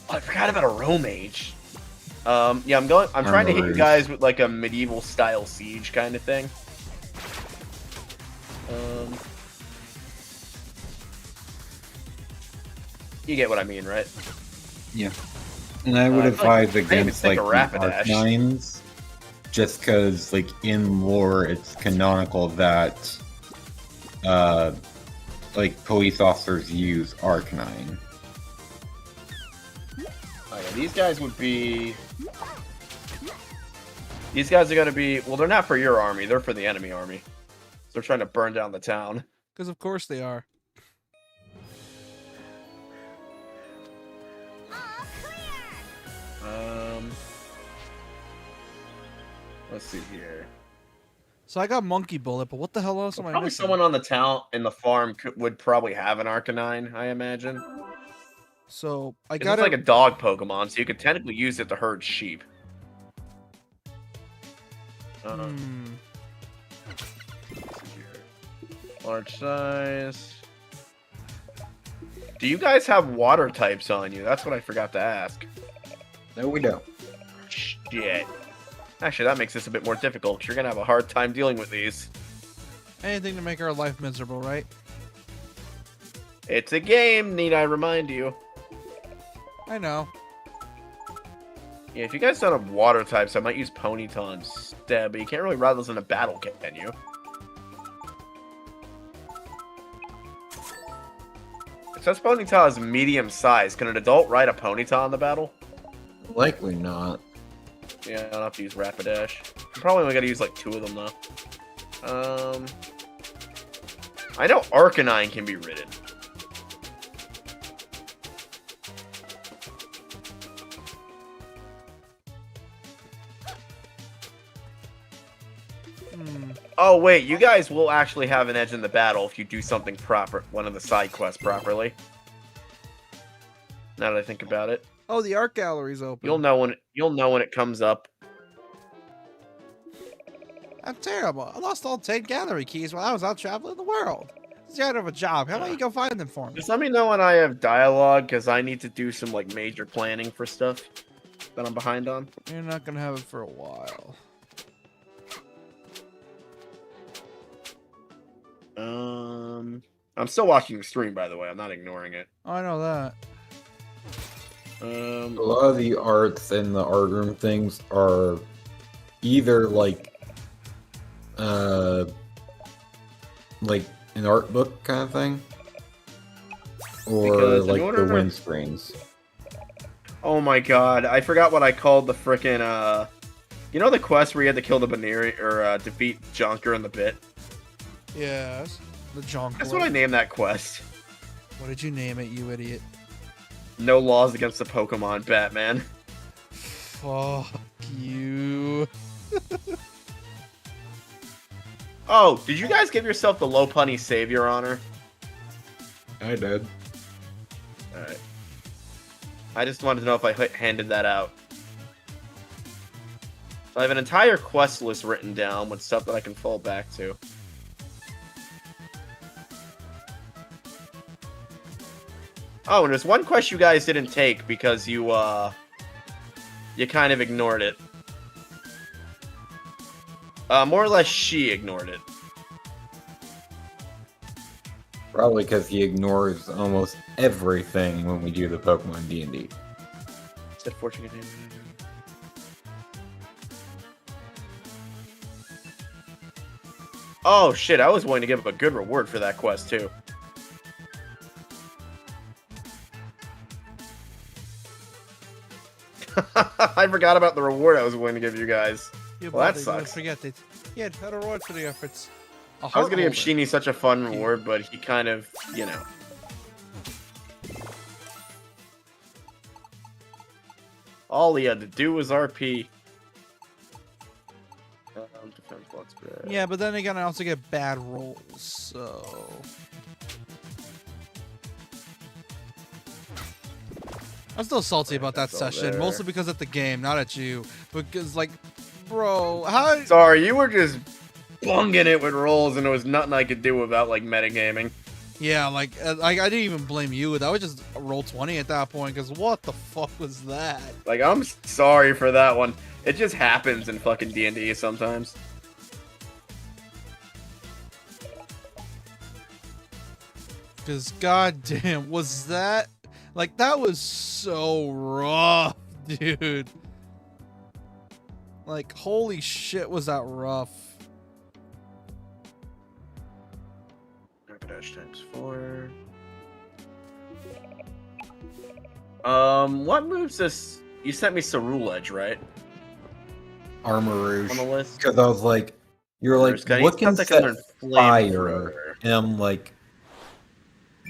Oh, I forgot about a Romage. Yeah, I'm going. I'm trying to hit you guys with like a medieval style siege kind of thing. You get what I mean, right? Yeah. And I would advise I even against think like a the Rapidash. Arcanines, just because like in lore it's canonical that like police officers use Arcanine. Oh, yeah, these guys would be. These guys are going to be. Well, they're not for your army. They're for the enemy army. So they're trying to burn down the town. Because of course they are. All clear. Let's see here. So I got Monkey Bullet, but what the hell else am I Probably missing? someone on the town in the farm would probably have an Arcanine, I imagine. So I It's got like a dog Pokemon, so you could technically use it to herd sheep. Large size. Do you guys have water types on you? That's what I forgot to ask. No, we don't. Shit. Actually, that makes this a bit more difficult. You're gonna have a hard time dealing with these. Anything to make our life miserable, right? It's a game, need I remind you. I know. Yeah, if you guys don't have water types, I might use Ponyta instead, but you can't really ride those in a battle, can you? It says Ponyta is medium size. Can an adult ride a Ponyta in the battle? Likely not. Yeah, I don't have to use Rapidash. I'm probably only gonna use like 2 of them though. I know Arcanine can be ridden. Oh wait, you guys will actually have an edge in the battle if you do something proper, one of the side quests properly. Now that I think about it, Oh, the art gallery's open. you'll know when it comes up. I'm terrible. I lost all 10 gallery keys while I was out traveling the world. It's out of a job. How about you go find them for me? Just let me know when I have dialogue, because I need to do some like major planning for stuff that I'm behind on. You're not gonna have it for a while. I'm still watching the stream, by the way. I'm not ignoring it. Oh, I know that. A lot of the arts and the art room things are either like an art book kind of thing, or Because in like order- the windscreens. Oh my god, I forgot what I called the frickin' you know the quest where you had to kill the Baneri or defeat Jonker in the pit? Yes. The Jonker. That's what I named that quest. What did you name it, you idiot? No laws against the Pokemon, Batman. Fuck you. Oh, did you guys give yourself the Lopunny Savior honor? I did. Alright. I just wanted to know if I handed that out. So I have an entire quest list written down with stuff that I can fall back to. Oh, and there's one quest you guys didn't take because you kind of ignored it. More or less, she ignored it. Probably because he ignores almost everything when we do the Pokemon D&D. Said fortune container. Oh shit! I was willing to give up a good reward for that quest too. I forgot about the reward I was willing to give you guys. Yeah, Well, that buddy, sucks. don't forget it. Yeah, had a reward for the efforts. A I was heart gonna give holder. Sheeny such a fun reward, but he kind of, you know. All he had to do was RP. Defense block spread. Yeah, but then again, I also get bad rolls, so... I'm still salty about that That's all session, there. mostly because at the game, not at you. Because, like, bro, how... Sorry, you were just bunging it with rolls, and there was nothing I could do without like metagaming. Yeah, like, I didn't even blame you. That was just a roll 20 at that point, because what the fuck was that? Like, I'm sorry for that one. It just happens in fucking D&D sometimes. Because, goddamn, was that... Like, that was so rough, dude. Like, holy shit, was that rough. Rapidash times 4. What moves this? You sent me Cerule Edge, right? Armor Rouge. On the list? Because I was like, you're like, There's- what can sounds like set another fire? flamethrower. And I'm like,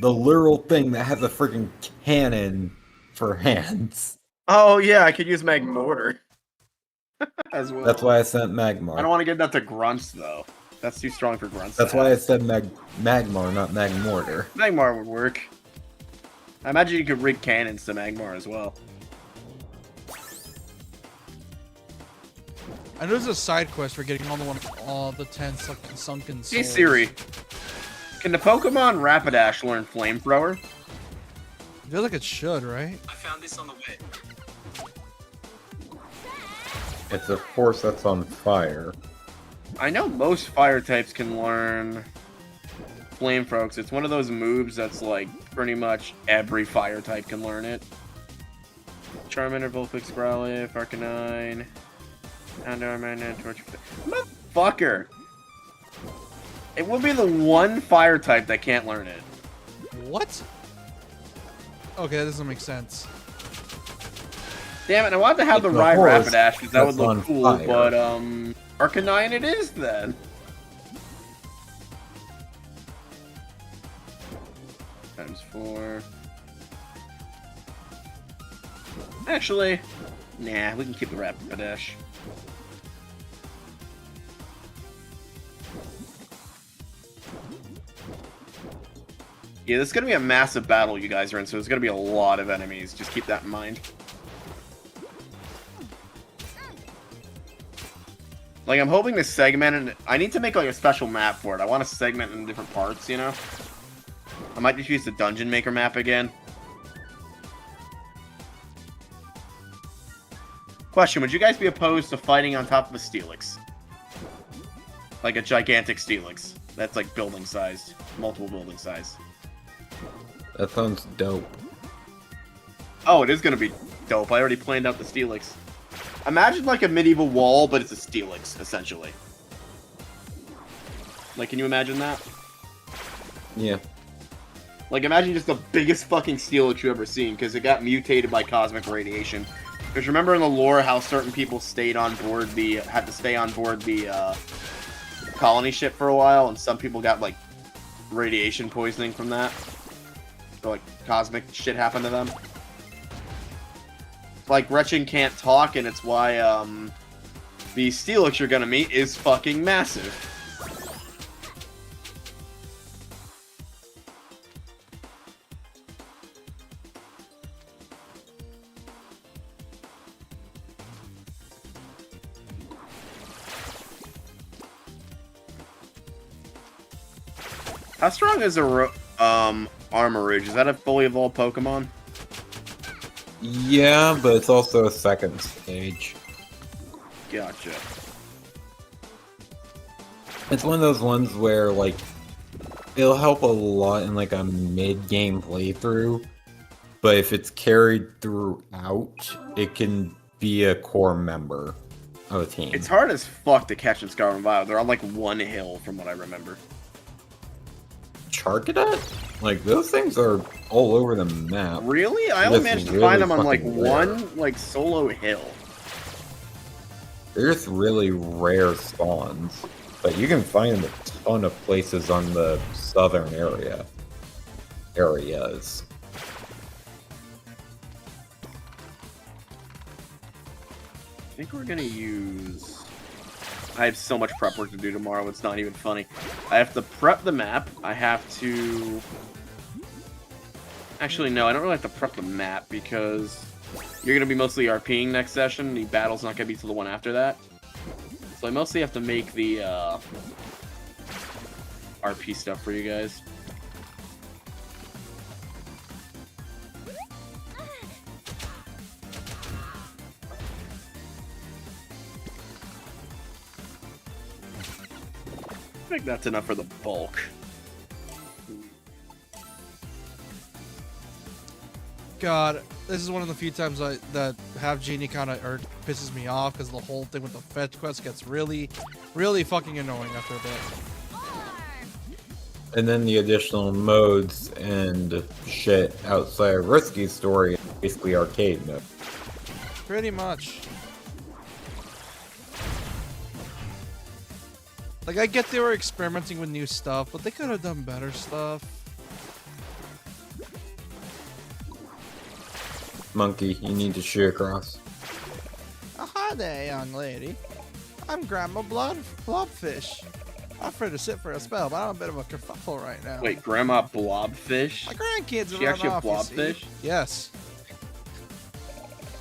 the literal thing that has a freaking cannon for hands. Oh yeah, I could use Magmortar as well. That's why I sent I don't Magmar. want to give that to Grunts though. That's too strong for Grunts. That's to why I have. said Magmar, not Magmortar. Magmar would work. I imagine you could rig cannons to Magmar as well. I know there's a side quest for getting all the 10 sunken souls. Hey Siri, can the Pokemon Rapidash learn Flamethrower? I feel like it should, right? I found this on the way. It's a force that's on fire. I know most fire types can learn Flamethrower, 'cause it's one of those moves that's like pretty much every fire type can learn it. Charmander, Vulpix, Growlithe, Arcanine, Houndour, Torch. Motherfucker! It would be the one fire type that can't learn it. What? Okay, that doesn't make sense. Damn it, I wanted to have the It's a Rye horse Rapidash because that would that's on look cool, fire. but Arcanine it is then. Times 4. Actually, nah, we can keep the Rapidash. Yeah, this is gonna be a massive battle you guys are in, so there's gonna be a lot of enemies. Just keep that in mind. Like, I'm hoping to segment it. I need to make, like, a special map for it. I want to segment it in different parts, you know? I might just use the Dungeon Maker map again. Question, would you guys be opposed to fighting on top of a Steelix? Like a gigantic Steelix. That's, like, building sized. Multiple building size. That sounds dope. Oh, it is gonna be dope. I already planned out the Steelix. Imagine like a medieval wall, but it's a Steelix, essentially. Like, can you imagine that? Yeah. Like, imagine just the biggest fucking Steelix you've ever seen, because it got mutated by cosmic radiation. Because remember in the lore how certain people stayed on board had to stay on board the colony ship for a while, and some people got like radiation poisoning from that. So like cosmic shit happened to them. Like Gretchen can't talk, and it's why the Steelix you're gonna meet is fucking massive. How strong is a Armorage, is that a fully evolved Pokemon? Yeah, but it's also a second stage. Gotcha. It's one of those ones where, like, it'll help a lot in, like, a mid-game playthrough, but if it's carried throughout, it can be a core member of a team. It's hard as fuck to catch in Scarlet and Violet. They're on like one hill from what I remember. Charcadet? Like, those things are all over the map. Really? I only That's managed to really find them on like fucking rare. one like solo hill. They're just really rare spawns, but you can find them a ton of places on the southern areas. I think we're gonna use... I have so much prep work to do tomorrow, it's not even funny. I have to prep the map, I have to... Actually, no, I don't really have to prep the map because you're gonna be mostly RPing next session, the battle's not gonna be till the one after that. So I mostly have to make the RP stuff for you guys. I think that's enough for the bulk. God, this is one of the few times that Half Genie kind of pisses me off because the whole thing with the fetch quest gets really, really fucking annoying after a bit. And then the additional modes and shit outside of Risky's story, basically arcade mode. Pretty much. Like, I get they were experimenting with new stuff, but they could have done better stuff. Monkey, you need to shoot across. Oh, hi there, young lady. I'm Grandma Blobfish. I'm free to sit for a spell, but I'm a bit of a kerfuffle right now. Wait, Grandma Blobfish? My grandkids are She actually a off, you blobfish? see. Yes.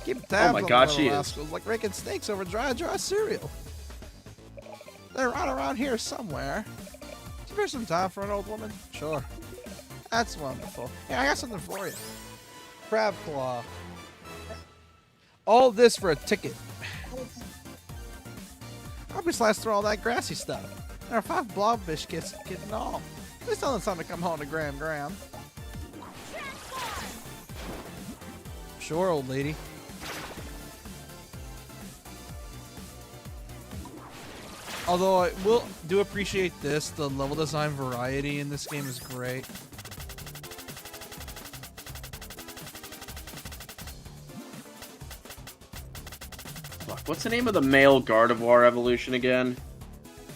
Keep tabs my on God, the she little is. rascals like raking snakes over dry cereal. They're right around here somewhere. Is there some time for an old woman? Sure. That's wonderful. Yeah, I got something for you. Crab claw. All this for a ticket. I'll be sliced through all that grassy stuff. There are 5 blobfish kits getting all. Please tell them something to come home to Graham. Sure, old lady. Although I do appreciate this, the level design variety in this game is great. Fuck, what's the name of the male Gardevoir evolution again?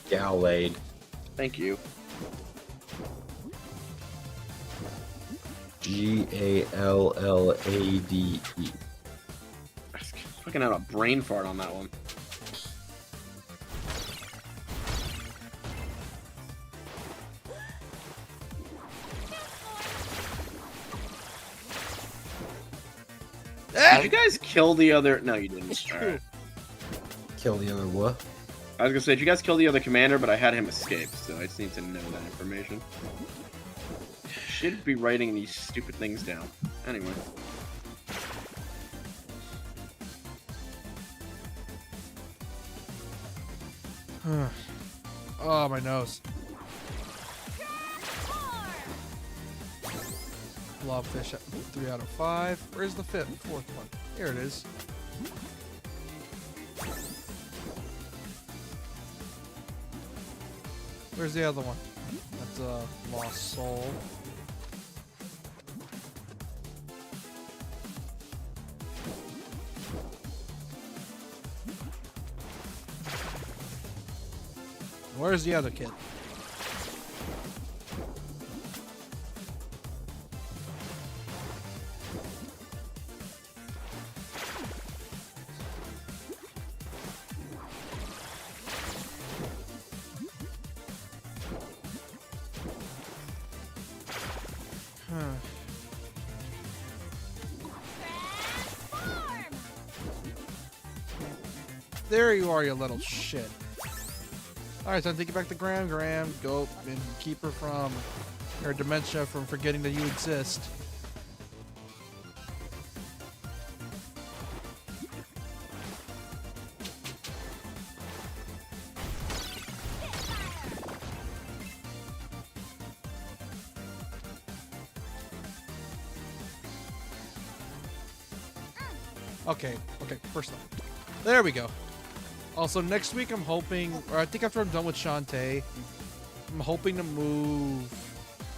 Gallade. Thank you. Gallade. I fucking had a brain fart on that one. Did you guys kill the other... No, you didn't. It's true. Alright. Kill the other what? I was gonna say, did you guys kill the other commander, but I had him escape, so I just need to know that information. Should be writing these stupid things down. Anyway. Oh, my nose. Blobfish at 3 out of 5. Where's the fourth one? Here it is. Where's the other one? That's a lost soul. Where's the other kid? There you are, you little shit. Alright, time to take you back to Graham. Go and keep her from or dementia from forgetting that you exist. Okay, first off. There we go. Also, next week I'm hoping, or I think after I'm done with Shantae, I'm hoping to move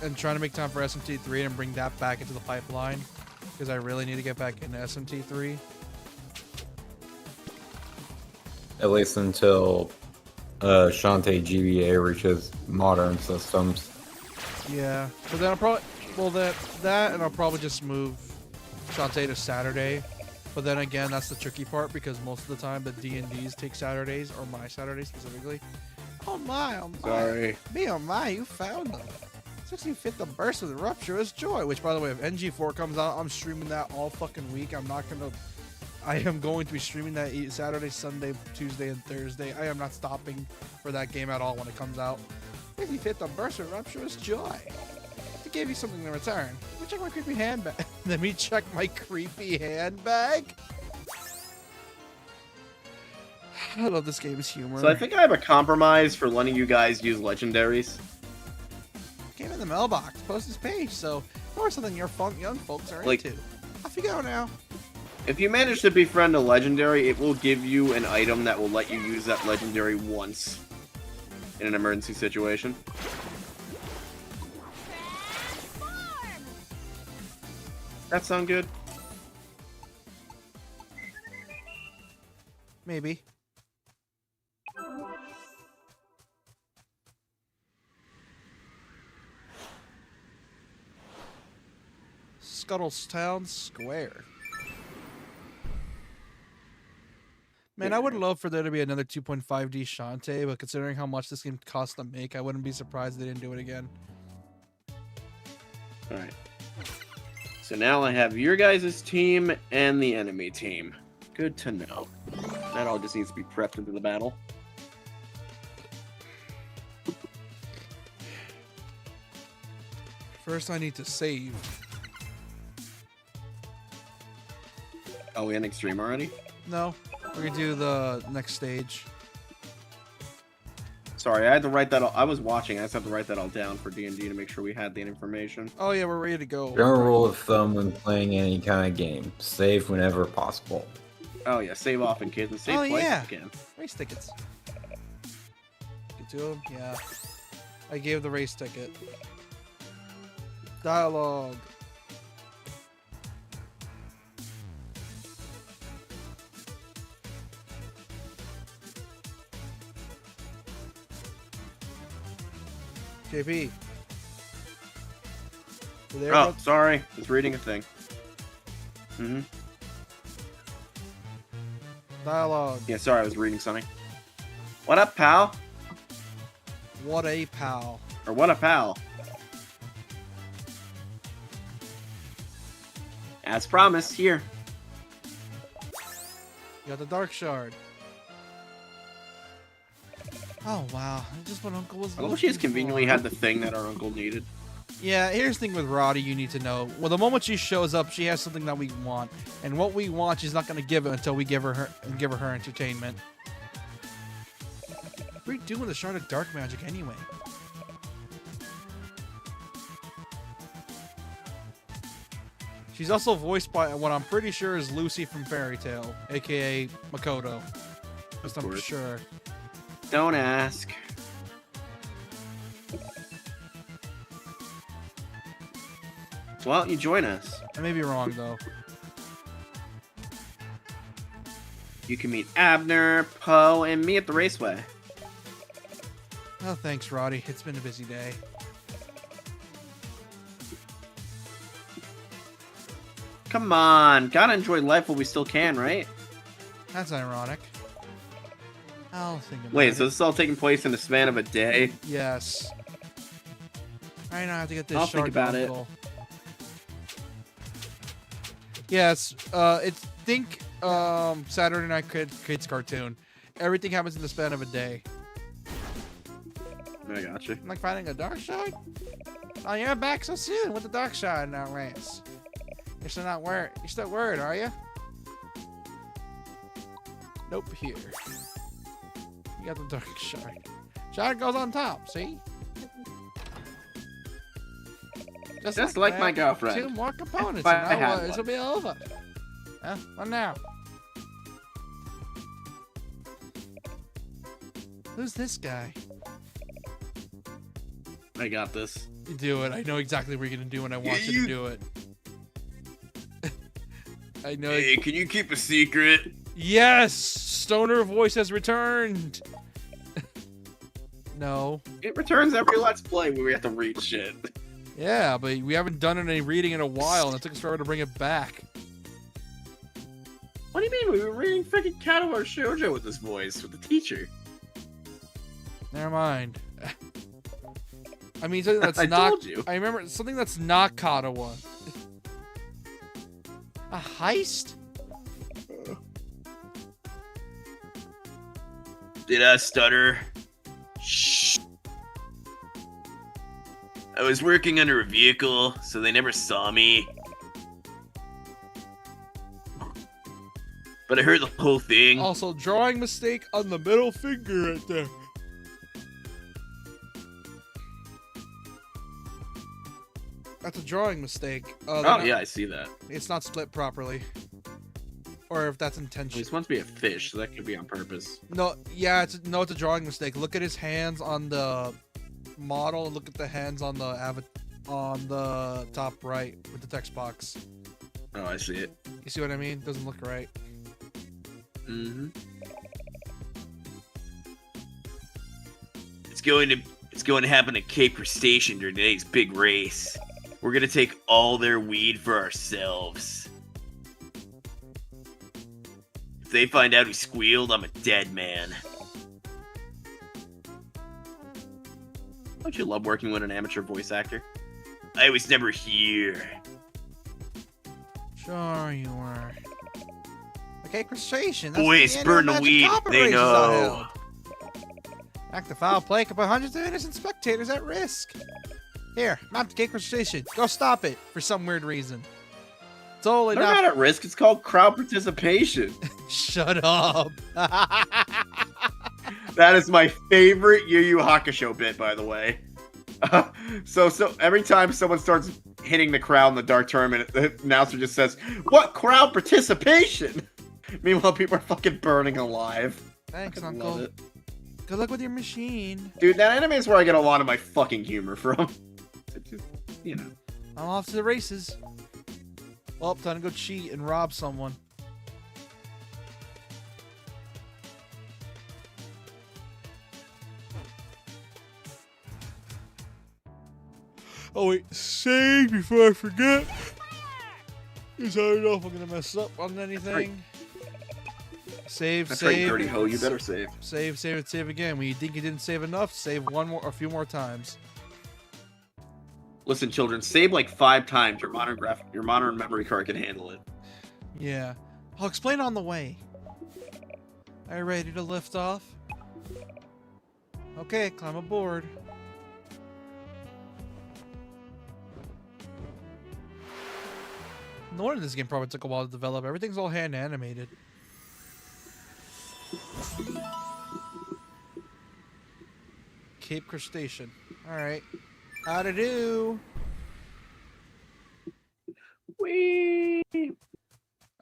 and trying to make time for SMT3 and bring that back into the pipeline, because I really need to get back into SMT3. At least until Shantae GBA reaches modern systems. Yeah, but then I'll probably, well, that and I'll probably just move Shantae to Saturday. But then again, that's the tricky part, because most of the time the D&Ds take Saturdays, or my Saturdays specifically. Oh my, Sorry. Me, oh my, you found them. 65th the burst with rapturous joy. Which, by the way, if NG4 comes out, I'm streaming that all fucking week. I am going to be streaming that Saturday, Sunday, Tuesday, and Thursday. I am not stopping for that game at all when it comes out. 55th the burst with rapturous joy. To give you something in return. Let me check my creepy handbag. Let me check my creepy handbag. I love this game's humor. So I think I have a compromise for letting you guys use legendaries. Came in the mailbox. Post this page, so or something your young folks are Like- into. Off you go now. If you manage to befriend a legendary, it will give you an item that will let you use that legendary once in an emergency situation. That sound good? Maybe. Scuttlestown Square. Man, I would love for there to be another 2.5D Shantae, but considering how much this game cost to make, I wouldn't be surprised they didn't do it again. Alright. So now I have your guys' team and the enemy team. Good to know. That all just needs to be prepped into the battle. First, I need to save. Oh, we had an extreme already? No, we're gonna do the next stage. Sorry, I had to write that all. I was watching. I just have to write that all down for D&D to make sure we had the information. Oh yeah, we're ready to go. General rule of thumb when playing any kind of game: save whenever possible. Oh yeah, save often, kids, and save Oh, twice yeah. if you can. Race tickets. Get to him? Yeah. I gave the race ticket. Dialogue. JP. You there, Oh, bud? sorry. Just reading a thing. Mm-hmm. Dialogue. Yeah, sorry, I was reading something. What up, pal? What a pal. Or what a pal? As promised, here. You got the Dark Shard. Oh, wow. Just what Uncle was I love she has looking conveniently for. had the thing that our uncle needed. Yeah, here's the thing with Roddy you need to know. Well, the moment she shows up, she has something that we want. And what we want, she's not going to give it until we give her entertainment. What are you doing with the Shard of Dark Magic anyway? She's also voiced by what I'm pretty sure is Lucy from Fairy Tail, aka Makoto. Just I'm course. sure. Don't ask. Why don't you join us? I may be wrong though. You can meet Abner, Poe, and me at the raceway. Oh, thanks, Roddy. It's been a busy day. Come on, gotta enjoy life while we still can, right? That's ironic. I'll think about it. Wait, so this is all taking place in the span of a day? Yes. I now have to get this I'll think shard about it. uncle. Yes, it's think Saturday Night Kids cartoon. Everything happens in the span of a day. I got you. I'm like finding a dark shard. Oh, you're back so soon with the dark shard now, Lance. You're still not worried. You're still worried, are you? Nope, here. You got the dark shard. Shard goes on top, see? Just like my girlfriend. 2 more components, If I and had this will be over. Huh? What now? Who's this guy? I got this. You do it. I know exactly what you're gonna do when I want you to do it. I know. Hey, can you keep a secret? Yes! Stoner voice has returned! No. It returns every Let's Play where we have to read shit. Yeah, but we haven't done any reading in a while, and it took us forever to bring it back. What do you mean? We were reading freaking Katawa Shoujo with this voice, with the teacher. Never mind. I mean, something that's I not... told you. I remember something that's not Katawa. A heist? Did I stutter? Shh. I was working under a vehicle, so they never saw me. But I heard the whole thing. Also, drawing mistake on the middle finger right there. That's a drawing mistake. Oh, yeah, I see that. It's not split properly. Or if that's Well, intentional. he's supposed to be a fish, so that could be on purpose. No, yeah, it's a drawing mistake. Look at his hands on the model and look at the hands on the top right with the text box. Oh, I see it. You see what I mean? Doesn't look right. Mm-hmm. It's going to happen at Cape Crustacean during today's big race. We're gonna take all their weed for ourselves. If they find out we squealed, I'm a dead man. Don't you love working with an amateur voice actor? I was never here. Sure you were. Okay, Crustacean. Boys, burn the weed. They know. Act of foul play could put hundreds of innocent spectators at risk. Here, mount the Cape Crustacean. Go stop it for some weird reason. Totally They're not. not at risk. It's called crowd participation. Shut up. That is my favorite Yu Yu Hakusho bit, by the way. So every time someone starts hitting the crowd in the Dark Tournament, the announcer just says, "What crowd participation?" Meanwhile, people are fucking burning alive. Thanks, I love Uncle. it. Good luck with your machine. Dude, that anime is where I get a lot of my fucking humor from. It's just, you know. I'm off to the races. Well, time to go cheat and rob someone. Oh wait, save before I forget. Because I don't know if I'm gonna mess up on anything. Save, That's save. right, dirty hoe. You better save. Save, save, and save again. When you think you didn't save enough, save a few more times. Listen, children, save like 5 times. Your modern memory card can handle it. Yeah. I'll explain on the way. Are you ready to lift off? Okay, climb aboard. No wonder this game probably took a while to develop. Everything's all hand animated. Cape Crustacean. Alright. How to do? Whee!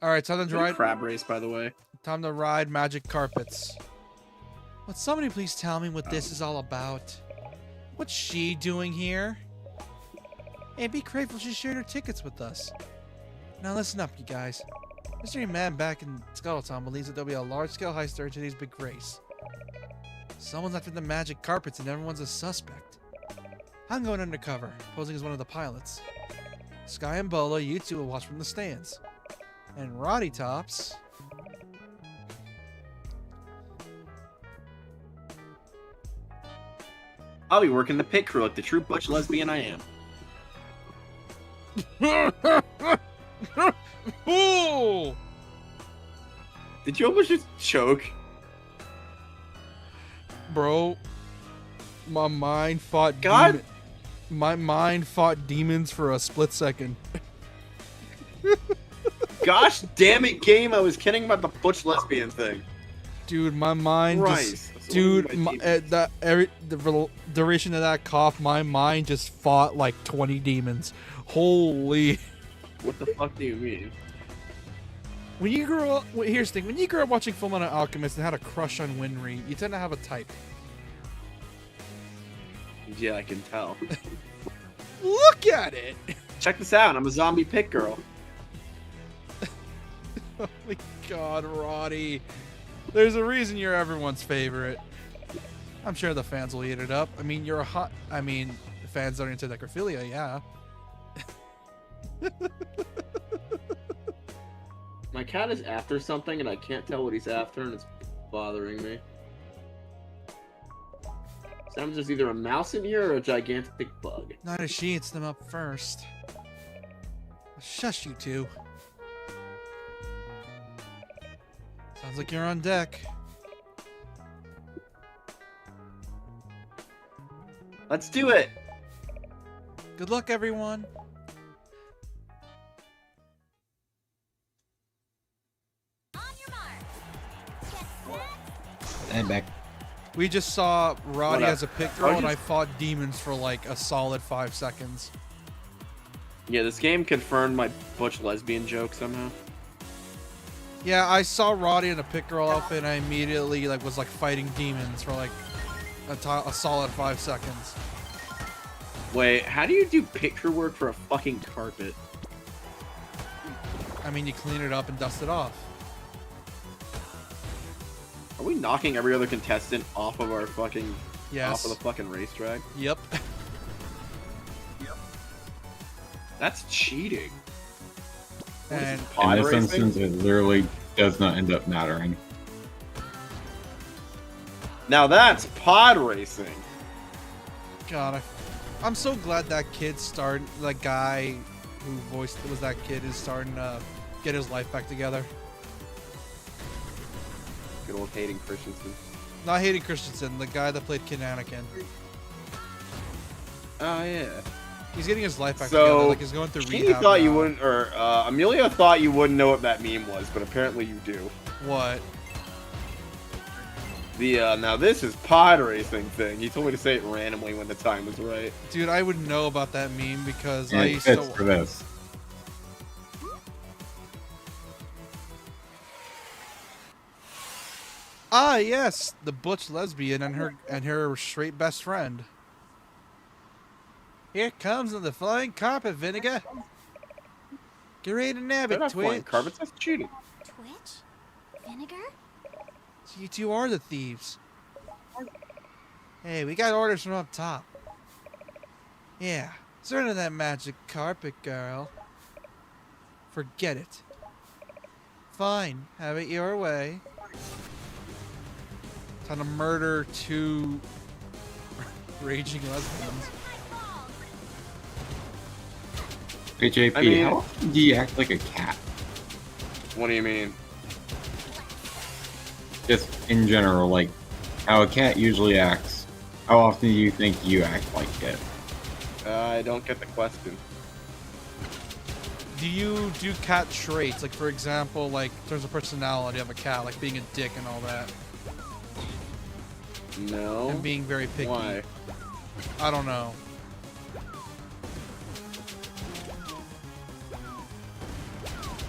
Alright, time to Good ride. crab race, by the way. Time to ride magic carpets. Would somebody please tell me what this is all about? What's she doing here? And be grateful she shared her tickets with us. Now listen up, you guys. Mystery Man back in Scuttletown believes that there'll be a large-scale heist during today's big race. Someone's after the magic carpets and everyone's a suspect. I'm going undercover, posing as one of the pilots. Sky and Bola, you two will watch from the stands. And Roddy Tops... I'll be working the pit crew like the true butch lesbian I am. Ooh! Did you almost just choke? Bro, my mind fought God demon. My mind fought demons for a split second. Gosh damn it, game! I was kidding about the butch lesbian thing. Dude, my mind Christ. just... Dude, the duration of that cough, my mind just fought like 20 demons. Holy... What the fuck do you mean? When you grew up... Here's the thing. When you grew up watching Fullmetal Alchemist and had a crush on Winry, you tend to have a type. Yeah, I can tell. Look at it! Check this out. I'm a zombie pit girl. Oh my god, Roddy. There's a reason you're everyone's favorite. I'm sure the fans will eat it up. I mean, you're a hot... I mean, the fans that are into necrophilia, yeah. My cat is after something, and I can't tell what he's after, and it's bothering me. Sounds there's either a mouse in here or a gigantic bug. Not if she eats them up first. Shush, you two. Sounds like you're on deck. Let's do it! Good luck, everyone. On your mark. Get set. And back. We just saw Roddy What, as a pit girl, and I just- fought demons for like a solid 5 seconds. Yeah, this game confirmed my butch lesbian joke somehow. Yeah, I saw Roddy in a pit girl outfit, and I immediately was fighting demons for like a solid 5 seconds. Wait, how do you do picture work for a fucking carpet? I mean, you clean it up and dust it off. Are we knocking every other contestant off of our fucking... Yes. Off of the fucking racetrack? Yep. That's cheating. What is And this, In pod this racing? instance, it literally does not end up mattering. Now that's pod racing. God, I'm so glad that kid started. That guy who was that kid is starting to get his life back together. Good old Hayden Christensen. Not Hayden Christensen, the guy that played Kid Anakin. Oh yeah. He's getting his life back So, together. Like he's going through She rehab. thought you now. wouldn't, or Amelia thought you wouldn't know what that meme was, but apparently you do. What? The now this is pod racing thing. He told me to say it randomly when the time was right. Dude, I would know about that meme because And I it used fits to. for this. Ah, yes, the butch lesbian and her straight best friend. Here comes the flying carpet, Vinegar. Get ready to nab They're it, not flying Twitch. carpets. That's cheating. Twitch? Vinegar? So you two are the thieves. Hey, we got orders from up top. Yeah, sort of that magic carpet, girl. Forget it. Fine, have it your way. Time to murder 2 raging lesbians. Hey, JP, I mean- how often do you act like a cat? What do you mean? Just in general, like how a cat usually acts. How often do you think you act like it? I don't get the question. Do you do cat traits? Like, for example, like, in terms of personality of a cat, like being a dick and all that, No. and being very picky. Why? I don't know.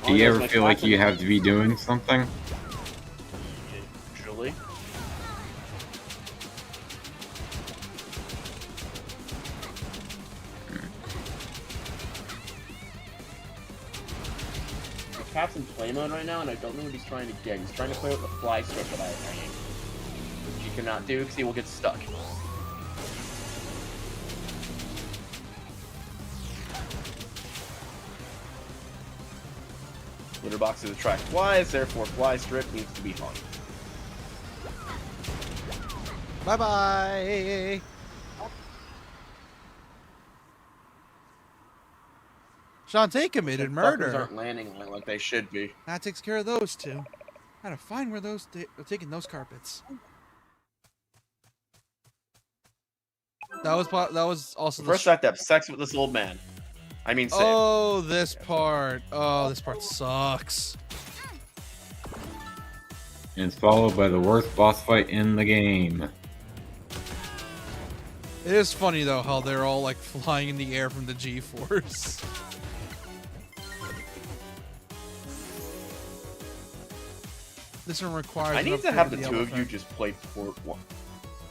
Do you ever feel like you have to be doing something? Usually. The cat's in play mode right now, and I don't know what he's trying to get. He's trying to play with the fly strip that I have hanging, which he cannot do because he will get stuck. Litter boxes attract flies, therefore fly strip needs to be hung. Bye bye. Shantae committed Fuckers murder. aren't landing on it like they should be. That takes care of those two. Gotta find where they're taking those carpets. That was also the First, I have to have sex with this old man. I mean, save. Oh, this part. Oh, this part sucks. And it's followed by the worst boss fight in the game. It is funny though how they're all like flying in the air from the G-force. This one requires. I need to have the two of you just play Portal.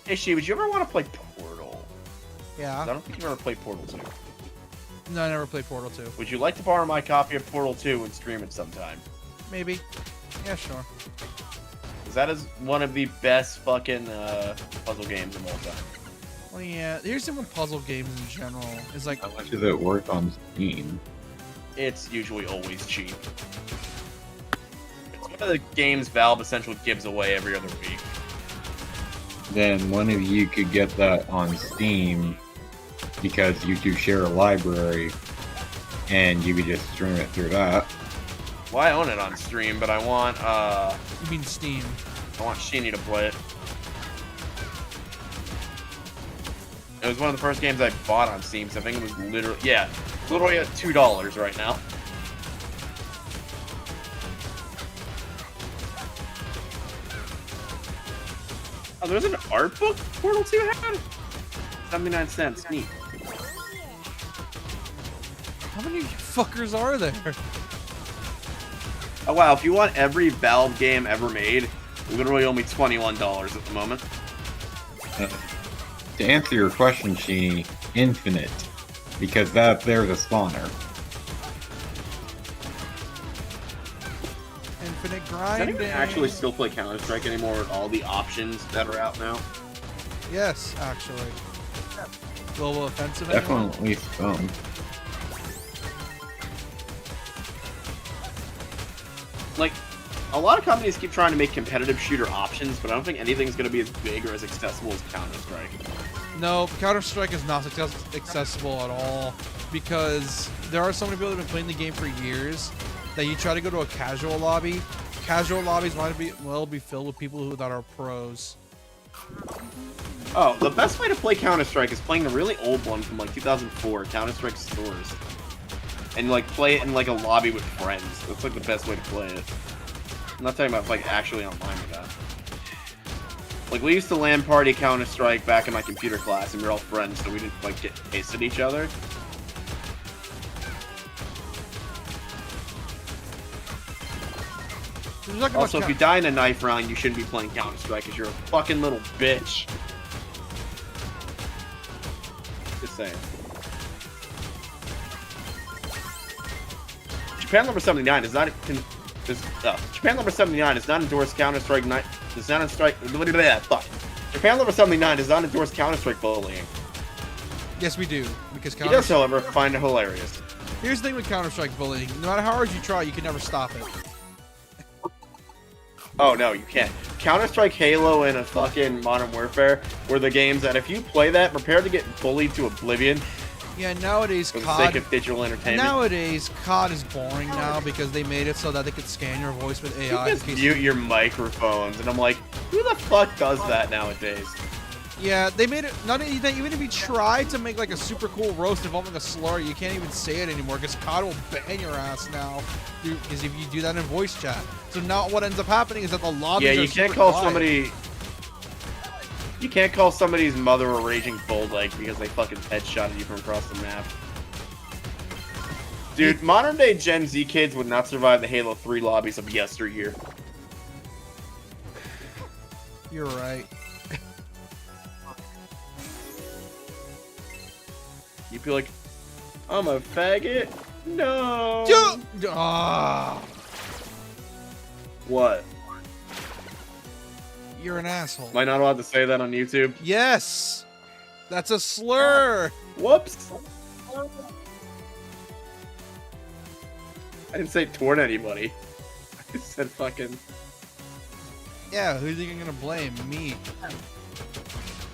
Hey, She, would you ever want to play Portal? Yeah. I don't think you've ever played Portal 2. No, I never played Portal 2. Would you like to borrow my copy of Portal 2 and stream it sometime? Maybe. Yeah, sure. Because that is one of the best fucking puzzle games of all time. Well, yeah. Here's the thing with puzzle games in general. Is like How much is it worth on Steam? It's usually always cheap. It's one of the games Valve essentially gives away every other week. Then one of you could get that on Steam because you two share a library and you could just stream it through that. Well, I own it on stream, but I want you mean Steam? I want Sheeny to play it. It was one of the first games I bought on Steam, so I think it was literally at $2 right now. Oh, there's an art book Portal 2 had? 79 cents. Neat. How many fuckers are there? Oh wow, if you want every Valve game ever made, you literally owe me $21 at the moment. To answer your question, Sheeny, Infinite, because there's a spawner. Infinite Does grinding. anyone actually still play Counter-Strike anymore with all the options that are out now? Yes, actually. Global offensive. anyone? Definitely some. Like, a lot of companies keep trying to make competitive shooter options, but I don't think anything's going to be as big or as accessible as Counter-Strike. No, Counter-Strike is not accessible at all because there are so many people that have been playing the game for years that you try to go to a casual lobby. Casual lobbies might be filled with people that are pros. Oh, the best way to play Counter-Strike is playing the really old one from like 2004, Counter-Strike Stores. And like play it in like a lobby with friends. That's like the best way to play it. I'm not talking about like actually online with that. Like we used to LAN party Counter-Strike back in my computer class and we were all friends so we didn't like get pissed at each other. Also, if you die in a knife round, you shouldn't be playing Counter-Strike because you're a fucking little bitch. Just saying. Japan number 79 is not Japan number 79 is not endorse Counter-Strike. Does not strike. Fuck. Japan number 79 does not endorse Counter-Strike bullying. Yes, we do because He does, however, find it hilarious. Here's the thing with Counter-Strike bullying: no matter how hard you try, you can never stop it. Oh no, you can't. Counter-Strike, Halo, and a fucking Modern Warfare were the games that if you play that, prepare to get bullied to oblivion. Yeah, nowadays For the COD. sake of digital entertainment. Nowadays, COD is boring now because they made it so that they could scan your voice with AI. You just mute your microphones, and I'm like, who the fuck does that nowadays? Yeah, they made it. Not even if you try to make like a super cool roast involving a slur, you can't even say it anymore because COD will ban your ass now. Because if you do that in voice chat, so now what ends up happening is that the lobbies. Yeah, are you can't super call quiet. somebody. You can't call somebody's mother a raging bull leg because they fucking headshotted you from across the map. Dude, modern day Gen Z kids would not survive the Halo 3 lobbies of yesteryear. You're right. You'd be like, I'm a faggot? No. Ah, What? you're an asshole. Am I not allowed to say that on YouTube? Yes, that's a slur. Whoops. I didn't say toward anybody. I said fucking. Yeah, who's you gonna blame? Me.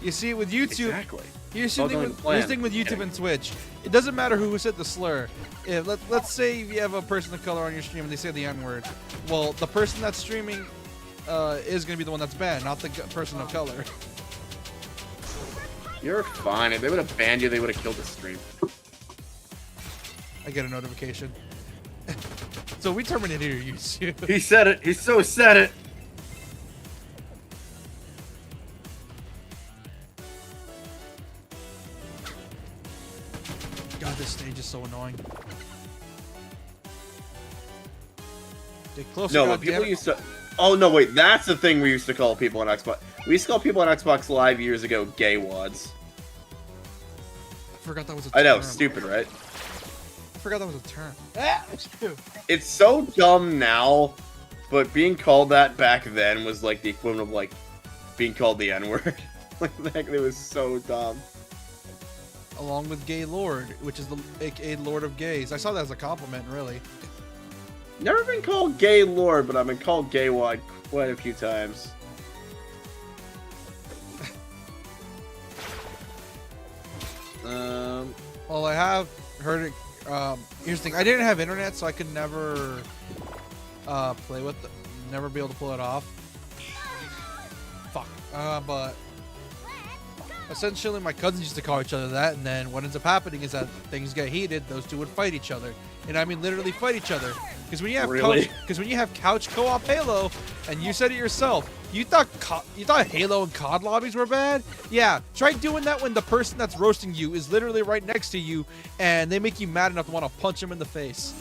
You see, with YouTube, Exactly. here's the All thing going with, to plan. here's the thing with YouTube and Twitch. It doesn't matter who said the slur. If, let's say you have a person of color on your stream and they say the N-word. Well, the person that's streaming is going to be the one that's banned, not the person of color. You're fine. If they would have banned you, they would have killed the stream. I get a notification. So we terminated your use. He said it. He so said it. God, this stage is so annoying. Get closer. No, God but people damn it. used to. Oh no, wait. That's the thing we used to call people on Xbox. We used to call people on Xbox Live years ago gay wads. I forgot that was a term. I know, stupid, right? I forgot that was a term. It's so dumb now, but being called that back then was like the equivalent of like being called the N-word. Like it was so dumb. Along with Gay Lord, which is the aka Lord of Gays. I saw that as a compliment, really. Never been called gay lord, but I've been called gay wad quite a few times. Well, I have heard it. Here's the thing: I didn't have internet, so I could never play with it. Never be able to pull it off. Fuck. But essentially, my cousins used to call each other that, and then what ends up happening is that things get heated. Those two would fight each other, and I mean literally fight each other. Because when you have Really? when you have couch co-op Halo, and you said it yourself, you thought Halo and COD lobbies were bad. Yeah, try doing that when the person that's roasting you is literally right next to you, and they make you mad enough to want to punch them in the face.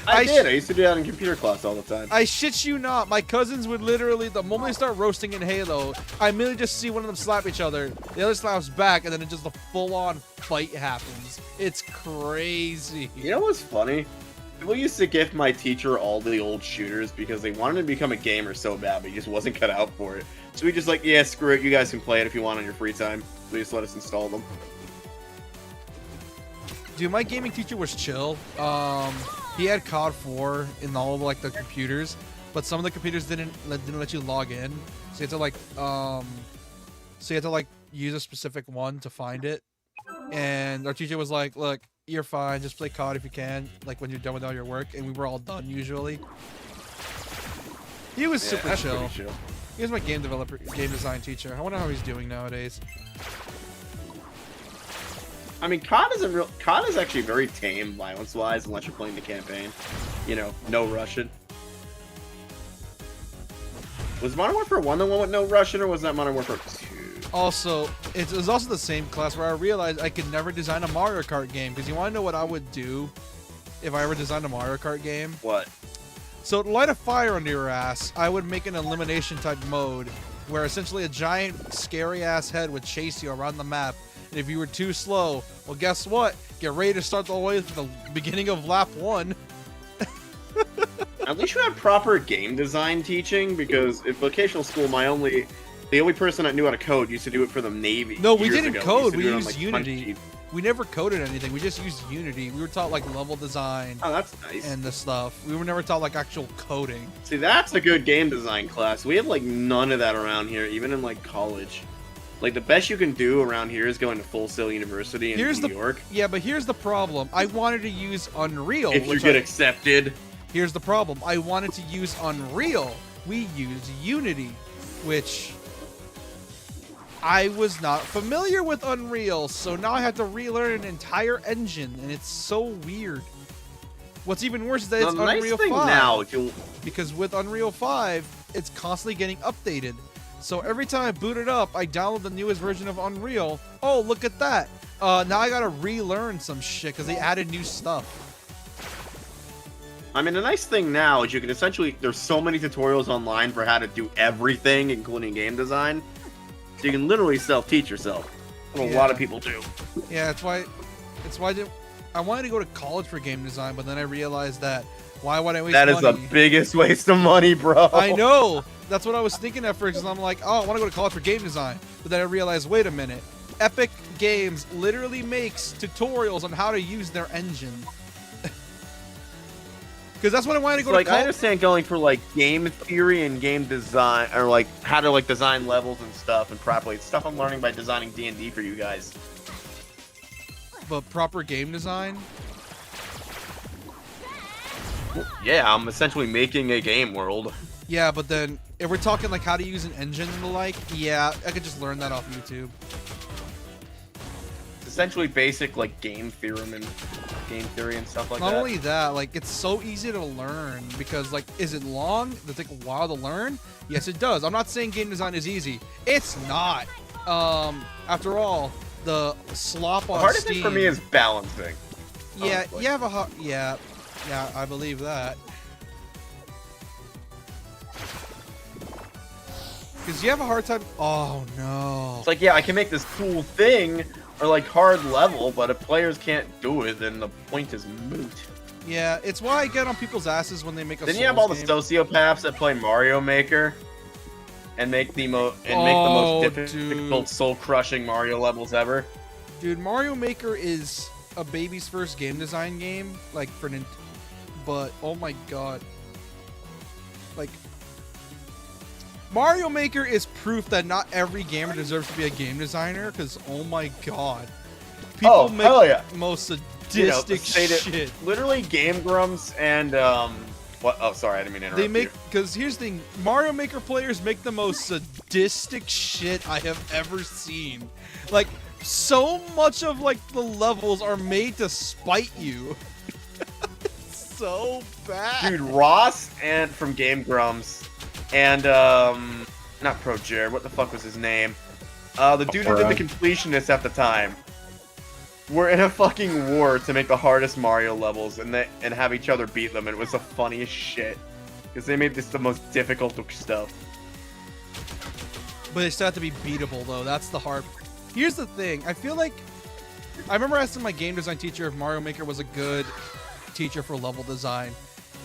I did. I used to do that in computer class all the time. I shit you not. My cousins would literally, the moment they start roasting in Halo, I immediately just see one of them slap each other. The other slaps back, and then it just a full-on fight happens. It's crazy. You know what's funny? People used to gift my teacher all the old shooters because they wanted to become a gamer so bad, but he just wasn't cut out for it. So we just like, yeah, screw it. You guys can play it if you want on your free time. So just let us install them. Dude, my gaming teacher was chill. He had COD 4 in all of like the computers, but some of the computers didn't let you log in. So you had to like use a specific one to find it. And our teacher was like, "Look, you're fine. Just play COD if you can. Like when you're done with all your work." And we were all done usually. He was super that's chill. pretty chill. He was my game design teacher. I wonder how he's doing nowadays. I mean, COD is actually very tame violence-wise unless you're playing the campaign. You know, no Russian. Was Modern Warfare 1 the one with no Russian, or was that Modern Warfare 2? Also, it was also the same class where I realized I could never design a Mario Kart game. Because you want to know what I would do if I ever designed a Mario Kart game? What? So to light a fire under your ass, I would make an elimination type mode where essentially a giant scary ass head would chase you around the map. And if you were too slow, well, guess what? Get ready to start the way to the beginning of lap 1. At least you have proper game design teaching, because in vocational school, the only person that knew how to code used to do it for the Navy. No, we years didn't ago. code. We do it on, used like, Unity. Punchy. We never coded anything. We just used Unity. We were taught like level design Oh, that's nice. and the stuff. We were never taught like actual coding. See, that's a good game design class. We have like none of that around here, even in like college. Like the best you can do around here is going to Full Sail University in New York. Yeah, but here's the problem. I wanted to use Unreal. If you which get accepted. Here's the problem. I wanted to use Unreal. We use Unity, which I was not familiar with Unreal, so now I have to relearn an entire engine, and it's so weird. What's even worse is that it's nice Unreal thing 5. now, Because with Unreal 5, it's constantly getting updated. So every time I boot it up, I download the newest version of Unreal. Oh, look at that. Now I gotta relearn some shit because they added new stuff. I mean, the nice thing now is you can essentially, there's so many tutorials online for how to do everything, including game design. So you can literally self-teach yourself. What a lot of people do. Yeah, that's why I wanted to go to college for game design, but then I realized that why would I waste money? That is the biggest waste of money, bro. I know. That's what I was thinking at first, because I'm like, oh, I want to go to college for game design. But then I realized, wait a minute. Epic Games literally makes tutorials on how to use their engine. Because that's what I wanted to go to Like, I college. understand going for, like, game theory and game design, or, like, how to, like, design levels and stuff, and properly. It's stuff I'm learning by designing D&D for you guys. But proper game design? Yeah, I'm essentially making a game world. Yeah, but then If we're talking like how to use an engine and the like, yeah, I could just learn that off YouTube. It's essentially basic like game theory and stuff like Not that. only that, like it's so easy to learn because like, is it long? Does it take a while to learn? Yes, it does. I'm not saying game design is easy. It's not. After all, the slop on The hardest Steam. thing for me is balancing. Yeah, honestly. you have a yeah, I believe that. Because you have a hard time. Oh no. It's like, yeah, I can make this cool thing or like hard level, but if players can't do it, then the point is moot. Yeah, it's why I get on people's asses when they make a. Then you have all the Souls sociopaths that play Mario Maker and make the most difficult, soul-crushing Mario levels ever. Dude, Mario Maker is a baby's first game design game, like for but oh my god, like Mario Maker is proof that not every gamer deserves to be a game designer. Because oh my god, people make hell yeah. most You sadistic know, shit. literally Game Grumps and what? Oh, sorry, I didn't mean to interrupt They make you. because here's the thing: Mario Maker players make the most sadistic shit I have ever seen. Like so much of like the levels are made to spite you. It's so bad. Dude, Ross and from Game Grumps and not Pro Jared, what the fuck was his name? The dude who did the completionist at the time. We're in a fucking war to make the hardest Mario levels and have each other beat them, and it was the funniest shit. Because they made this the most difficult stuff. But they still have to be beatable though. That's the hard. Here's the thing. I feel like I remember asking my game design teacher if Mario Maker was a good teacher for level design.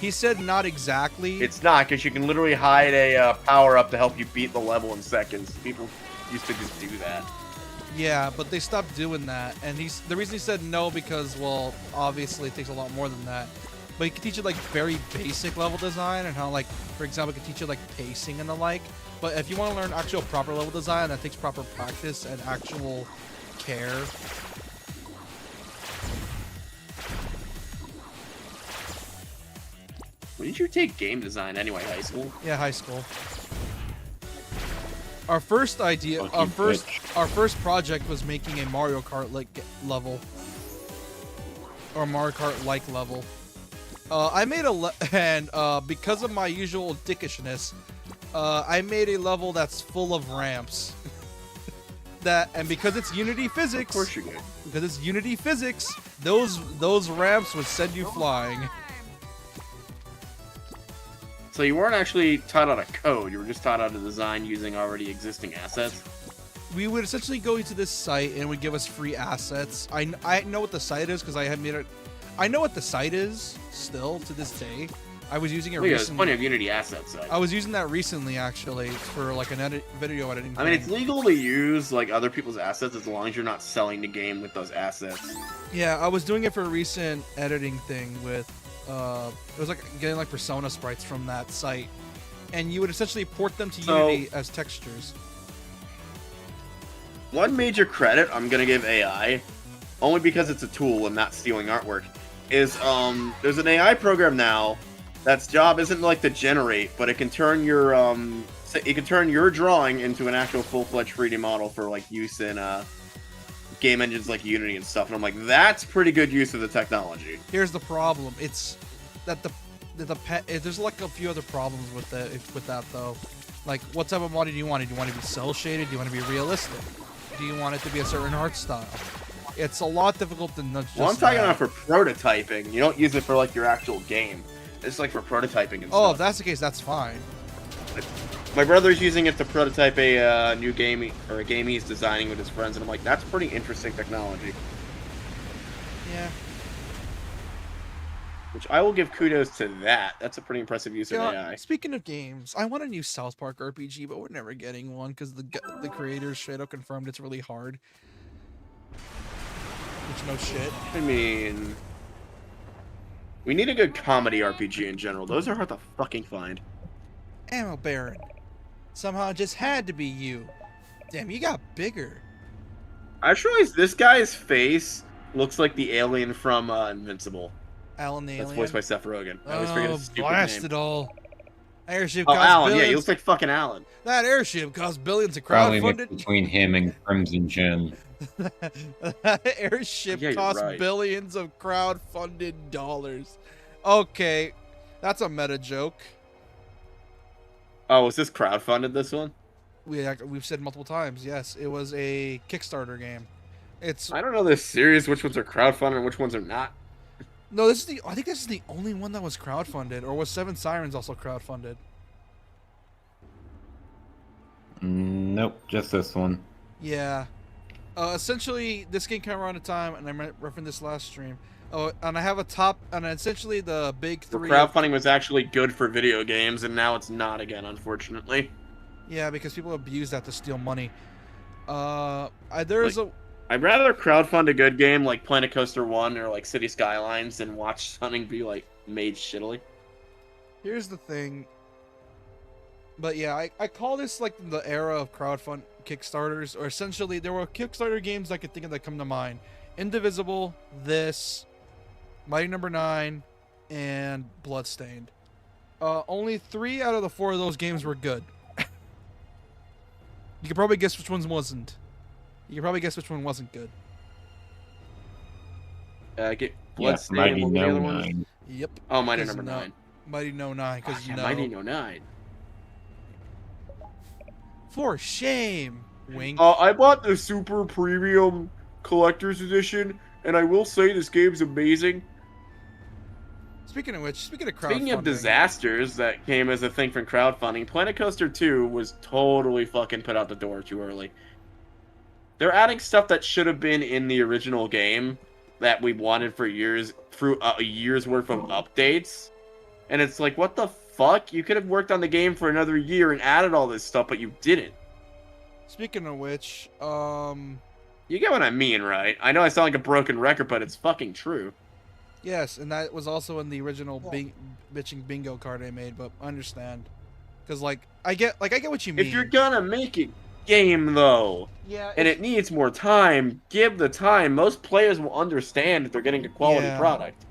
He said not exactly. It's not, because you can literally hide a power-up to help you beat the level in seconds. People used to just do that. Yeah, but they stopped doing that, and the reason he said no because, well, obviously it takes a lot more than that. But he can teach you like very basic level design and how, like, for example, he can teach you like pacing and the like. But if you want to learn actual proper level design, that takes proper practice and actual care. When did you take game design anyway? High school? Yeah, high school. Our first idea, our first project was making a Mario Kart like level, or Mario Kart like level. I made and because of my usual dickishness, I made a level that's full of ramps. And because it's Unity physics, Of course you did. because it's Unity physics, those ramps would send you flying. So you weren't actually taught how to code, you were just taught how to design using already existing assets? We would essentially go into this site and it would give us free assets. I know what the site is because I had made it. I know what the site is still to this day. I was using it Well, yeah, there's plenty recently. of Unity assets. I was using that recently actually for like an video editing. I mean, it's thing. legal to use like other people's assets as long as you're not selling the game with those assets. Yeah, I was doing it for a recent editing thing with. It was like getting like persona sprites from that site, and you would essentially port them to Unity as textures. One major credit I'm gonna give AI, only because it's a tool and not stealing artwork, is there's an AI program now that's job isn't like to generate, but it can turn your drawing into an actual full-fledged 3D model for like use in game engines like Unity and stuff. And I'm like, that's pretty good use of the technology. Here's the problem: it's that there's like a few other problems with that though. Like, what type of model do you want? Do you want to be cell shaded? Do you want to be realistic? Do you want it to be a certain art style? It's a lot difficult than just. Well, I'm talking that. about for prototyping. You don't use it for like your actual game. It's like for prototyping and Oh, if stuff. that's the case, that's fine. My brother's using it to prototype a new game or a game he's designing with his friends, and I'm like, that's pretty interesting technology. Yeah. Which I will give kudos to that. That's a pretty impressive use of Yeah, AI. speaking of games, I want a new South Park RPG, but we're never getting one because the creators straight up confirmed it's really hard. Which no shit. I mean, we need a good comedy RPG in general. Those are hard to fucking find. Ammo Baron. Somehow it just had to be you. Damn, you got bigger. I just realized this guy's face looks like the alien from Invincible. Alan the That's Alien. voiced by Seth Rogen. I always forget his stupid blast name. it all. Airship Oh, cost Alan. billions. Yeah, he looks like fucking Alan. That airship cost billions of Probably mixed crowdfunded. between him and Crimson Gen. That airship Yeah, you're cost right. billions of crowdfunded dollars. Okay, that's a meta joke. Oh, was this crowdfunded? This one? We've said multiple times. Yes, it was a Kickstarter game. It's I don't know this series. Which ones are crowdfunded and which ones are not? no. This is the. I think this is the only one that was crowdfunded, or was Seven Sirens also crowdfunded? Nope, just this one. Yeah. Essentially, this game came around a time, and I referenced this last stream. Oh, and I have a top, and essentially the big The three. crowdfunding was actually good for video games, and now it's not again, unfortunately. Yeah, because people abuse that to steal money. There's I'd rather crowdfund a good game like Planet Coaster 1 or like City Skylines than watch something be like made shittily. Here's the thing. But yeah, I call this like the era of crowdfund Kickstarters, or essentially there were Kickstarter games I could think of that come to mind. Indivisible, this, Mighty Number 9, and Bloodstained. Only 3 out of the 4 of those games were good. You could probably guess which ones wasn't. You could probably guess which one wasn't good. Get Yes, Bloodstained, Mighty what were the No other ones? 9. Yep. Oh, Mighty Because Number no- 9. Mighty No 9, Ah, because yeah, no. Mighty No 9. For shame. Wink. I bought the super premium collector's edition, and I will say this game's amazing. Speaking of which, speaking of crowdfunding. Speaking of disasters that came as a thing from crowdfunding, Planet Coaster 2 was totally fucking put out the door too early. They're adding stuff that should have been in the original game that we wanted for years through a year's worth of updates. And it's like, what the fuck? You could have worked on the game for another year and added all this stuff, but you didn't. Speaking of which, You get what I mean, right? I know I sound like a broken record, but it's fucking true. yes, and that was also in the original bitching bingo card I made, but I understand. Cause I get what you mean. If you're gonna make a game, though, yeah, and it needs more time, give the time. Most players will understand if they're getting a quality Yeah. product.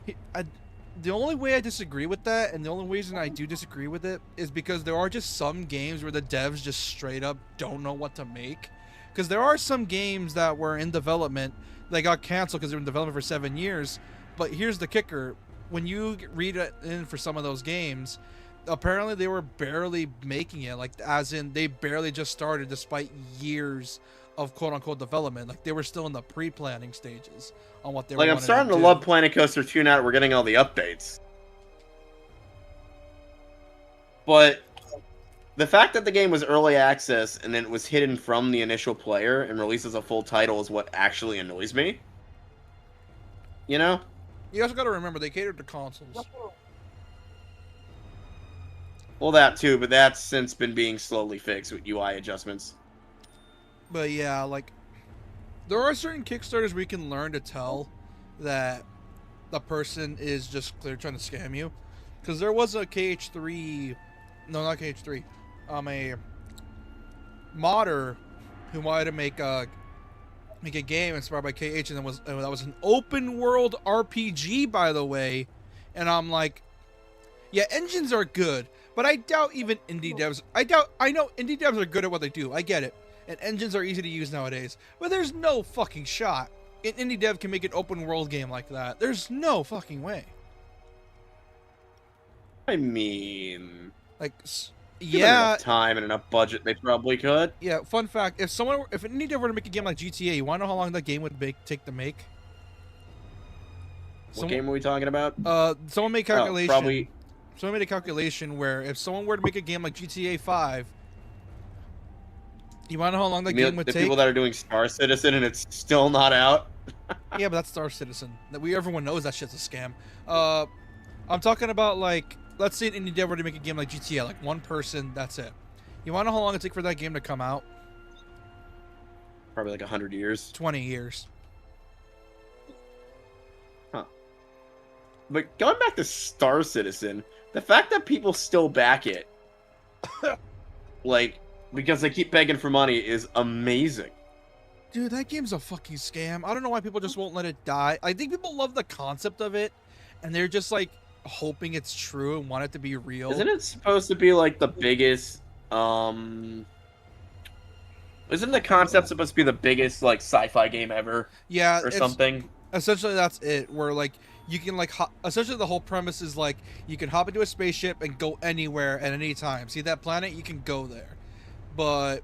The only way I disagree with that, and the only reason I do disagree with it, is because there are just some games where the devs just straight up don't know what to make. Because there are some games that were in development, they got canceled because they were in development for 7 years. But here's the kicker: when you read it in for some of those games, apparently they were barely making it, like as in they barely just started, despite years of quote unquote development. Like they were still in the pre-planning stages on what they were. Like, I'm starting to love Planet Coaster 2 now that we're getting all the updates. But the fact that the game was early access and then it was hidden from the initial player and released as a full title is what actually annoys me. You know? You also got to remember they catered to consoles. Well, that too, but that's since been being slowly fixed with UI adjustments. But yeah, like there are certain Kickstarters where you can learn to tell that the person is just clearly trying to scam you. Because there was a KH3, no, not KH3, a modder who wanted to make a game inspired by KH, and that was an open world RPG, by the way. And I'm like, yeah, engines are good, but I doubt even indie devs. I know indie devs are good at what they do. I get it. And engines are easy to use nowadays. But there's no fucking shot an indie dev can make an open world game like that. There's no fucking way. I mean, Like, given yeah, enough time and enough budget, they probably could. yeah. Fun fact: if an indie dev were to make a game like GTA, you want to know how long that game would take to make? What game are we talking about? Someone made a Oh, calculation. probably. Someone made a calculation where if someone were to make a game like GTA 5, you want to know how long that You mean game would the take? people that are doing Star Citizen and it's still not out. Yeah, but that's Star Citizen. Everyone knows that shit's a scam. I'm talking about, like, let's say an indie dev were to make a game like GTA, like one person, that's it. You want to know how long it take for that game to come out? Probably like 100 years. 20 years. But going back to Star Citizen, the fact that people still back it, like, because they keep begging for money, is amazing. Dude, that game's a fucking scam. I don't know why people just won't let it die. I think people love the concept of it, and they're just like, hoping it's true and want it to be real. Isn't it supposed to be like the biggest? Isn't the concept supposed to be the biggest like sci-fi game ever Yeah, or it's something? essentially that's it. Where like you can like essentially the whole premise is like you can hop into a spaceship and go anywhere at any time. See that planet, you can go there. But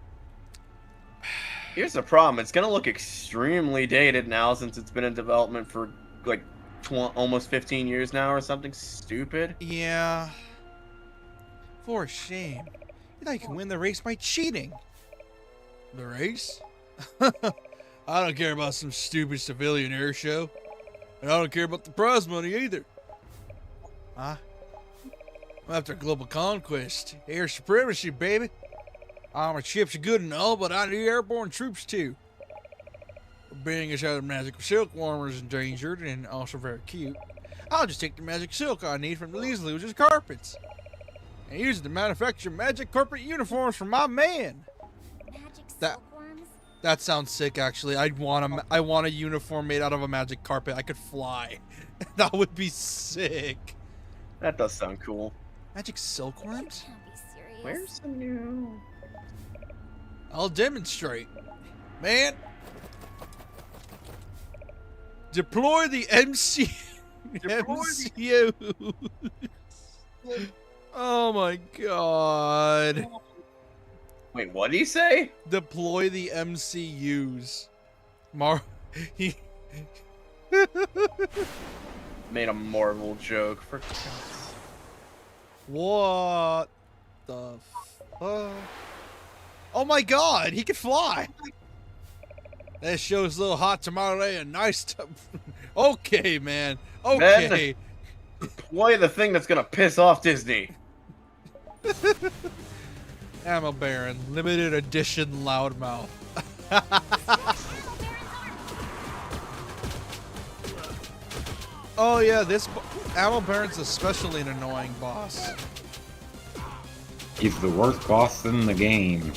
Here's the problem: it's gonna look extremely dated now since it's been in development for like almost 15 years now or something stupid. yeah, for shame. You know you can win the race by cheating. The race? I don't care about some stupid civilian air show. And I don't care about the prize money either. Huh? I'm after global conquest. Air supremacy, baby. Armored ships are good and all, but I need airborne troops too. Being as how the magic silkworm is endangered and also very cute, I'll just take the magic silk I need from these losers' carpets. And use it to manufacture magic corporate uniforms for my man. Magic That- silkworms? That sounds sick, actually. I want a uniform made out of a magic carpet. I could fly. That would be sick. That does sound cool. Magic silkworms? Can't be serious. Where's the new? I'll demonstrate. Man. Deploy the MC... MCU. Oh my god. Wait, what did he say? Deploy the MCUs. He... Made a Marvel joke for. What the fuck? Oh my god, he can fly! That shows a little hot tamale and nice Okay, man. Okay. Deploy the thing that's gonna piss off Disney. Ammo Baron, limited edition loudmouth. Oh yeah, this Ammo Baron's especially an annoying boss. He's the worst boss in the game.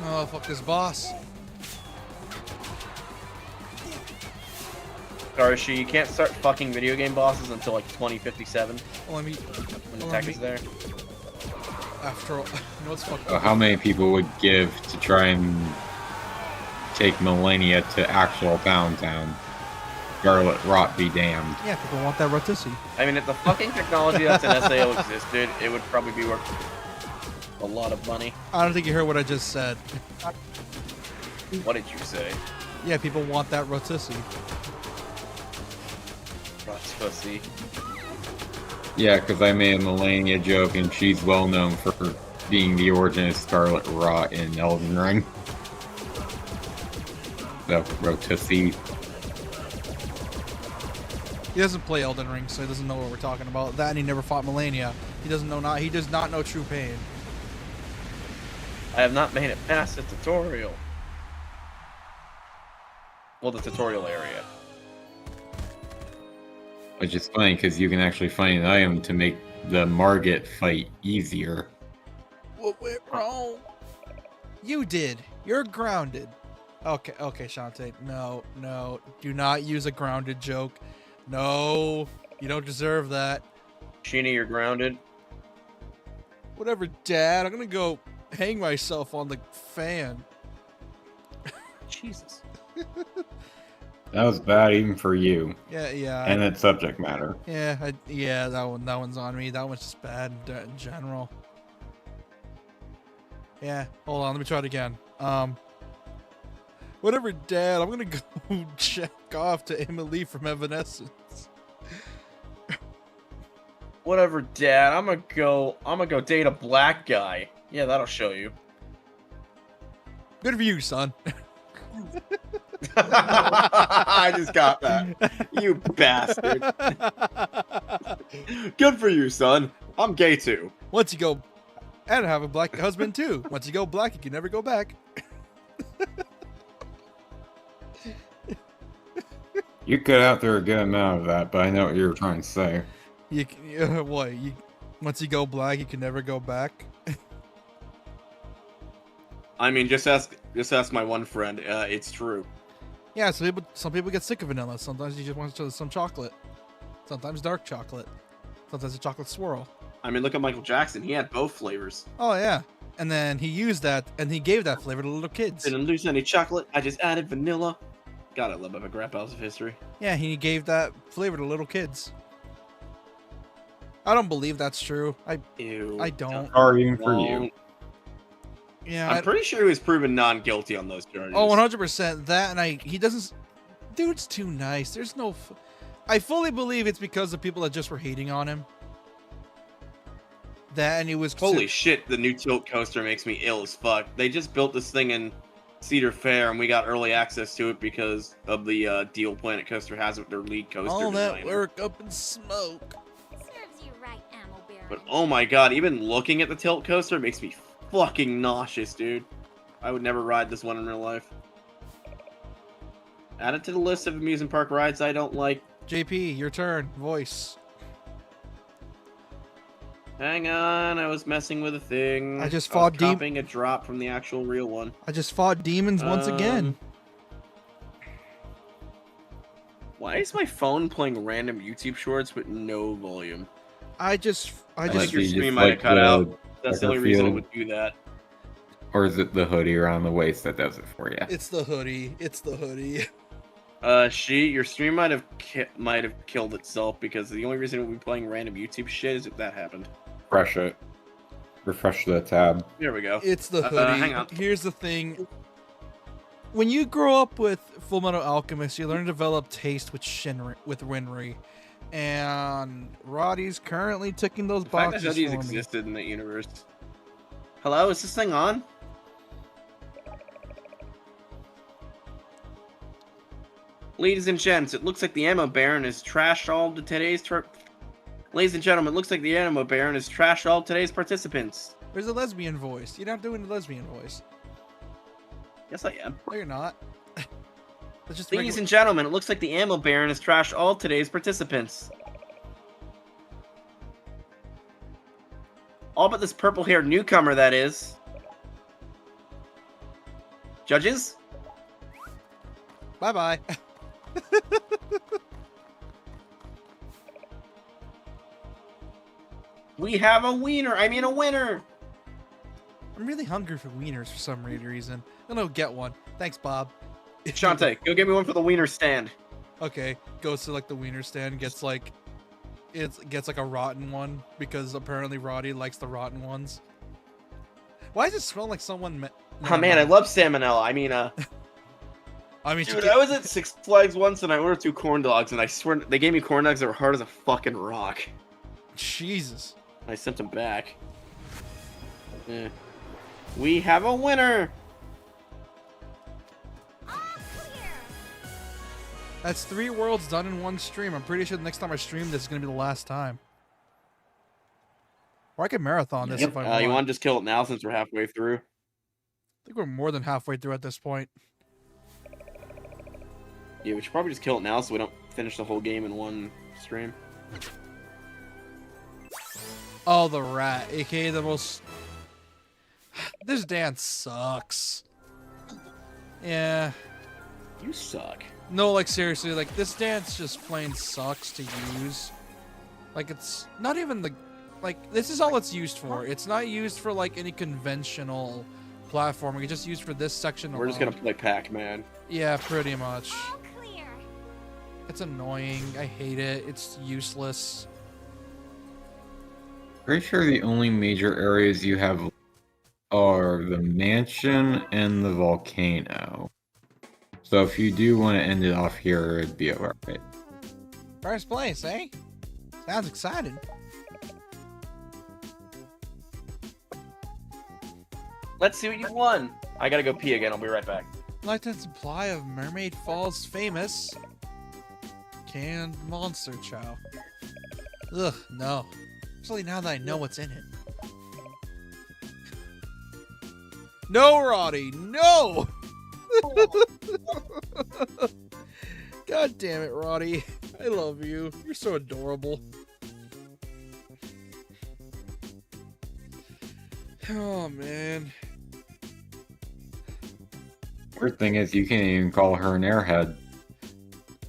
Oh, fuck this boss. Darshi, you can't start fucking video game bosses until like 2057 Let me... when the Let tech me- is there. After all... You know what's fucked So up? how many people would give to try and take millennia to actual Pound Town? Scarlet Rot be damned. Yeah, people want that rotisserie. I mean, if the fucking technology that's in SAO existed, it would probably be worth a lot of money. I don't think you heard what I just said. What did you say? Yeah, people want that rotisserie. Rot's pussy. Yeah, because I made a millennia joke and she's well known for being the origin of Scarlet Rot in Elden Ring. The rotisserie. He doesn't play Elden Ring, so he doesn't know what we're talking about. That and he never fought Melania. He doesn't know he does not know true pain. I have not made it past the tutorial. Well, the tutorial area. Which is funny because you can actually find an item to make the Margit fight easier. What went wrong? You did. You're grounded. Okay, Shantae. No, do not use a grounded joke. No, you don't deserve that. Sheena, you're grounded. Whatever, Dad. I'm gonna go hang myself on the fan. Jesus. That was bad even for you Yeah. and its subject matter. Yeah, that one's on me. That one's just bad in general. Yeah, hold on, let me try it again. Whatever, Dad. I'm gonna go check off to Emily from Evanescence. Whatever, Dad. I'm gonna go date a black guy. Yeah, that'll show you. Good for you, son. I just got that. You bastard. Good for you, son. I'm gay too. Once you go, and have a black husband too. Once you go black, you can never go back. You cut out there a good amount of that, but I know what you were trying to say. What? Once you go black, you can never go back. I mean, just ask my one friend. It's true. Yeah, some people get sick of vanilla. Sometimes you just want some chocolate. Sometimes dark chocolate. Sometimes a chocolate swirl. I mean, look at Michael Jackson. He had both flavors. Oh yeah, and then he used that, and he gave that flavor to little kids. Didn't lose any chocolate. I just added vanilla. God, I love Epic Rap House of History. Yeah, he gave that flavor to little kids. I don't believe that's true. Ew. I don't. Sorry for you. Yeah, I'm pretty sure he was proven non-guilty on those charges. Oh, 100%. That, and he doesn't. Dude's too nice. There's no. I fully believe it's because the people that just were hating on him. That, and he was. Holy shit! The new tilt coaster makes me ill as fuck. They just built this thing in Cedar Fair, and we got early access to it because of the deal Planet Coaster has with their lead coaster all that designer. work up in smoke. Serves you right, Ammo Baron. But oh my god, even looking at the tilt coaster makes me fucking nauseous, dude. I would never ride this one in real life. Add it to the list of amusement park rides I don't like. JP, your turn. Voice. Hang on, I was messing with a thing. I just fought copying a drop from the actual real one. I just fought demons once again. Why is my phone playing random YouTube shorts with no volume? I just. Like your you stream just might have like cut the out. That's the only reason it Butterfield. would do that. Or is it the hoodie around the waist that does it for you? It's the hoodie. It's the hoodie. Your stream might have killed itself because the only reason it would be playing random YouTube shit is if that happened. Refresh it. Refresh the tab. There we go. It's the hoodie. hang on. Here's the thing. When you grow up with Full Metal Alchemist, you learn to develop taste with Winry. And Roddy's currently ticking those The fact boxes that hoodies for me. existed in the universe. Hello, is this thing on? Ladies and gents, it looks like the Ammo Baron has trashed all to today's Ladies and gentlemen, it looks like the Ammo Baron has trashed all today's participants. There's a lesbian voice. You're not doing the lesbian voice. Yes, I am. No, you're not. That's just Ladies and gentlemen, it looks like the Ammo Baron has trashed all today's participants. All but this purple-haired newcomer, that is. Judges? Bye-bye. We have a wiener. I mean, a winner. I'm really hungry for wieners for some weird reason. I don't know, get one. Thanks, Bob. Shantae, go get me one for the wiener stand. Okay, goes to like the wiener stand, gets like a rotten one because apparently Roddy likes the rotten ones. Why does it smell like someone? Oh man, I love salmonella. I mean, I mean, dude, I was at Six Flags once and I ordered 2 corn dogs, and I swear they gave me corn dogs that were hard as a fucking rock. Jesus. I sent them back. We have a winner. All clear. That's 3 worlds done in one stream. I'm pretty sure the next time I stream this is gonna be the last time. Or I could marathon this if I want. You want to just kill it now since we're halfway through? I think we're more than halfway through at this point. Yeah, we should probably just kill it now so we don't finish the whole game in one stream. Oh, the rat, aka the most. This dance sucks. Yeah. You suck. No, like seriously, like this dance just plain sucks to use. Like it's not even the, like this is all it's used for. It's not used for like any conventional platforming. It's just used for this section. We're just gonna play Pac-Man. Yeah, pretty much. All clear. It's annoying. I hate it. It's useless. Pretty sure the only major areas you have are the mansion and the volcano. So if you do want to end it off here, it'd be alright. First place, eh? Sounds exciting. Let's see what you won. I gotta go pee again. I'll be right back. Lifetime supply of Mermaid Falls famous canned monster chow. Ugh, no. Especially now that I know what's in it. No, Roddy, no! God damn it, Roddy. I love you. You're so adorable. Oh, man. Weird thing is, you can't even call her an airhead.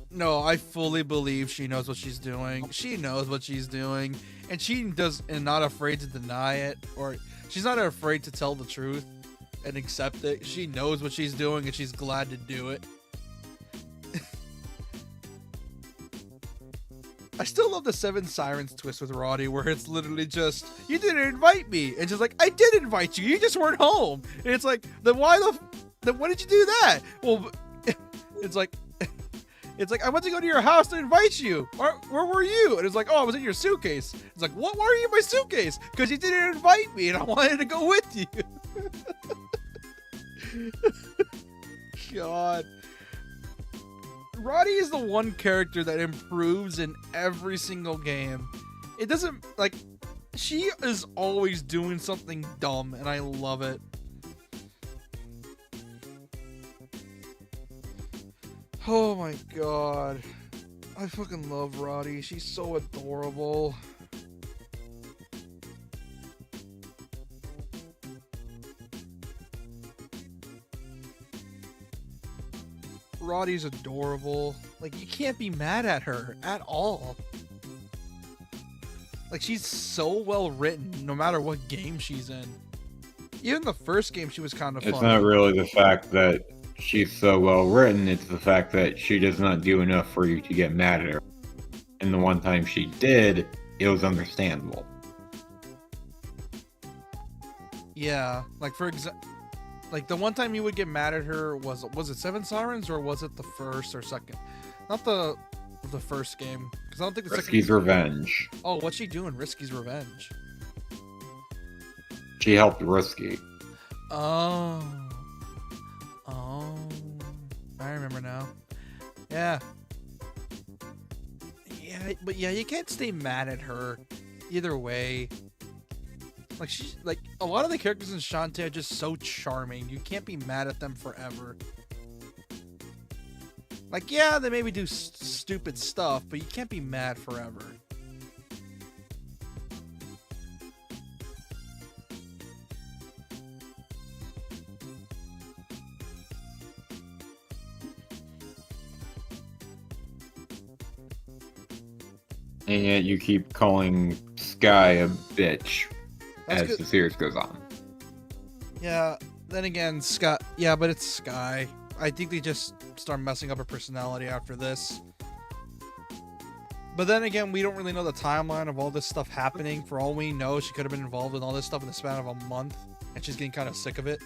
No, I fully believe she knows what she's doing. She knows what she's doing, and she does, and not afraid to deny it, or she's not afraid to tell the truth and accept it. She knows what she's doing, and she's glad to do it. I still love the Seven Sirens twist with Roddy, where it's literally just, you didn't invite me, and she's like, I did invite you, you just weren't home. And it's like, then why did you do that? Well, it's like, I went to go to your house to invite you. Where were you? And it's like, oh, I was in your suitcase. It's like, what? Why are you in my suitcase? Because you didn't invite me, and I wanted to go with you. God. Roddy is the one character that improves in every single game. It doesn't, like, she is always doing something dumb, and I love it. Oh my god. I fucking love Roddy. She's so adorable. Roddy's adorable. Like, you can't be mad at her at all. Like, she's so well written no matter what game she's in. Even the first game she was kind of fun. It's not really the fact that she's so well written, it's the fact that she does not do enough for you to get mad at her. And the one time she did, it was understandable. Yeah, like for example, like the one time you would get mad at her was it Seven Sirens or was it the first or second? Not the first game, because I don't think the Risky's second... Revenge. Oh, what's she doing? Risky's Revenge. She helped Risky. Oh, I remember now. Yeah, but yeah, you can't stay mad at her either way. Like, she's like, a lot of the characters in Shantae are just so charming. You can't be mad at them forever. Like, yeah, they maybe do stupid stuff, but you can't be mad forever. And yet you keep calling Sky a bitch That's as good. the series goes on. Yeah, then again, Sky. Yeah, but it's Sky. I think they just start messing up her personality after this. But then again, we don't really know the timeline of all this stuff happening. For all we know, she could have been involved in all this stuff in the span of a month, and she's getting kind of sick of it.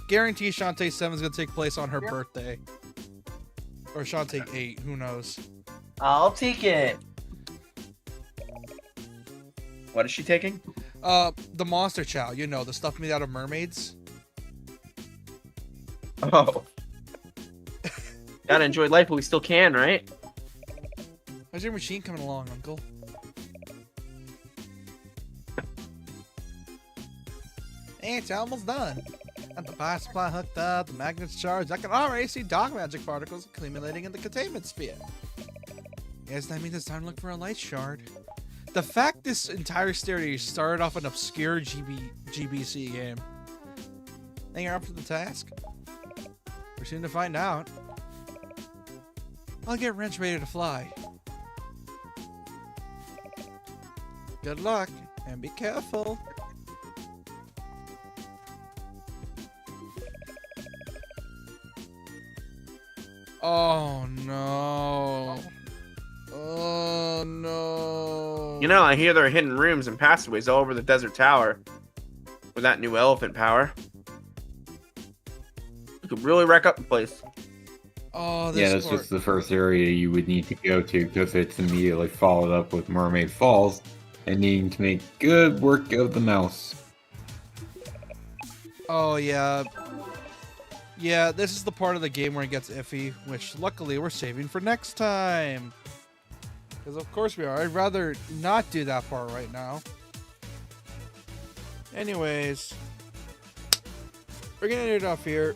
Guarantee Shantae 7 is going to take place on her birthday. Or Shantae 8, who knows. I'll take it. What is she taking? The monster chow, you know, the stuff made out of mermaids. Oh. Gotta enjoy life, but we still can, right? How's your machine coming along, Uncle? Hey, it's almost done. Got the power supply hooked up, the magnets charged. I can already see dark magic particles accumulating in the containment sphere. Guess that means it's time to look for a light shard. The fact this entire series started off an obscure GBC game. Think you're up for the task? We're soon to find out. I'll get Wrench ready to fly. Good luck, and be careful. Oh no. Oh no. You know, I hear there are hidden rooms and passageways all over the desert tower. With that new elephant power. You could really wreck up the place. Oh, this Yeah, that's just the first area you would need to go to because it's immediately followed up with Mermaid Falls, and needing to make good work of the mouse. Oh, yeah. Yeah, this is the part of the game where it gets iffy, which luckily we're saving for next time. Because of course we are. I'd rather not do that part right now. Anyways, we're gonna end it off here.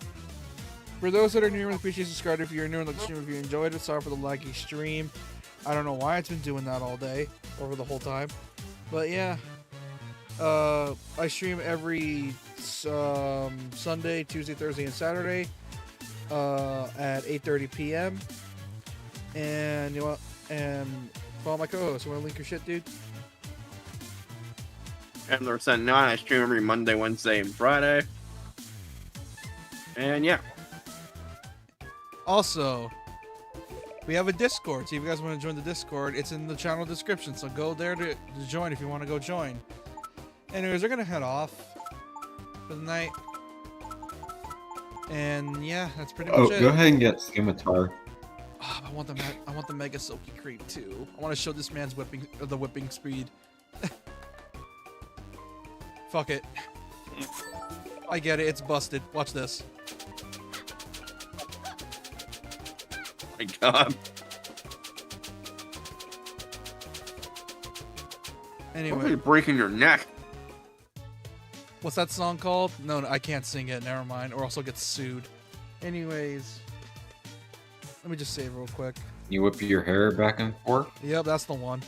For those that are new, I appreciate subscribe if you're new and like the stream. If you enjoyed it, sorry for the laggy stream. I don't know why it's been doing that all day, over the whole time. But yeah, I stream every Sunday, Tuesday, Thursday, and Saturday at 8:30 p.m. And you know what? And follow my co-host. You want to link your shit, dude? And they're sent 9. I stream every Monday, Wednesday, and Friday. And yeah. Also, we have a Discord, so if you guys want to join the Discord, it's in the channel description, so go there to join if you want to go join. Anyways, we're gonna head off for the night. And yeah, that's pretty much it. Go ahead and get Scimitar. Oh, I want the Mega Silky Creep too. I want to show this man's whipping speed. Fuck it. I get it, it's busted. Watch this. My God. Anyway. You're breaking your neck. What's that song called? No, I can't sing it. Never mind. Or else I'll get sued. Anyways. Let me just save real quick. You whip your hair back and forth. Yep, that's the one.